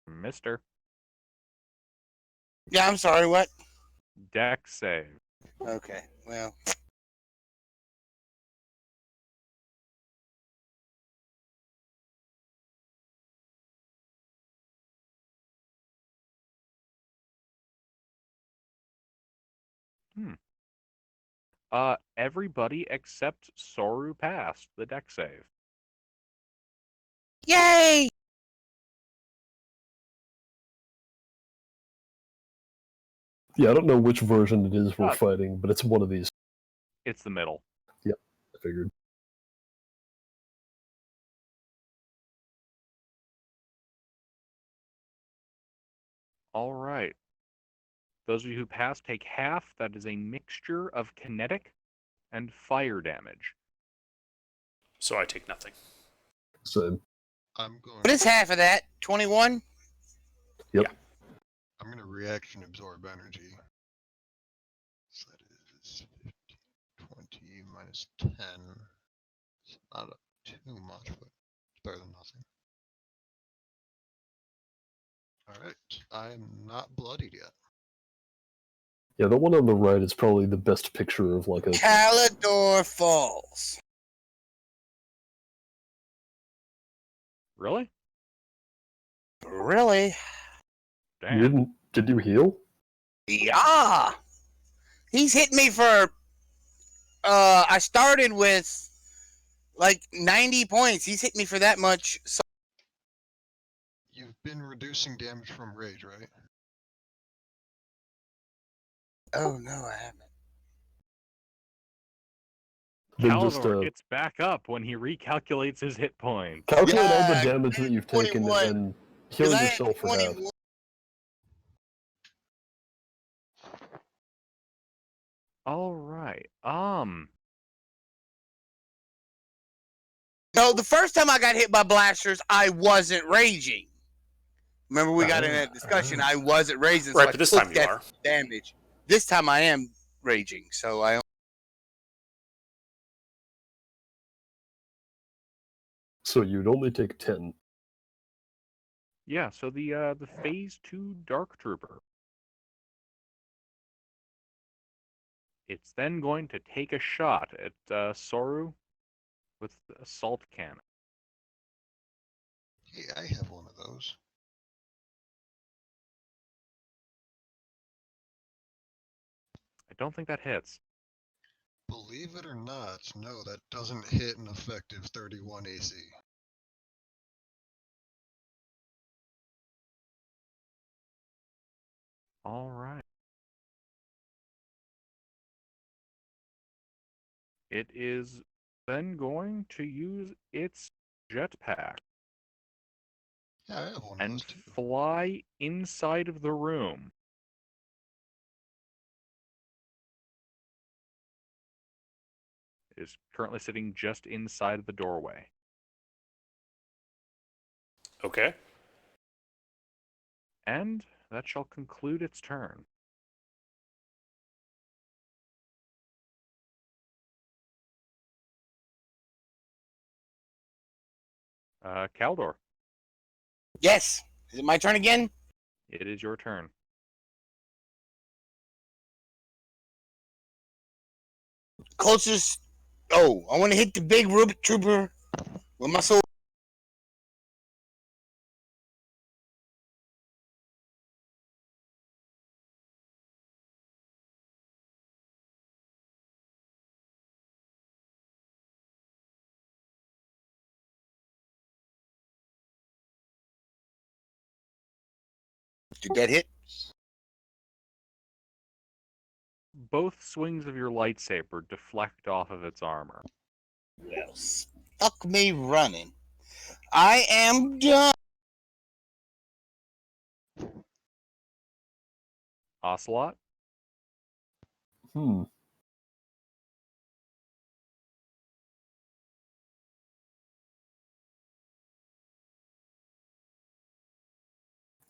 Mister, Yeah, I'm sorry, what? deck save. Okay, well. Everybody except Soru passed the deck save. Yay! Yeah, I don't know which version it is we're Ah. fighting, but it's one of these. It's the middle. I figured. All right. Those of you who pass take half. That is a mixture of kinetic and fire damage. So I take nothing. Same. I'm going. What is half of that? 21? Yep. Yeah. I'm going to reaction absorb energy. So that is 15, 20 minus 10. It's not too much, but it's better than nothing. Alright, I'm not bloodied yet. Yeah, the one on the right is probably the best picture of like a. Calidor Falls. Really? Really? Damn. You didn't? Did you heal? Yeah. He's hit me for. I started with like 90 points. He's hit me for that much. So You've been reducing damage from rage, right? oh no, I haven't. Then just Calidor gets back up when he recalculates his hit points. calculate all the Yeah, damage that you've taken 21. and heal 'Cause I had yourself for half. 21. All right. No, the first time I got hit by blasters, I wasn't raging. Remember, we got in that discussion. I wasn't raging. Right, so but this I time took you that are. damage. This time I am raging, so I. So you'd only take 10. Yeah, so the Phase 2 Dark Trooper. It's then going to take a shot at Soru with the assault cannon. Hey, I have one of those. I don't think that hits. Believe it or not, no, that doesn't hit an effective 31 AC. All right. It is then going to use its jetpack Yeah, I have one of and those too. fly inside of the room. It is currently sitting just inside of the doorway. Okay. And that shall conclude its turn. Kaldor, Yes. Is it my turn again? it is your turn. Closest. Oh, I want to hit the big Rubik Trooper with my sword. Did that hit? Both swings of your lightsaber deflect off of its armor. Well, stuck me running. I am done. Ocelot, Hmm.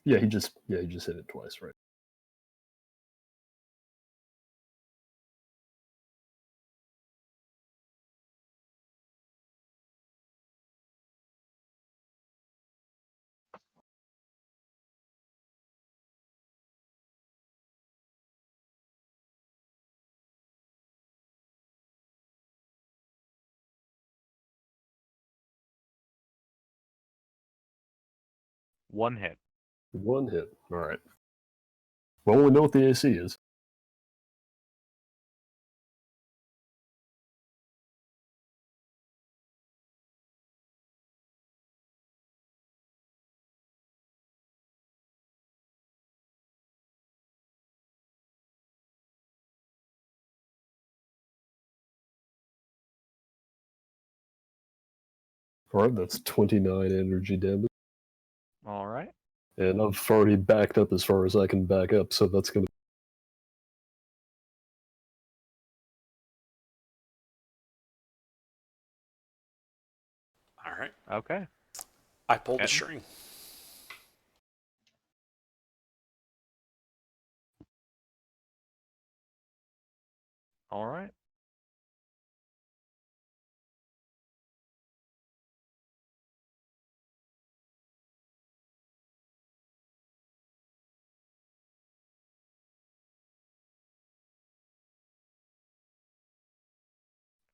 Yeah, he just hit it twice, right? one hit. One hit. All right. Well, we know what the AC is. All right, that's 29 energy damage. All right. And I've already backed up as far as I can back up, so that's going to... – All right. Okay. I pulled the Okay. string. All right.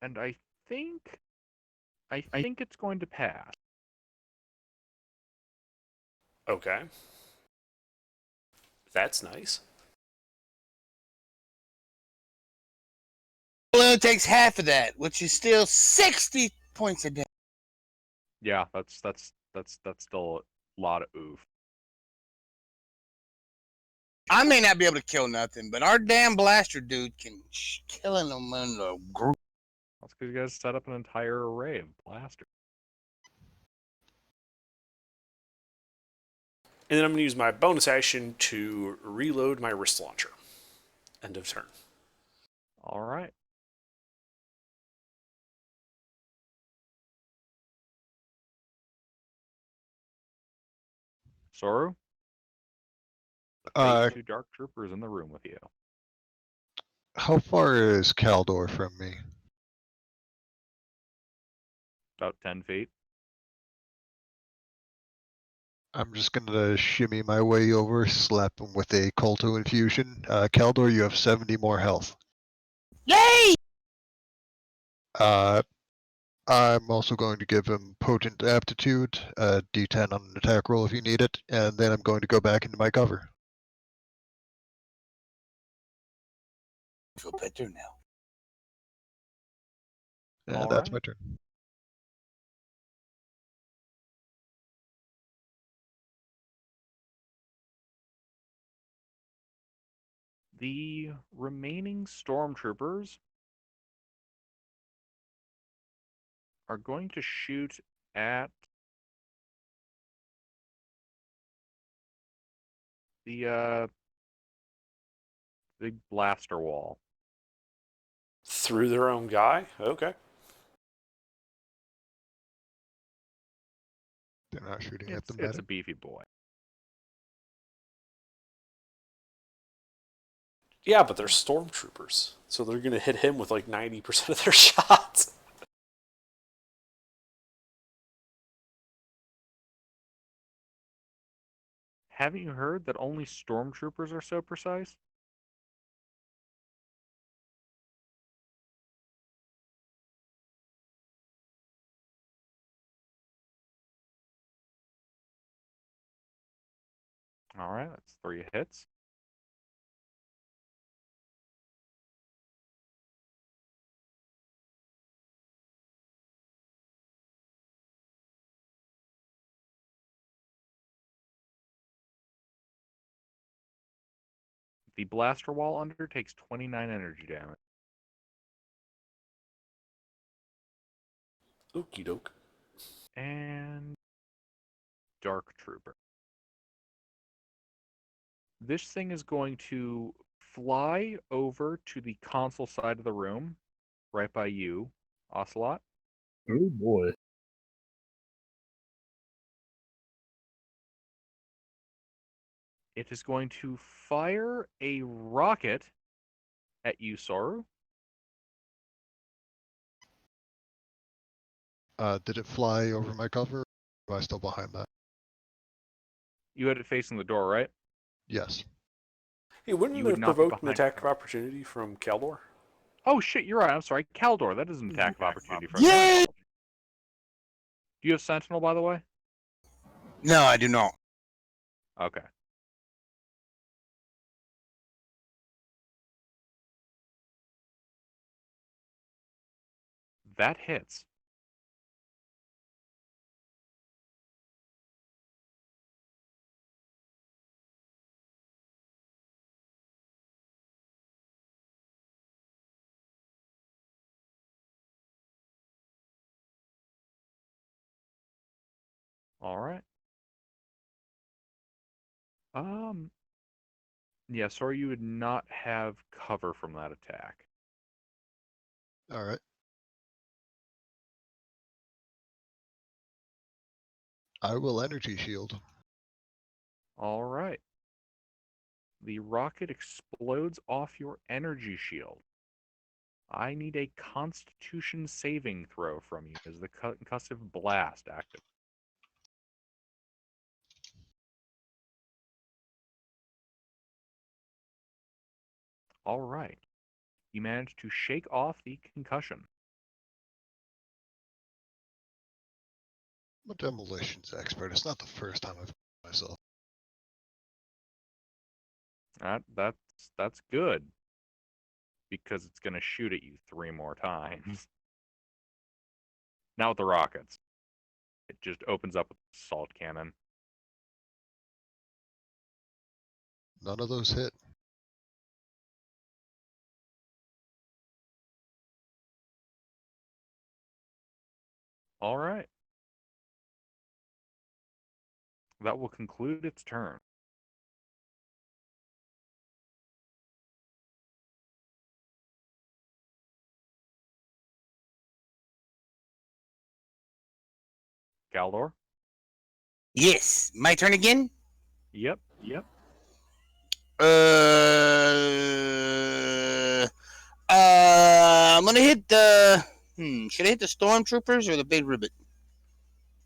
And I think it's going to pass. Okay. That's nice. It only takes half of that, which is still 60 points a day. Yeah, that's still a lot of oof. I may not be able to kill nothing, but our damn blaster dude can killing them in a group. That's because you guys set up an entire array of blasters. And then I'm going to use my bonus action to reload my wrist launcher. End of turn. All right. Soru? Uh, Two dark troopers in the room with you. how far is Kaldor from me? About 10 feet. I'm just gonna shimmy my way over, slap him with a Colto infusion. Kaldor, you have 70 more health. Yay! I'm also going to give him Potent Aptitude, D10 on an attack roll if you need it, and then I'm going to go back into my cover. I feel better now. And All that's right. my turn. The remaining stormtroopers are going to shoot at the big blaster wall. Through their own guy? Okay. They're not shooting at the It's medic. a beefy boy. Yeah, but they're stormtroopers. So they're going to hit him with like 90% of their shots. Haven't you heard that only stormtroopers are so precise? All right, that's 3 hits. The blaster wall under takes 29 energy damage. Okie doke. And Dark Trooper. This thing is going to fly over to the console side of the room, right by you, Ocelot. Oh boy. It is going to fire a rocket at you, Soru. Did it fly over my cover? Or am I still behind that? You had it facing the door, right? Yes. Hey, wouldn't You it would have not be provoked an behind attack of cover. opportunity from Caldor? Oh shit, you're right. I'm sorry. Caldor, that is an attack of opportunity for Yay! Do you have Sentinel, by the way? No, I do not. Okay. That hits. All right. Yeah, sorry, you would not have cover from that attack. All right. I will energy shield. All right. The rocket explodes off your energy shield. I need a Constitution saving throw from you as the concussive blast active. All right. You managed to shake off the concussion. I'm a demolitions expert. It's not the first time I've myself. That's good. Because it's going to shoot at you 3 more times. Not with the rockets. It just opens up with the salt cannon. None of those hit. All right. That will conclude its turn. Galdor? Yes, my turn again. Yep. I'm gonna hit the. Should I hit the stormtroopers or the big ribbit?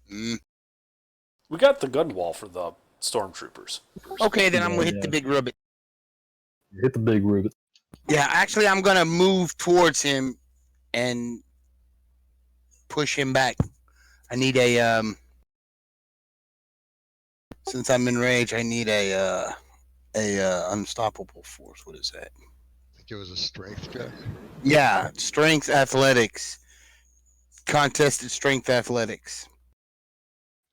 We got the gun wall for the stormtroopers. Okay, then I'm gonna hit Yeah. the big ribbit. Hit the big ribbit. Yeah, actually, I'm gonna move towards him and push him back. I need a Since I'm in rage, I need a unstoppable force. What is that? I think it was a strength check. Yeah, strength athletics. Contested strength athletics.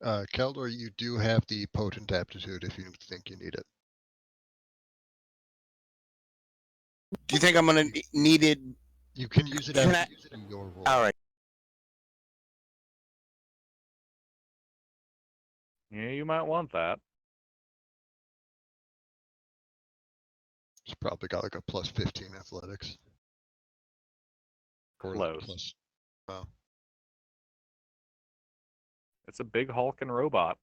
Keldor, you do have the potent aptitude if you think you need it. Do you think I'm gonna need it? You can use it Can after you do your roll. All right. Yeah, you might want that. It's probably got like a plus 15 athletics. Or Close. plus. Oh. It's a big hulking robot.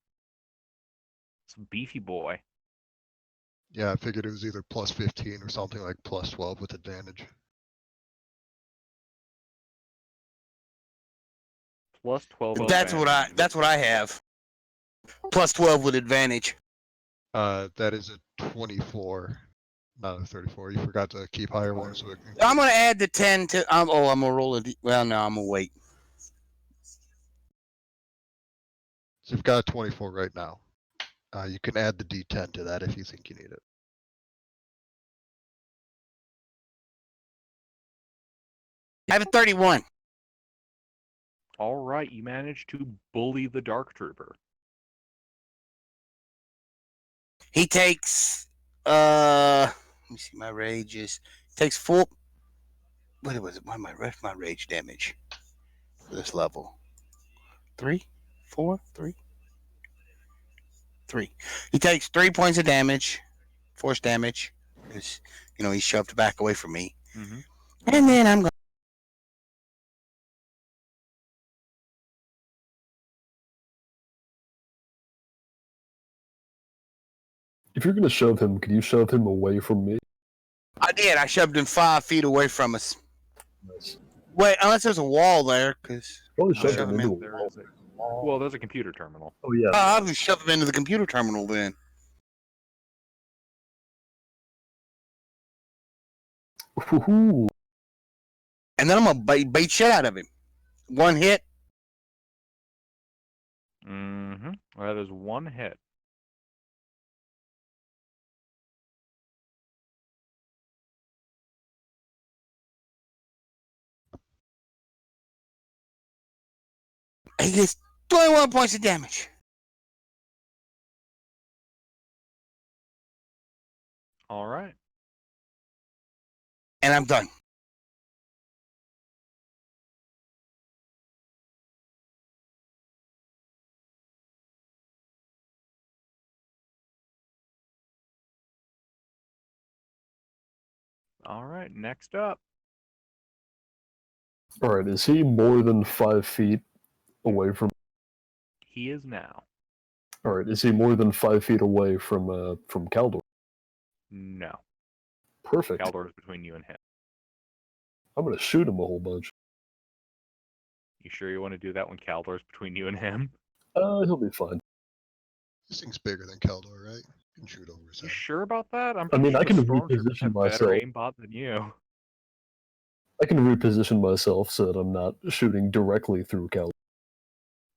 It's a beefy boy. Yeah, I figured it was either plus 15 or something like plus 12 with advantage. Plus 12. That's what I have. Plus 12 with advantage. That is a 24, not a 34. You forgot to keep higher ones. So I'm gonna add the 10 to. I'm gonna roll well, no, I'm gonna wait. So you've got a 24 right now. You can add the D10 to that if you think you need it. I have a 31. All right, you managed to bully the Dark Trooper. He takes. Let me see. My rage is takes 4. What was it? What my rage damage for this level? 3, 4, 3, 3. He takes 3 points of damage, force damage, because he shoved back away from me. Mm-hmm. And then I'm going. If you're gonna shove him, could you shove him away from me? I did. I shoved him 5 feet away from us. Nice. Wait, unless there's a wall there, because Probably I'll shove shove him him into in. a wall. Well, there's a computer terminal. Oh yeah. I'll just shove him into the computer terminal then. Woohoo. And then I'm going to bait shit out of him. 1 hit. Mm-hmm. Well, there's 1 hit. He gets 21 points of damage. All right. And I'm done. All right. Next up. Alright, is he more than 5 feet away from He is now. Alright, is he more than 5 feet away from Caldor? No. Perfect. Caldor is between you and him. I'm gonna shoot him a whole bunch. You sure you want to do that when Caldor is between you and him? He'll be fine. This thing's bigger than Keldor, right? You can shoot over his You head. sure about that? I'm I mean, pretty I sure can the Stormtroopers reposition have myself. better aimbot than you. I can reposition myself so that I'm not shooting directly through Caldor.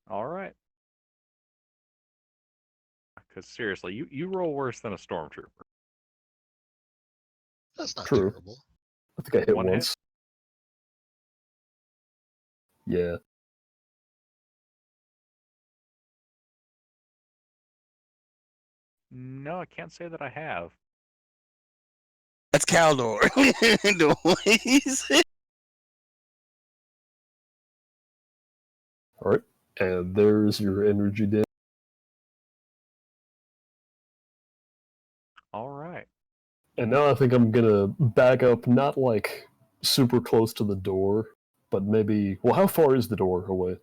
All right. Because seriously, you roll worse than a Stormtrooper. That's not True. terrible. I think I hit 1 hit? once. Yeah. No, I can't say that I have. That's Caldor. Alright. And there's your energy damage. All right. And now I think I'm gonna back up, not like super close to the door, but maybe. Well, how far is the door away?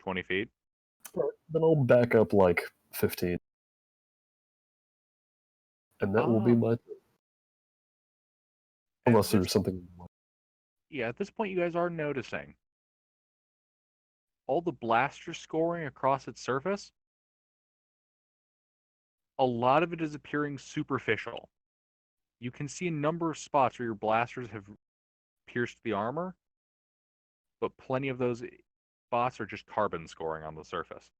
20 feet. Alright, then I'll back up like 15. And that will be my. Unless this- there's something. Yeah, at this point, you guys are noticing all the blaster scoring across its surface. A lot of it is appearing superficial. You can see a number of spots where your blasters have pierced the armor, but plenty of those spots are just carbon scoring on the surface.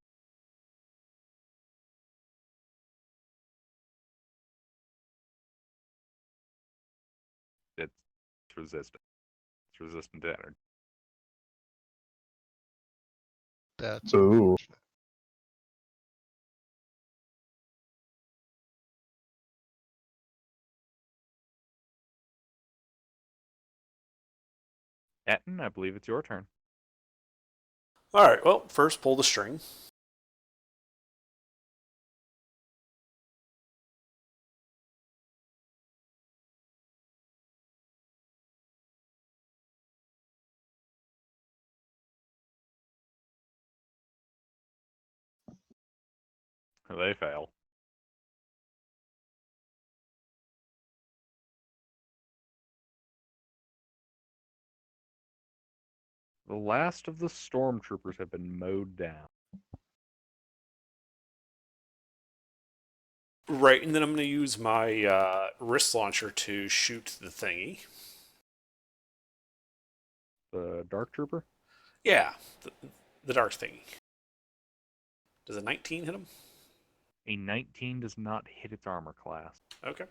It's resistant. It's resistant to energy. That's Ooh. unfortunate. Etten, I believe it's your turn. Alright, well, first pull the string. They fail. The last of the stormtroopers have been mowed down. Right, and then I'm going to use my wrist launcher to shoot the thingy. The Dark Trooper? Yeah, the dark thingy. Does a 19 hit him? A 19 does not hit its armor class. Okay.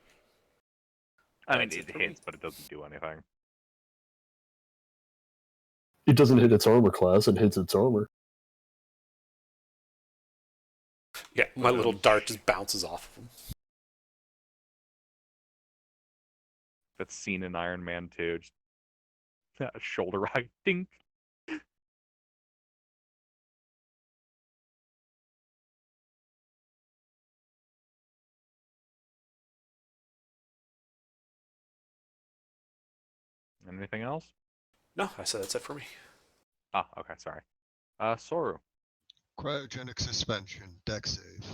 I mean, That's it it for me. hits, but it doesn't do anything. It doesn't hit its armor class, it hits its armor. Yeah, my little dart just bounces off of him. That's seen in Iron Man 2. Just a shoulder rocket. Dink. Anything else? No, I said that's it for me. Ah, okay, sorry. Soru. Cryogenic suspension, deck save.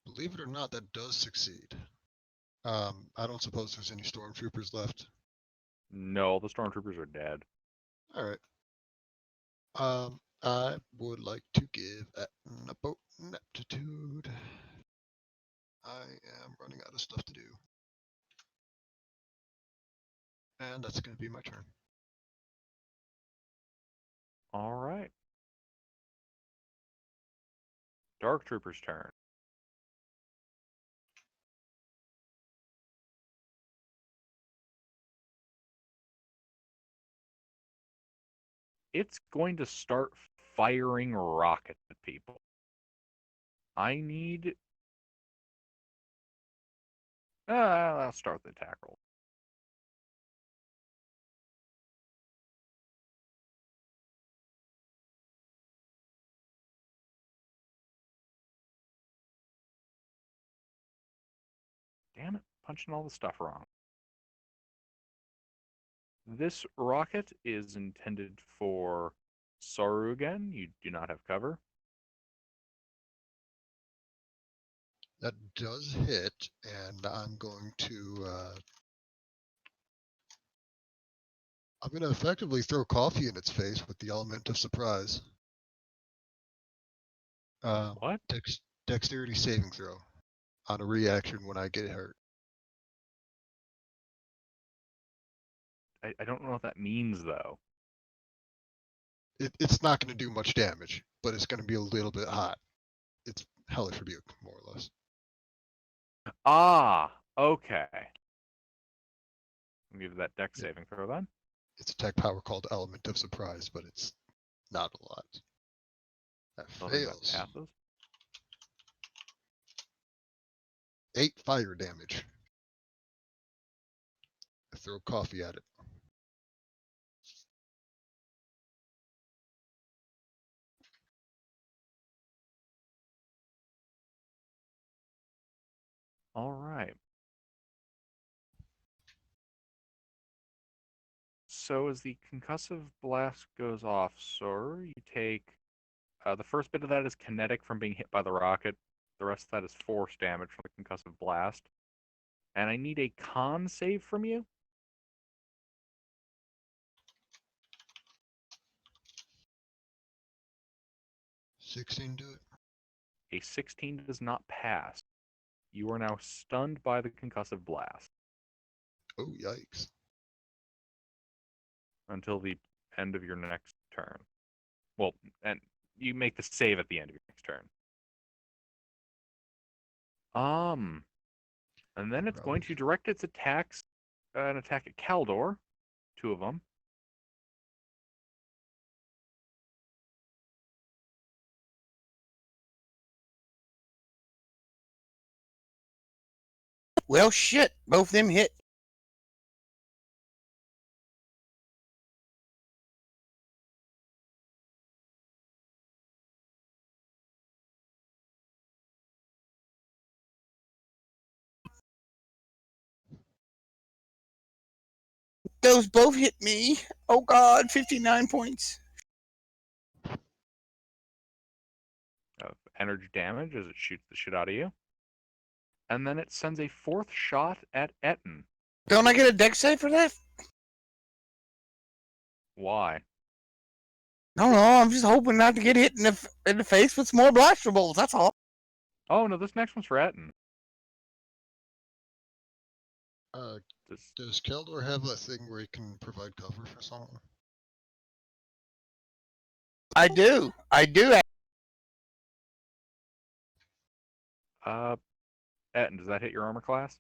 Believe it or not, that does succeed. I don't suppose there's any stormtroopers left. No, the stormtroopers are dead. All right. I would like to give an aptitude. I am running out of stuff to do. And that's going to be my turn. All right. Dark Trooper's turn. It's going to start firing rockets at people. I need... I'll start the attack roll. Damn it, punching all the stuff wrong. This rocket is intended for Soru again. You do not have cover. That does hit, and I'm going to effectively throw coffee in its face with the element of surprise. What? Dexterity saving throw on a reaction when I get hurt. I don't know what that means, though. It's not going to do much damage, but it's going to be a little bit hot. It's Hellish Rebuke, more or less. Ah, okay. Give that deck saving throw then. It's a tech power called Element of Surprise, but it's not a lot. That Don't think that fails. passes. 8 fire damage. I throw coffee at it. All right. So as the concussive blast goes off, sir, you take the first bit of that is kinetic from being hit by the rocket. The rest of that is force damage from the concussive blast. And I need a con save from you. 16 do it. A 16 does not pass. You are now stunned by the concussive blast Oh, yikes. until the end of your next turn. Well, and you make the save at the end of your next turn. And then it's going to direct its attacks, an attack at Kaldor, 2 of them. Well, shit. Both of them hit. Those both hit me. Oh, God. 59 points. Of energy damage as it shoots the shit out of you. and then it sends a fourth shot at Etten. Don't I get a deck save for that? Why? No, I'm just hoping not to get hit in the face with some more blaster bolts. That's all. Oh no, this next one's for Etten. This- Does Keldor have that thing where he can provide cover for someone? I do. Etten, does that hit your armor class?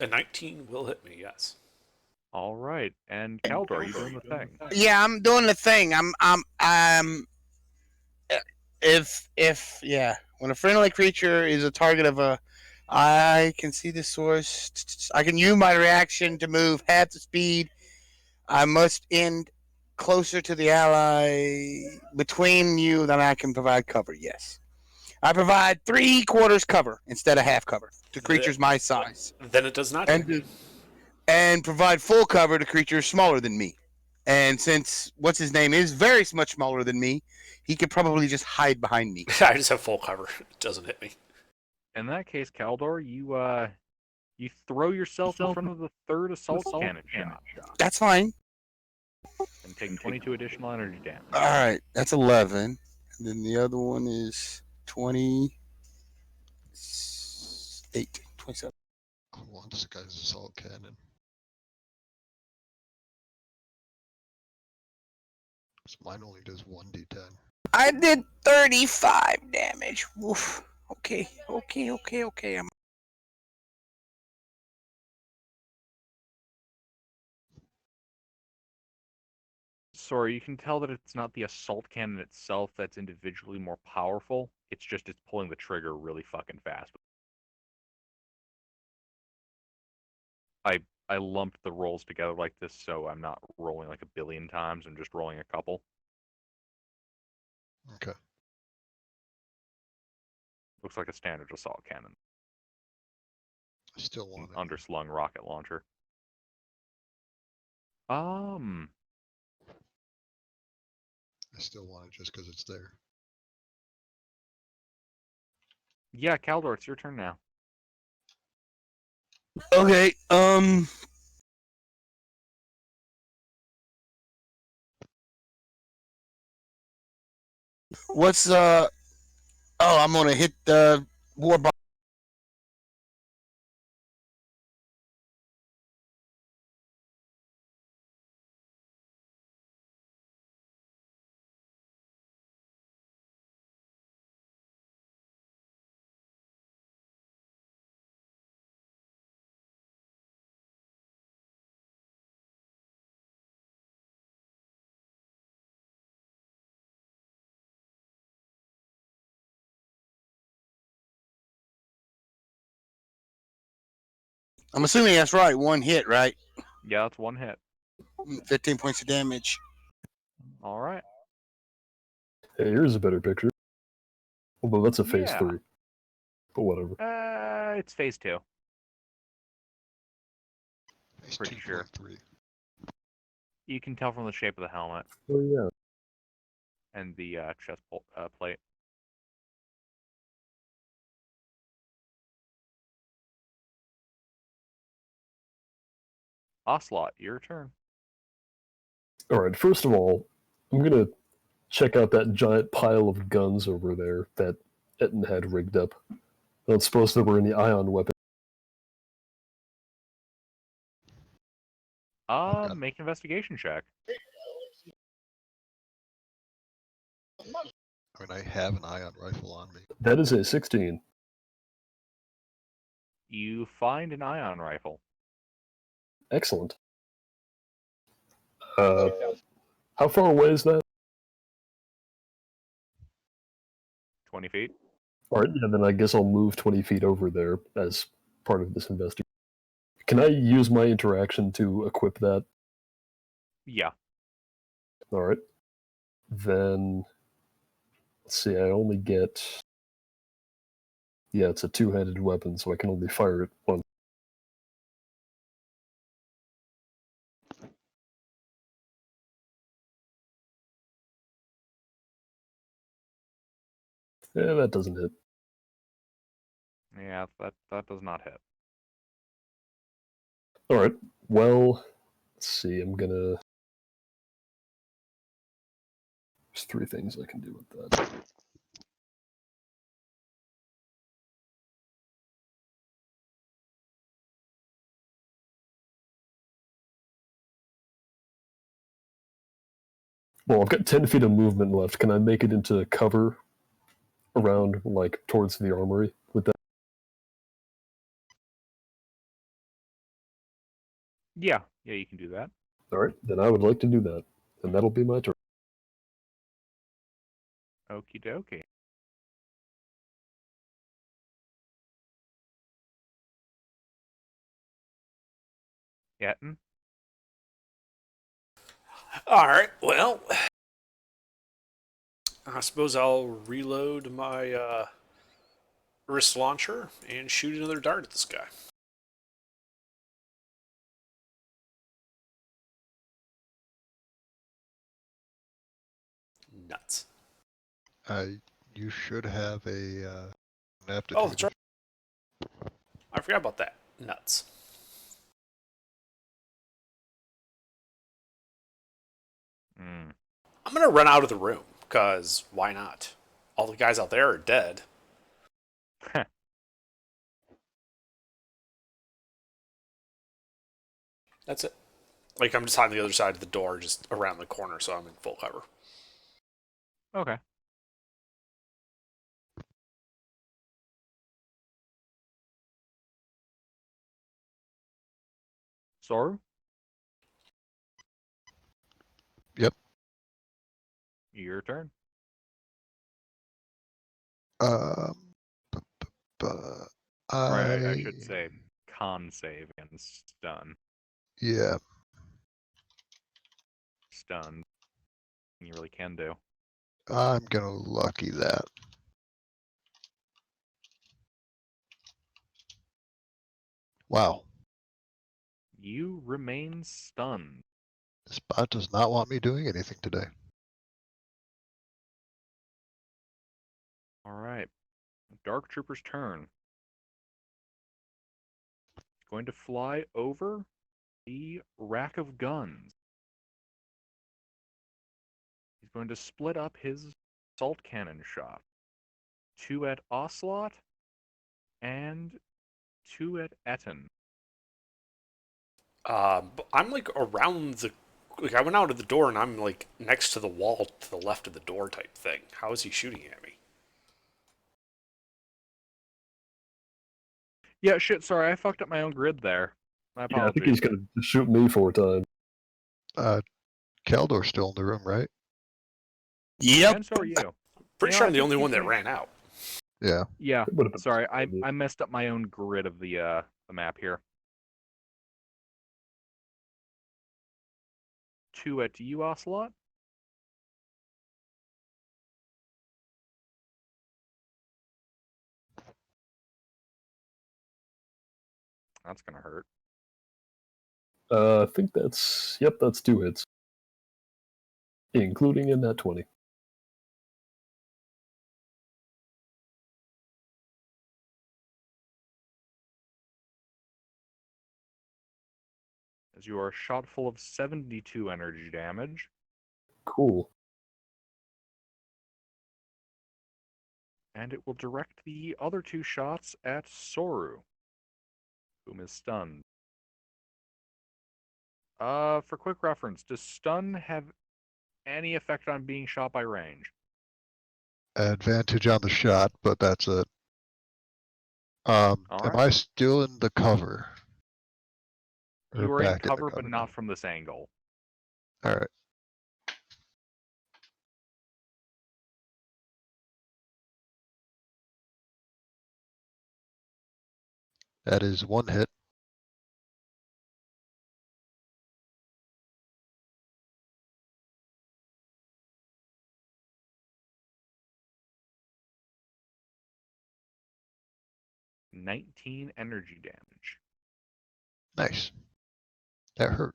A 19 will hit me, yes. All right, and Kaldor, are you doing the thing? Yeah, I'm doing the thing. Yeah, when a friendly creature is a target of a, I can see the source. I can use my reaction to move half the speed. I must end closer to the ally between you than I can provide cover. Yes, I provide 3/4 cover instead of half cover to creatures my size, Then it does not hit me. and provide full cover to creatures smaller than me. And since what's his name is very much smaller than me, he could probably just hide behind me. I just have full cover. It doesn't hit me. In that case, Kaldor, you throw yourself in front of the third assault cannon shot That's fine. and take 22 additional energy damage. All right, that's 11. And then the other one is 28, 27. Who wants the guy's assault cannon? So mine only does 1d10. I did 35 damage. Oof. Okay. Sorry, you can tell that it's not the assault cannon itself that's individually more powerful. It's just it's pulling the trigger really fucking fast. I lumped the rolls together like this, so I'm not rolling like a billion times. I'm just rolling a couple. Okay. Looks like a standard assault cannon. I still want it. Underslung rocket launcher. I still want it just because it's there. Yeah, Kaldor, it's your turn now. Okay. What's Oh, I'm gonna hit the war bomb. I'm assuming that's right. One hit, right? Yeah, that's one hit. 15 points of damage. All right. Hey, here's a better picture. Although that's a phase Yeah. 3. But whatever. It's phase 2. It's Pretty sure. 2.3. You can tell from the shape of the helmet Oh yeah. and the chest plate. Ocelot, your turn. Alright, first of all, I'm gonna check out that giant pile of guns over there that Etten had rigged up. I don't suppose there were any ion weapons. got it. Make an investigation check. I mean, I have an ion rifle on me. That is a 16. You find an ion rifle. Excellent. How far away is that? 20 feet. Alright, yeah, then I guess I'll move 20 feet over there as part of this investigation. Can I use my interaction to equip that? Yeah. Alright. Then, let's see, I only get... Yeah, it's a two-handed weapon, so I can only fire it once. Yeah, that doesn't hit. Yeah, that does not hit. All right. Well, let's see. There's 3 things I can do with that. Well, I've got 10 feet of movement left. Can I make it into cover around, like, towards the armory with that? Yeah, you can do that. All right, then I would like to do that, and that'll be my turn. Okie dokie. Yetin? All right. Well, I suppose I'll reload my wrist launcher and shoot another dart at this guy. Nuts. You should have an aptitude. Oh, that's right. I forgot about that. Nuts. Mm. I'm gonna run out of the room, because why not? All the guys out there are dead. That's it. Like, I'm just on the other side of the door, just around the corner, so I'm in full cover. Okay. Soru? Yep. Your turn. Um, I should say con save against stun. Yeah. Stun. You really can do. I'm gonna lucky that. Wow. You remain stunned. This bot does not want me doing anything today. Alright. Dark Trooper's turn. He's going to fly over the rack of guns. He's going to split up his assault cannon shot. 2 at Ocelot and 2 at Etten. But I'm like around the. Like, I went out of the door and I'm like next to the wall to the left of the door type thing. How is he shooting at me? Yeah, shit, sorry, I fucked up my own grid there. My Yeah, I apologies. think he's gonna shoot me 4 times. Kaldor's still in the room, right? Yep. And so are you. Pretty Yeah, sure I I'm the think only you one that can- ran out. Yeah. Yeah, It would've been sorry, probably- I messed up my own grid of the map here. 2 at you, Ocelot. That's gonna hurt. I think that's 2 hits, including in that 20. As you are shot full of 72 energy damage, Cool. and it will direct the other 2 shots at Soru, whom is stunned. For quick reference, does stun have any effect on being shot by range? Advantage on the shot, but that's it. Am Alright. I still in the cover? Or You are in back the cover, but not from this angle. Alright. That is 1 hit. $19 energy damage. Nice. That hurt.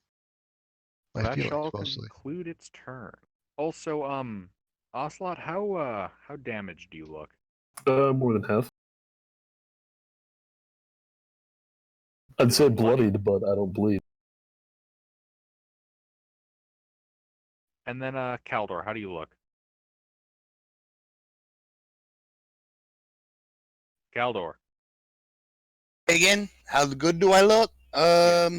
My That feelings shall mostly. conclude its turn. Also, Ocelot, how damaged do you look? More than half. I'd say bloodied, but I don't bleed. And then Kaldor, how do you look? Kaldor. Again, how good do I look? Yeah.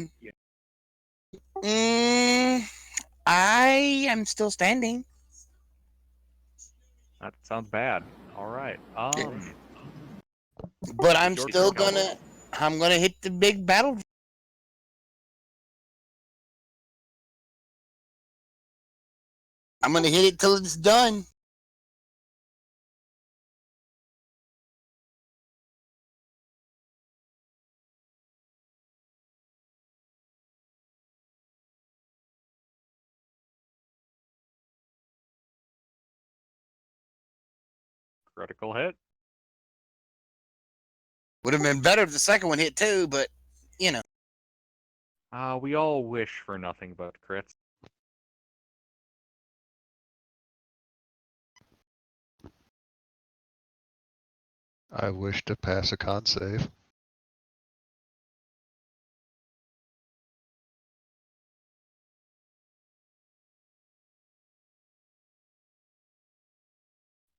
I am still standing. That sounds bad. All right. But I'm Your still turn, Kaldor. I'm gonna hit the big battle. I'm gonna hit it till it's done. Critical hit. Would have been better if the second one hit too, but you know. We all wish for nothing but crits. I wish to pass a con save.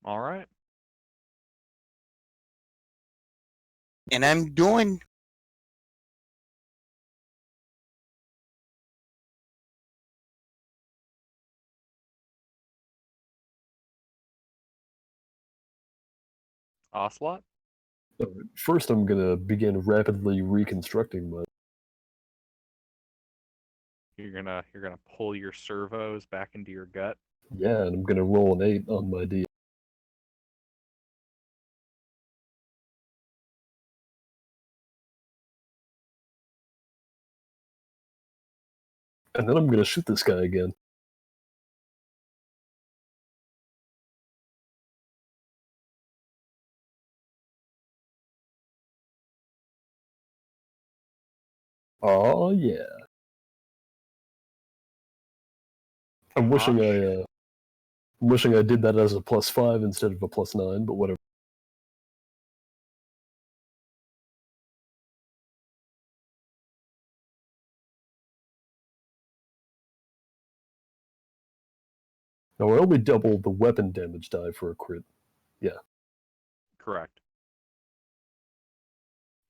All right. And I'm doing. Ocelot. First, I'm gonna begin rapidly reconstructing my. You're gonna pull your servos back into your gut. Yeah, and I'm gonna roll an 8 on my D. And then I'm gonna shoot this guy again. Oh yeah. I'm wishing I did that as a +5 instead of a +9, but whatever. Now I only double the weapon damage die for a crit. Yeah. Correct.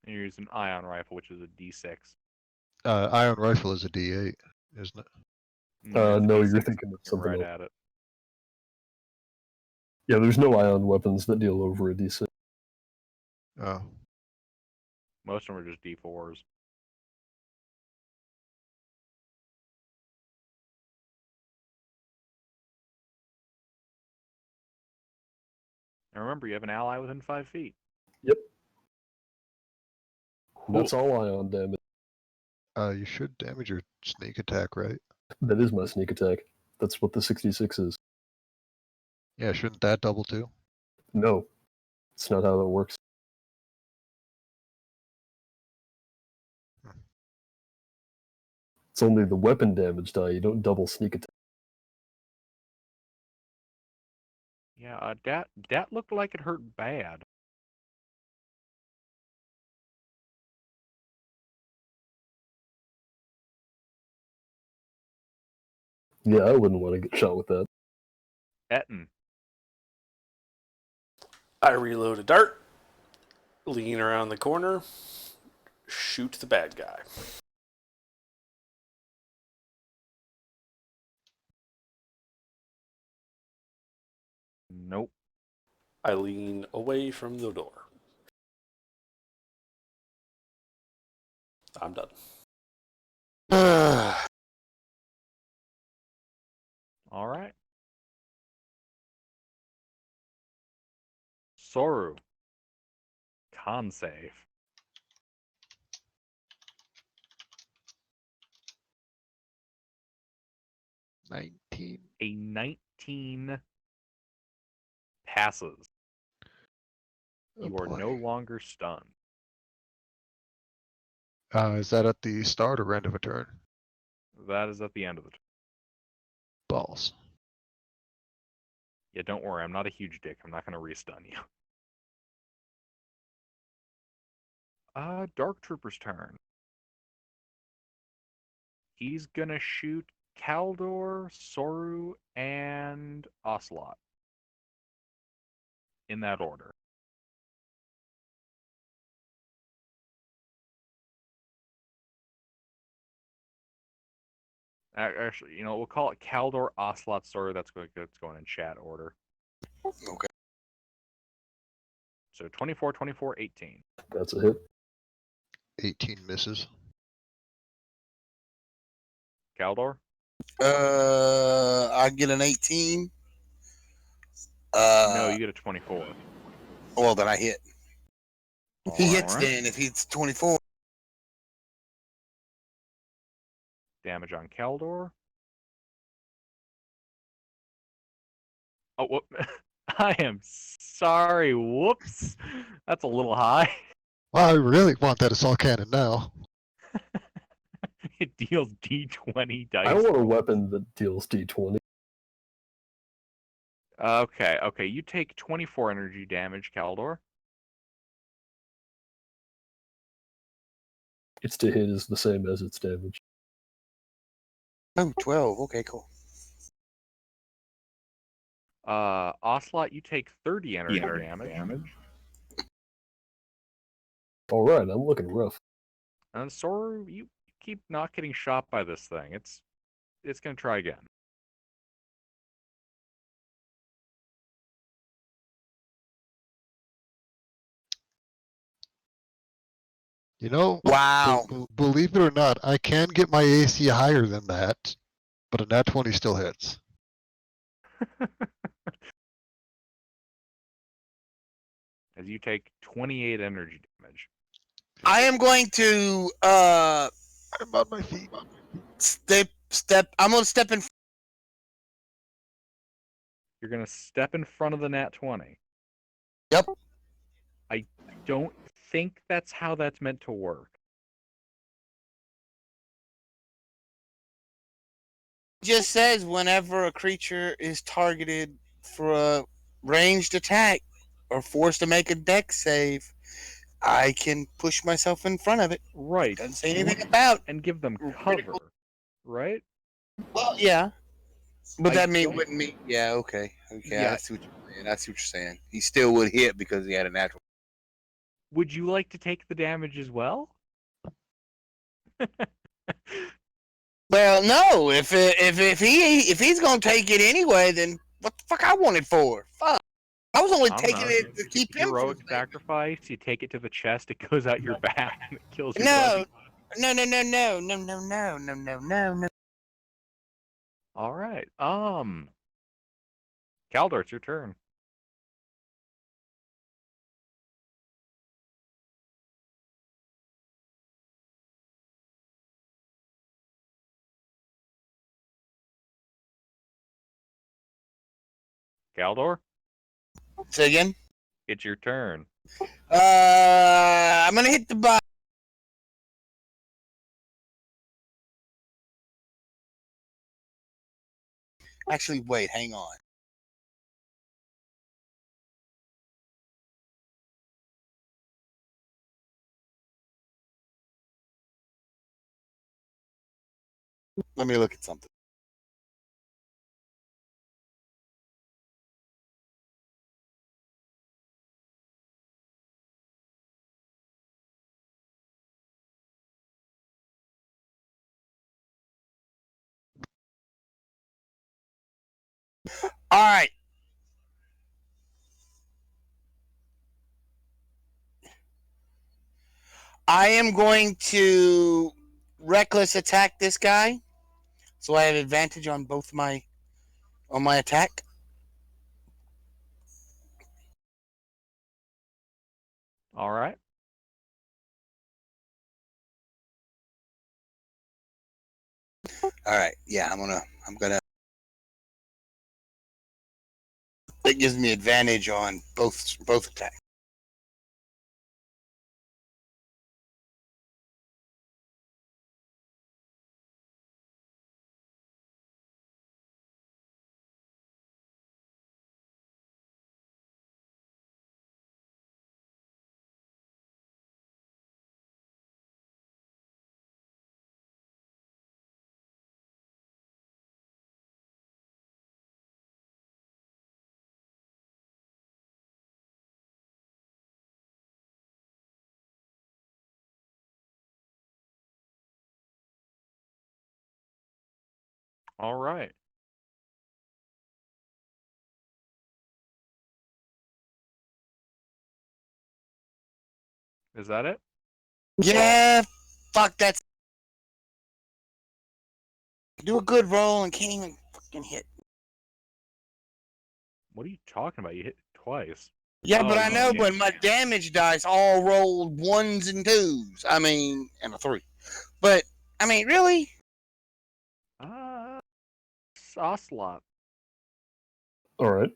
And you're using ion rifle, which is a D6. Iron rifle is a D8, isn't it? It's No, you're D6 thinking of something right else. at it. Yeah, there's no ion weapons that deal over a D6. Oh. Most of them are just D4s. And remember, you have an ally within 5 feet. Yep. That's all ion damage. You should damage your sneak attack, right? That is my sneak attack. That's what the 66 is. Yeah, shouldn't that double too? No. It's not how that works. It's only the weapon damage die, you don't double sneak attack. Yeah, that looked like it hurt bad. Yeah, I wouldn't want to get shot with that. Etten. I reload a dart, lean around the corner, shoot the bad guy. Nope. I lean away from the door. I'm done. All right. Soru. Con save. A 19 passes. Oh, You are boy. no longer stunned. Is that at the start or end of a turn? That is at the end of the turn. Balls. Yeah, don't worry. I'm not a huge dick. I'm not going to restun you. Dark Trooper's turn. He's gonna shoot Kaldor, Soru, and Ocelot. In that order. Actually, we'll call it Kaldor, Ocelot, Soru. That's going in chat order. Okay. So 24, 24, 18. That's a hit. 18 misses. Kaldor? I get an 18. No, you get a 24. Well, then I hit. He hits Alright. then if he's 24. Damage on Kaldor. Oh, whoop. I am sorry. Whoops. That's a little high. Well, I really want that assault cannon now. It deals d20 dice. I don't want a weapon that deals d20. Okay. You take 24 energy damage, Kaldor. Its to hit is the same as its damage. Oh, 12. Okay, cool. Ocelot, you take 30 energy damage. Alright, I'm looking rough. And Soru, you keep not getting shot by this thing. It's gonna try again. Wow. Believe it or not, I can get my AC higher than that, but a nat 20 still hits. As you take 28 energy damage. I am going to I'm on my feet. step. I'm gonna step in. You're gonna step in front of the nat 20. Yep. I don't think that's how that's meant to work. Just says whenever a creature is targeted for a ranged attack or forced to make a dex save, I can push myself in front of it. Right. Doesn't say anything about. And give them Critical. cover. Right? Well, yeah. But I that don't- wouldn't mean. Yeah. Okay. Yeah. I see what you're saying. I see what you're saying. He still would hit because he had a natural. Would you like to take the damage as well? Well, no. If he's gonna take it anyway, then what the fuck I want it for? Fuck. I was only I don't taking know. it to keep him Heroic from. sacrifice. You take it to the chest. It goes out your back and it kills your No. buddy. No. All right. Kaldor, it's your turn. Kaldor, Say again. it's your turn. I'm gonna hit the bottom. Actually, wait. Hang on. Let me look at something. All right. I am going to reckless attack this guy, so I have advantage on both my attack. All right. All right. Yeah, I'm gonna. That gives me advantage on both attacks. All right. Is that it? Yeah, fuck that's. Do a good roll and can't even fucking hit. What are you talking about? You hit twice. Yeah, but Oh, I know, yeah, but my yeah. damage dice all rolled 1s and 2s. I mean, and a 3. But, I mean, really? Ocelot. All right.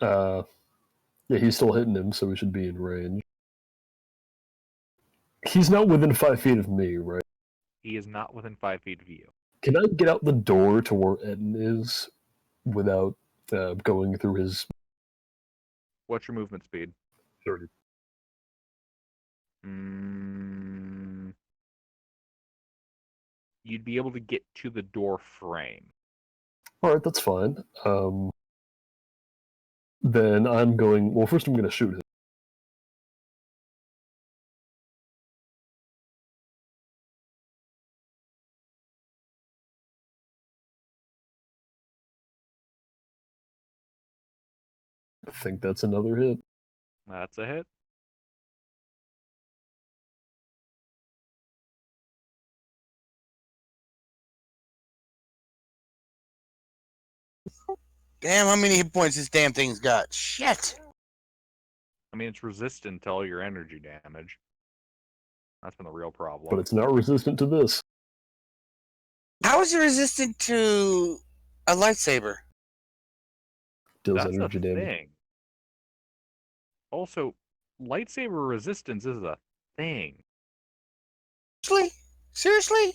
Yeah, he's still hitting him, so we should be in range. He's not within 5 feet of me, right? He is not within 5 feet of you. Can I get out the door to where Etten is without going through his What's your movement speed? 30? You'd be able to get to the door frame. All right, that's fine. Then I'm going. Well, first I'm going to shoot him. I think that's another hit. That's a hit. Damn, how many hit points this damn thing's got? Shit. I mean, it's resistant to all your energy damage. That's been the real problem. But it's not resistant to this. How is it resistant to a lightsaber? Deals That's energy a damage. thing. Also, lightsaber resistance is a thing. Seriously? Seriously?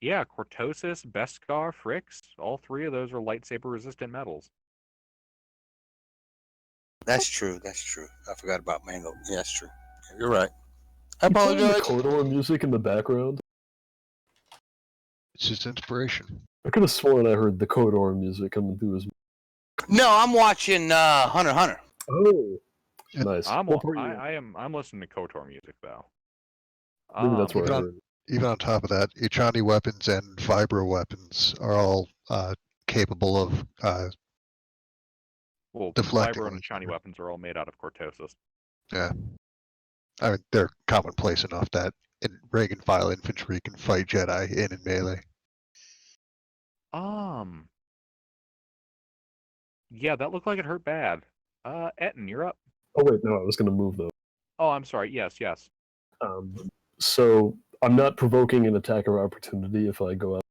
Yeah, Cortosis, Beskar, Frix, all 3 of those are lightsaber resistant metals. That's true. That's true. I forgot about Mango. Yeah, that's true. You're right. I You playing the apologize. Kodor music in the background? It's just inspiration. I could have sworn I heard the Kodor music coming through his. No, I'm watching Hunter x Hunter. Oh, Yeah. nice. I'm What part are you in? I'm listening to KOTOR music though. Maybe that's what Even I on- heard. Even on top of that, Ichani weapons and vibro weapons are all capable of Well, deflecting Vibro and lightsaber. shiny weapons are all made out of Cortosis. I mean, they're commonplace enough that rank and file infantry can fight Jedi in melee. Yeah, that looked like it hurt bad. Etten, you're up. Oh wait, no, I was going to move though. Oh, I'm sorry. Yes. So I'm not provoking an attack of opportunity if I go out.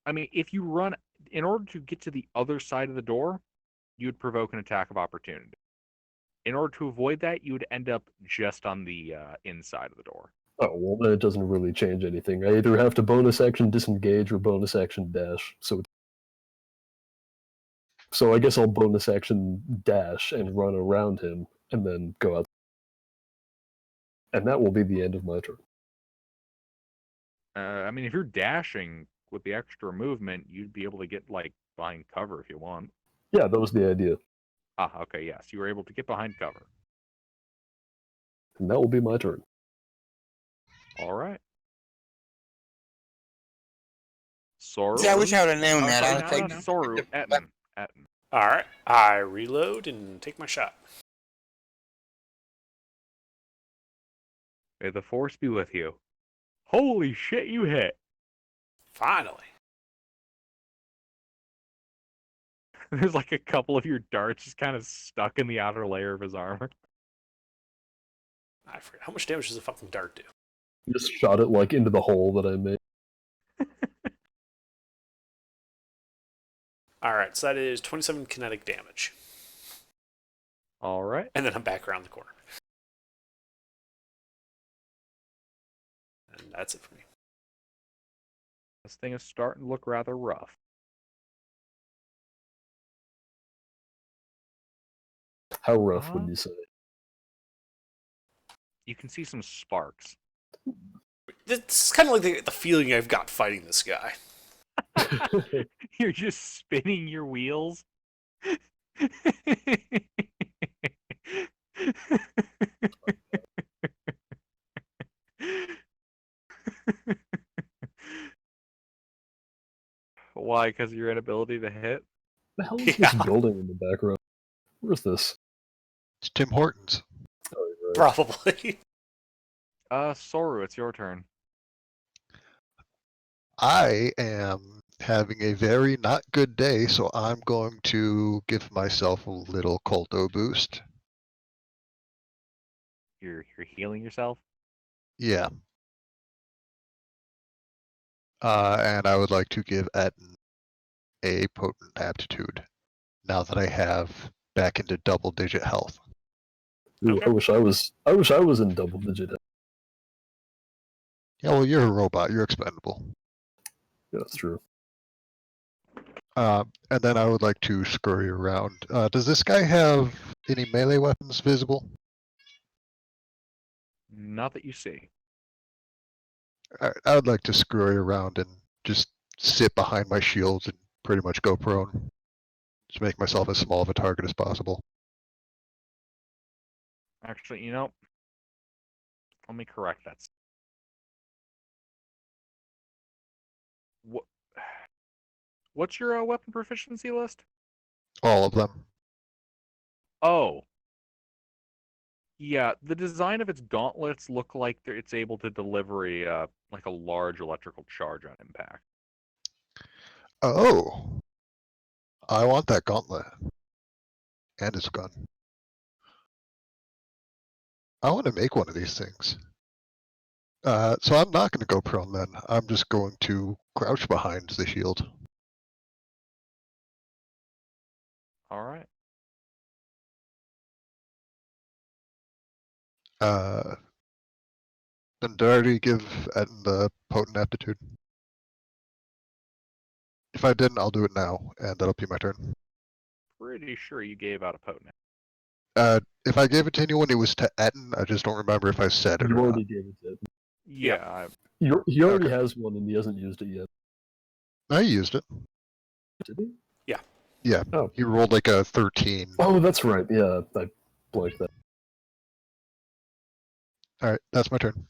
I mean, if you run, in order to get to the other side of the door, you would provoke an attack of opportunity. In order to avoid that, you would end up just on the inside of the door. Oh well, then it doesn't really change anything. I either have to bonus action disengage or bonus action dash. So I guess I'll bonus action dash and run around him and then go out. And that will be the end of my turn. I mean, if you're dashing with the extra movement, you'd be able to get like behind cover if you want. Yeah, that was the idea. Ah, okay, yes, you were able to get behind cover. And that will be my turn. All right. Soru. See, I wish I would have known that. I would Sorry, take not Soru. Etten. All right, I reload and take my shot. May the force be with you. Holy shit, you hit. Finally. There's like a couple of your darts just kind of stuck in the outer layer of his armor. I forget how much damage does a fucking dart do. Just shot it like into the hole that I made. All right, so that is 27 kinetic damage, All right. and then I'm back around the corner. And that's it for me. This thing is starting to look rather rough. How rough would you say? You can see some sparks. This is kind of like the feeling I've got fighting this guy. You're just spinning your wheels. Why? Because of your inability to hit? The hell is Yeah. this building in the background? Where's this? It's Tim Hortons. Oh, you're right. Probably. Soru, it's your turn. I am having a very not good day, so I'm going to give myself a little Colto boost. You're healing yourself? Yeah. And I would like to give Etten a potent aptitude now that I have back into double-digit health. Ooh, Okay. I wish I was in double digit. Yeah, well, you're a robot. You're expendable. Yeah, that's true. And then I would like to scurry around. Does this guy have any melee weapons visible? Not that you see. I would like to scurry around and just sit behind my shields and pretty much go prone. Just make myself as small of a target as possible. Actually, you know, let me correct that. What? What's your weapon proficiency list? All of them. Oh. Yeah, the design of its gauntlets look like it's able to deliver a like a large electrical charge on impact. Oh. I want that gauntlet. And his gun. I want to make one of these things. So I'm not going to go prone then. I'm just going to crouch behind the shield. All right. Then did I already give Etten the potent aptitude? If I didn't, I'll do it now, and that'll be my turn. Pretty sure you gave out a potent. If I gave it to anyone, it was to Etten. I just don't remember if I said it You or already not. gave it to him. Yeah, He already Okay. has one and he hasn't used it yet. I used it. Did he? Yeah, Oh. he rolled like a 13. Oh, that's right. Yeah, I blanked that. Alright, that's my turn.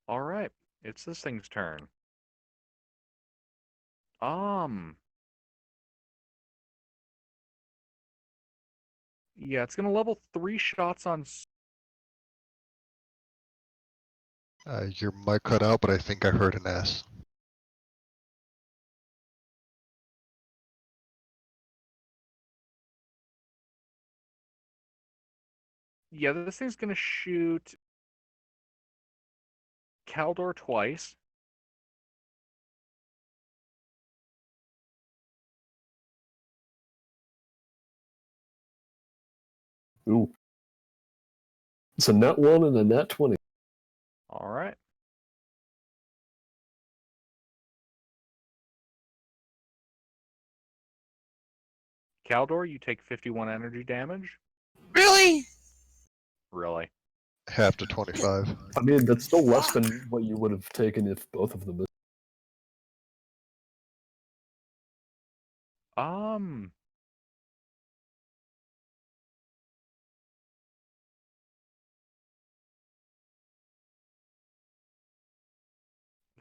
all right. It's this thing's turn. Yeah, it's gonna level 3 shots on. Your mic cut out, but I think I heard an S. Yeah, this thing's gonna shoot Caldor twice. Ooh. It's a net 1 and a net 20. All right. Caldor, you take 51 energy damage. Really? Really? Half to 25. I mean, that's still less than what you would have taken if both of them missed.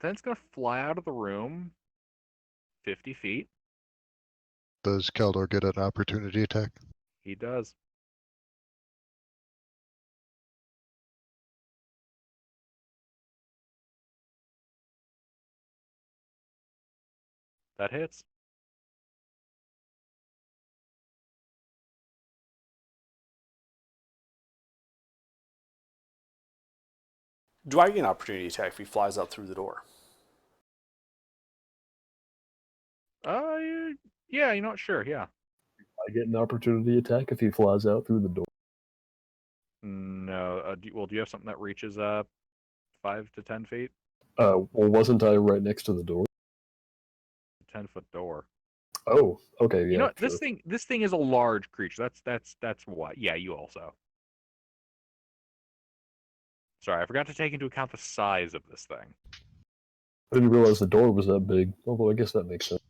Then it's gonna fly out of the room 50 feet. Does Keldor get an opportunity attack? He does. That hits. Do I get an opportunity attack if he flies out through the door? Yeah, you're not sure. Yeah. I get an opportunity attack if he flies out through the door. No. Do you have something that reaches 5 to 10 feet? Well, wasn't I right next to the door? 10-foot door. Oh, okay, yeah. You know what? sure. This thing is a large creature. That's what. Yeah, you also. Sorry, I forgot to take into account the size of this thing. I didn't realize the door was that big. Although I guess that makes sense.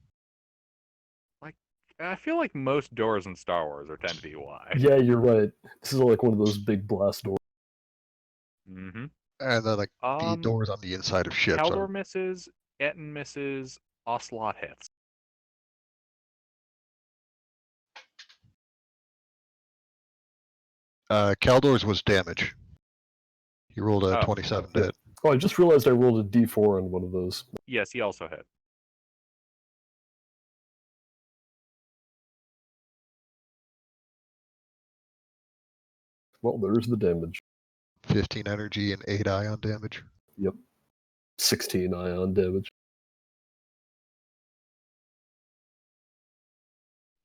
I feel like most doors in Star Wars tend to be wide. Yeah, you're right. This is like one of those big blast doors. Mm-hmm. And then like the doors on the inside of ships Keldor are misses, Etten misses, Ocelot hits. Caldor's was damage. He rolled a Oh. 27 to hit. Oh, I just realized I rolled a d4 on one of those. Yes, he also hit. Well, there's the damage. 15 energy and 8 ion damage. Yep. 16 ion damage.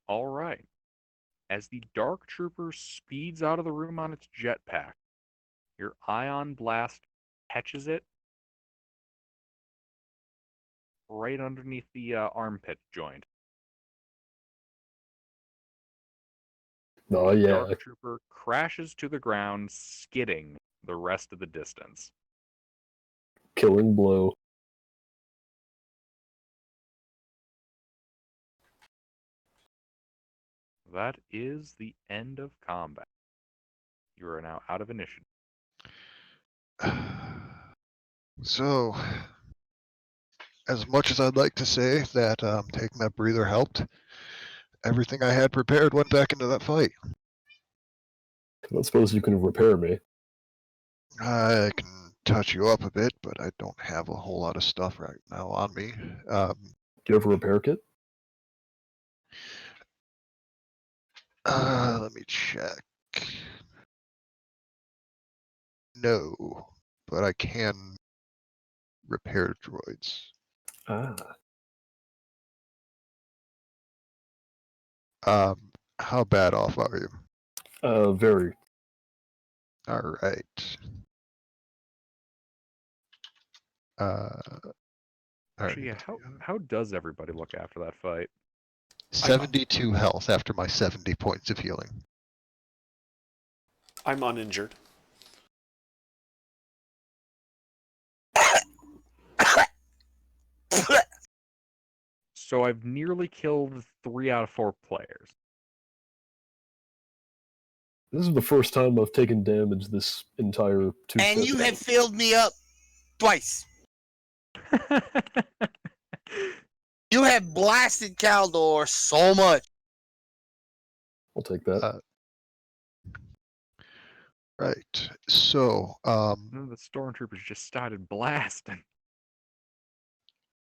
All right. As the Dark Trooper speeds out of the room on its jetpack, your ion blast catches it right underneath the armpit joint. Oh, The yeah. Dark Trooper crashes to the ground, skidding the rest of the distance. Killing blow. That is the end of combat. You are now out of initiative. So, as much as I'd like to say that taking that breather helped, everything I had prepared went back into that fight. I don't suppose you can repair me. I can touch you up a bit, but I don't have a whole lot of stuff right now on me. Do you have a repair kit? Let me check. No, but I can repair droids. Ah. How bad off are you? Very. All right. All Actually, right. yeah, how does everybody look after that fight? 72 health after my 70 points of healing. I'm uninjured. So I've nearly killed 3 out of 4 players. This is the first time I've taken damage this entire 2 And you sessions. have filled me up twice. You have blasted Caldor so much. I'll take that. Right. So, And the stormtroopers just started blasting.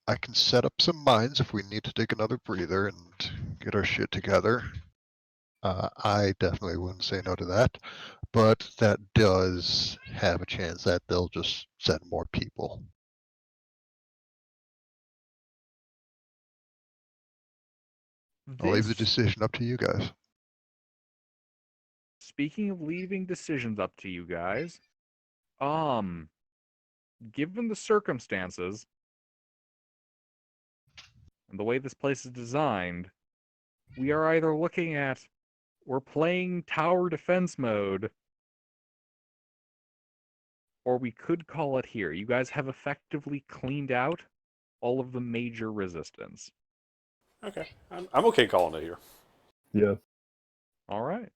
I can set up some mines if we need to take another breather and get our shit together. I definitely wouldn't say no to that, but that does have a chance that they'll just send more people. I'll leave the This, decision up to you guys. speaking of leaving decisions up to you guys, given the circumstances and the way this place is designed, we are either looking at we're playing tower defense mode, or we could call it here. You guys have effectively cleaned out all of the major resistance. Okay, I'm okay calling it here. Yeah. All right.